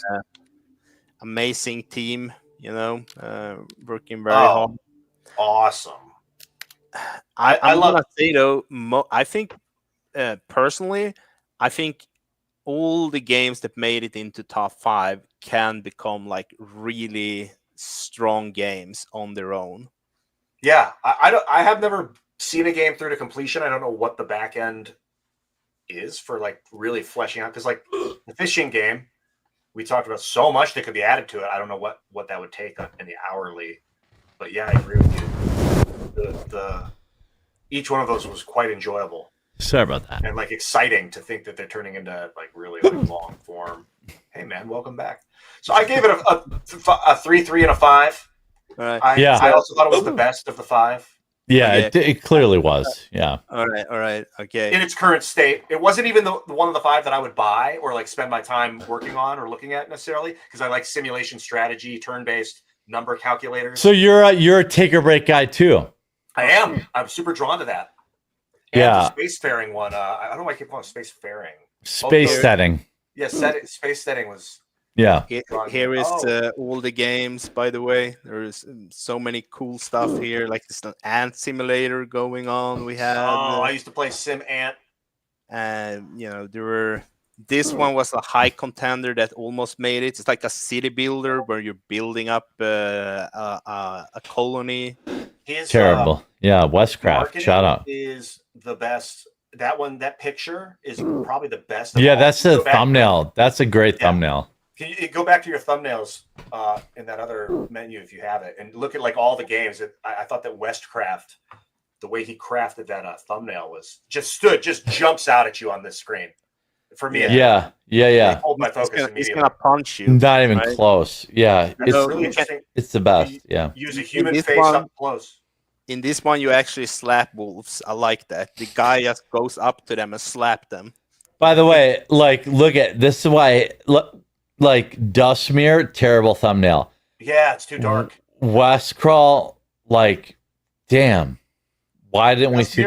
Amazing team, working very hard. Awesome. I'm gonna say though, I think personally, I think all the games that made it into top 5 can become like really strong games on their own. Yeah, I have never seen a game through to completion. I don't know what the back end is for like really fleshing out because like the fishing game. We talked about so much that could be added to it. I don't know what that would take in the hourly, but yeah, I agree with you. The each one of those was quite enjoyable. Sorry about that. And like exciting to think that they're turning into like really like long form. Hey man, welcome back. So I gave it a 3, 3, and a 5. Right. I also thought it was the best of the 5. Yeah, it clearly was. Yeah. All right. Okay. In its current state, it wasn't even the one of the 5 that I would buy or like spend my time working on or looking at necessarily because I like simulation strategy, turn-based number calculators. So you're a take or break guy too. I am. I'm super drawn to that. And the spacefaring one. I don't know why I keep calling it spacefaring. Space setting. Yeah, space setting was. Yeah. Here is all the games, by the way. There is so many cool stuff here. Like this ant simulator going on. We had. I used to play Sim Ant. And there were. This one was a high contender that almost made it. It's like a city builder where you're building up a colony. Terrible. Yeah, Westcraft. Shout out. Is the best. That picture is probably the best. Yeah, that's the thumbnail. That's a great thumbnail. Can you go back to your thumbnails in that other menu if you have it, and look at like all the games? I thought that Westcraft, the way he crafted that thumbnail was just jumps out at you on this screen. For me, yeah. Hold my focus. He's gonna punch you. Not even close. Yeah, it's really interesting. It's the best. Yeah. Use a human face up close. In this one, you actually slap wolves. I like that. The guy just goes up to them and slap them. By the way, like, look at this is why. Like Dustmere, terrible thumbnail. Yeah, it's too dark. Westcrawl, like, damn. Why didn't we see?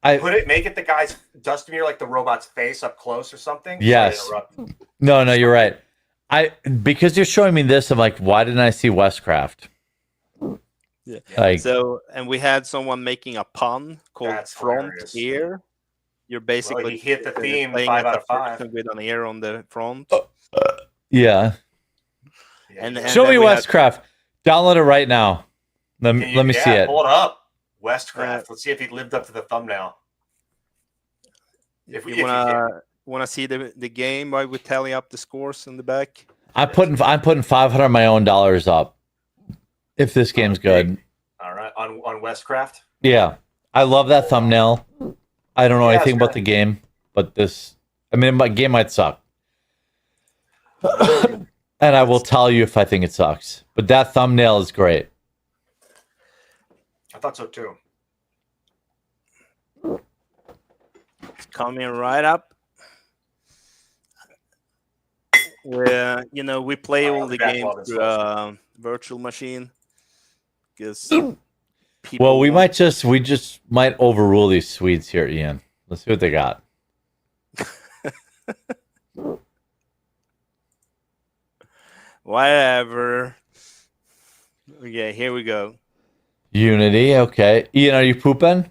Make it the guy's Dustmere, like the robot's face up close or something. Yes. No, you're right. Because you're showing me this, I'm like, why didn't I see Westcraft? Yeah. Like, and we had someone making a pun called front ear. You're basically he hit the theme 5 out of 5 with an ear on the front. Yeah. And show me Westcraft. Download it right now. Let me see it. Pull it up. Westcraft. Let's see if he lived up to the thumbnail. If you want to see the game, I would tally up the scores in the back. I'm putting $500 of my own dollars up. If this game's good. All right. On Westcraft? Yeah. I love that thumbnail. I don't know anything about the game, but my game might suck. And I will tell you if I think it sucks. But that thumbnail is great. I thought so too. It's coming right up. We play all the games through a virtual machine because people. Well, we just might overrule these Swedes here, Ian. Let's see what they got. Whatever. Okay, here we go. Unity, okay. Ian, are you pooping?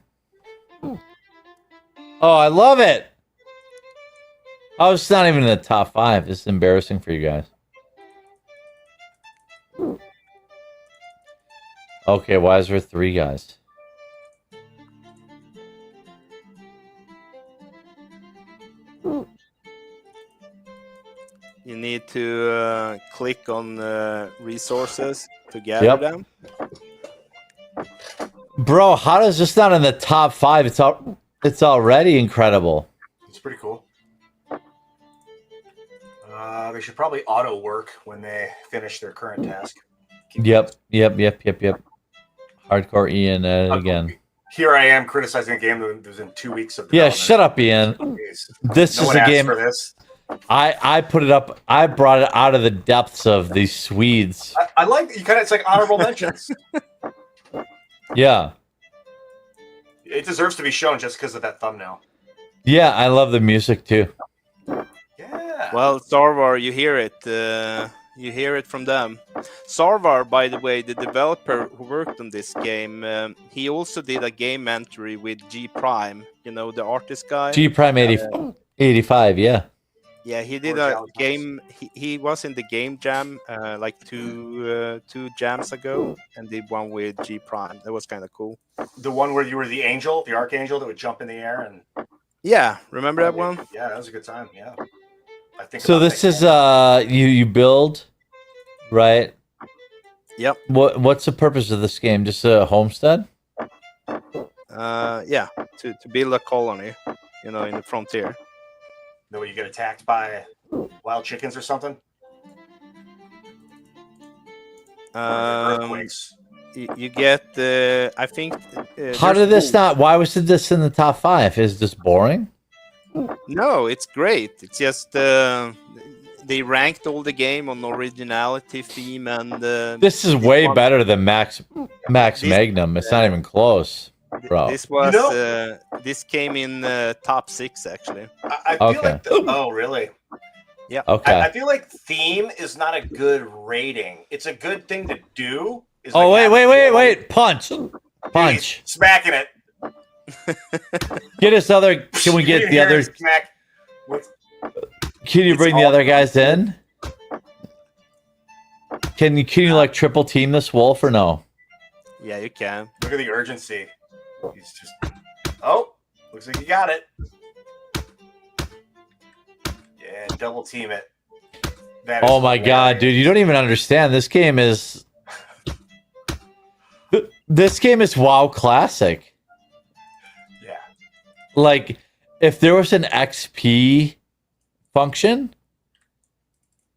Oh, I love it. Oh, it's not even in the top 5. This is embarrassing for you guys. Okay, why is there 3 guys? You need to click on resources to gather them. Bro, how does this not in the top 5? It's already incredible. It's pretty cool. They should probably auto work when they finish their current task. Yep. Hardcore Ian again. Here I am criticizing a game that was in 2 weeks of Yeah, shut up, Ian. This is a game. For this. I put it up. I brought it out of the depths of these Swedes. I like you kind of. It's like honorable mentions. Yeah. It deserves to be shown just because of that thumbnail. Yeah, I love the music too. Yeah. Well, Sarvar, you hear it. You hear it from them. Sarvar, by the way, the developer who worked on this game, he also did a game entry with G Prime. You know, the artist guy. G Prime 85. Yeah. Yeah, he did a game. He was in the Gamejam like two jams ago, and did one with G Prime. That was kind of cool. The one where you were the angel, the archangel that would jump in the air and. Yeah, remember that one? Yeah, that was a good time. Yeah. I think. So this is you build, right? Yep. What's the purpose of this game? Just a homestead? Yeah, to build a colony, you know, in the frontier. That way you get attacked by wild chickens or something. Earthquakes. You get I think. How did this not? Why was this in the top 5? Is this boring? No, it's great. It's just they ranked all the game on originality theme and. This is way better than Max Magnum. It's not even close, bro. This was this came in top 6 actually. I feel like oh really? Yeah. Okay. I feel like theme is not a good rating. It's a good thing to do. Oh wait! Punch! He's smacking it. Get us other. Can we get the other? Smack with, can you bring the other guys in? Can you like triple team this wolf or no? Yeah, you can. Look at the urgency. He's just. Oh, looks like you got it. Yeah, double team it. Oh my god, dude! You don't even understand. This game is. This game is WoW Classic. Yeah. Like, if there was an XP function.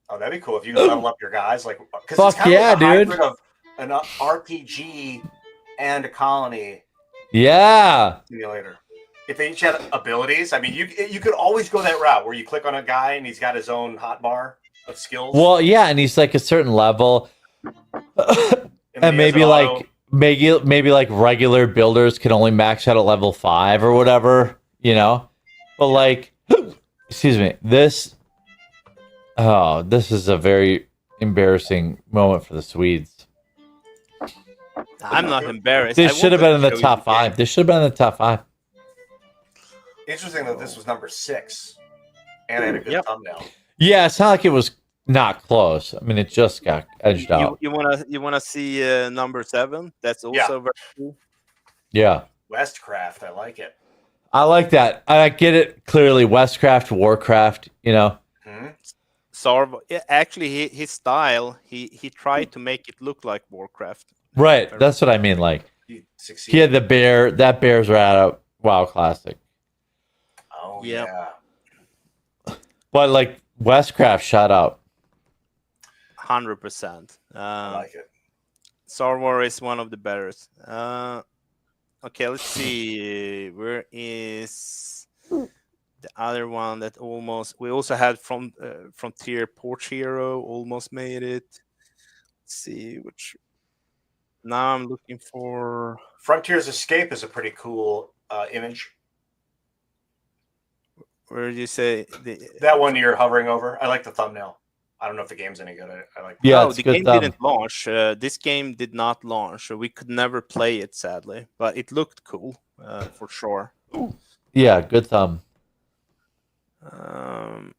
Oh, that'd be cool if you could level up your guys. Like, fuck it's kind yeah, of like a dude! hybrid of an RPG and a colony. Yeah. Simulator. If they each had abilities, I mean, you could always go that route where you click on a guy and he's got his own hotbar of skills. Well, yeah, and he's like a certain level, and maybe like. Maybe like regular builders can only max out at level 5 or whatever, you know? But like, excuse me, this is a very embarrassing moment for the Swedes. I'm not embarrassed. This should have been in the top 5. This should have been in the top 5. Interesting that this was number 6 and it had a good thumbnail. Yeah, it's not like it was not close. I mean, it just got edged out. You wanna see number 7? That's also very cool. Yeah. Westcraft, I like it. I like that. I get it clearly. Westcraft, Warcraft, you know. Sarv, actually, his style, he tried to make it look like Warcraft. Right, that's what I mean. Like, he had the bear. That bear's right out of WoW Classic. Oh yeah. But like Westcraft, shout out. 100%. I like it. Sarwar is one of the better. Okay, let's see. Where is the other one that almost? We also had from Frontier Porch Hero almost made it. Let's see which. Now I'm looking for Frontier's Escape is a pretty cool image. Where did you say that one you're hovering over? I like the thumbnail. I don't know if the game's any good. I like. Yeah, no, the game didn't launch. This game did not launch, so we could never play it, sadly. But it looked cool, for sure. Yeah, good thumb.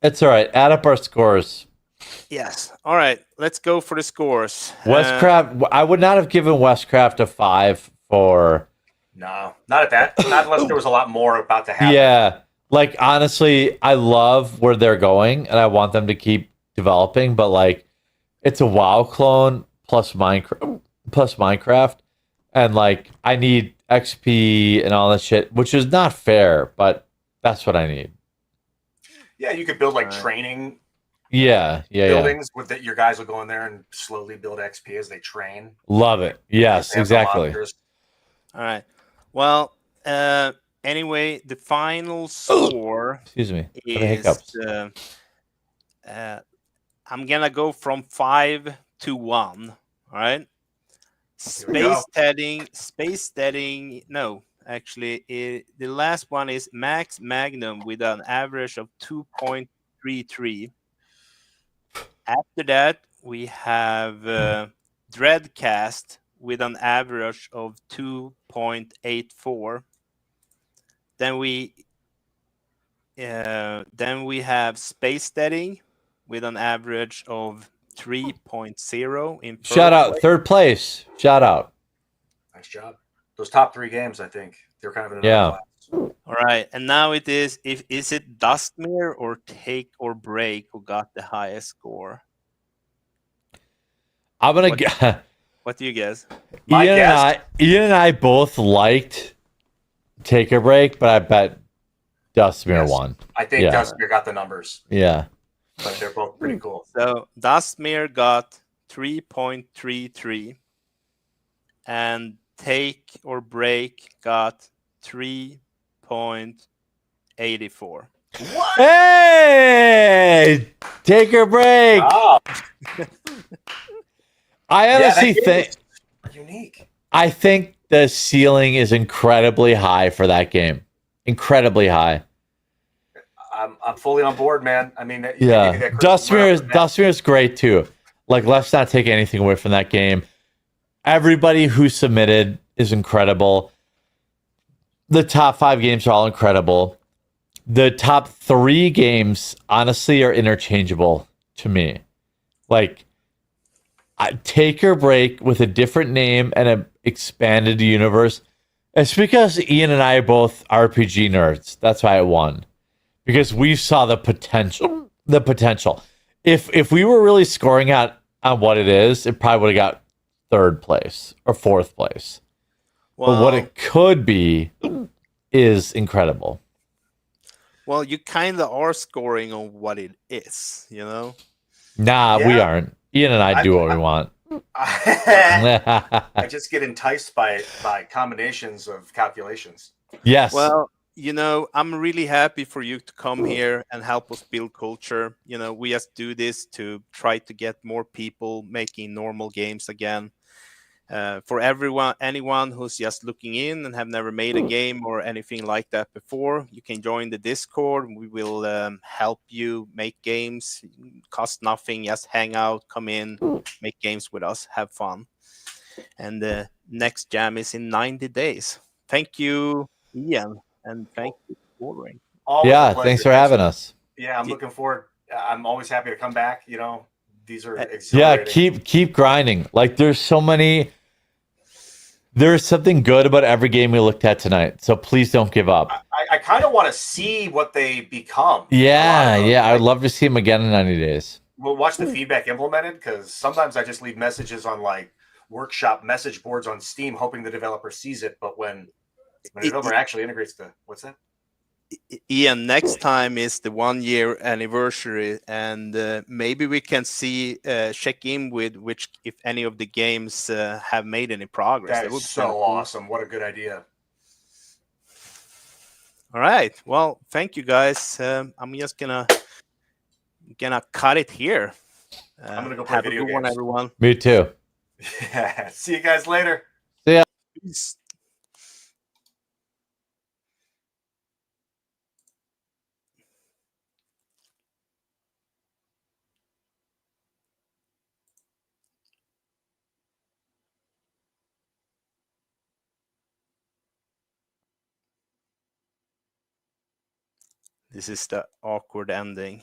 It's all right. Add up our scores. Yes. All right. Let's go for the scores. Westcraft. I would not have given Westcraft a 5 for. No, not at that. Not unless there was a lot more about to happen. Yeah. Like, honestly, I love where they're going, and I want them to keep developing, but, like, it's a WoW clone plus Minecraft, and, like, I need XP and all that shit, which is not fair, but that's what I need. Yeah, you could build, like, training buildings with that. Your guys will go in there and slowly build XP as they train. Love it. Yes, exactly. All right. Well, anyway, the final score Excuse me. is I'm gonna go from 5 to 1. All right. Space steading. No, actually, the last one is Max Magnum with an average of 2.33. After that, we have Dreadcast with an average of 2.84. Then we have Space Steading with an average of 3.0 in Shout out, third place. Shout out. Nice job. Those top 3 games, I think they're kind of in another class. All right, and now it is is it Dustmere or Take or Break who got the highest score? I'm gonna get. What do you guess? Ian and I both liked Take a Break, but I bet Dustmere won. I think Dustmere got the numbers. Yeah. But they're both pretty cool. So Dustmere got 3.33 and Take or Break got 3.84. What? Hey! Take or Break! Oh. I honestly think unique. I think the ceiling is incredibly high for that game. Incredibly high. I'm fully on board, man. I mean, yeah, Dustmere is great too. Like, let's not take anything away from that game. Everybody who submitted is incredible. The top 5 games are all incredible. The top 3 games, honestly, are interchangeable to me. Like, Take or Break with a different name and an expanded universe. It's because Ian and I are both RPG nerds. That's why I won. Because we saw the potential. If we were really scoring out on what it is, it probably would have got 3rd place or 4th place. But what it could be is incredible. Well, you kind of are scoring on what it is, you know? Nah, we aren't. Ian and I do what we want. I just get enticed by combinations of calculations. Yes. Well, you know, I'm really happy for you to come here and help us build culture. You know, we just do this to try to get more people making normal games again. For anyone who's just looking in and have never made a game or anything like that before, you can join the Discord. We will help you make games. Cost nothing. Just hang out, come in, make games with us, have fun. And the next jam is in 90 days. Thank you, Ian. And thank you for ordering. Yeah, thanks for having us. Yeah, I'm looking forward. I'm always happy to come back. You know, these are exhilarating. Yeah, keep grinding. Like, there's something good about every game we looked at tonight. So please don't give up. I kind of want to see what they become. Yeah, I'd love to see them again in 90 days. We'll watch the feedback implemented, because sometimes I just leave messages on like workshop message boards on Steam, hoping the developer sees it. But when the developer actually integrates what's that? Ian, next time is the 1-year anniversary, and maybe we can check in with if any of the games have made any progress. That is so awesome. What a good idea. All right. Well, thank you guys. I'm just gonna cut it here. I'm gonna go play have video a good one, games. everyone. Me too. Yeah. See you guys later. See ya. Peace. This is the awkward ending.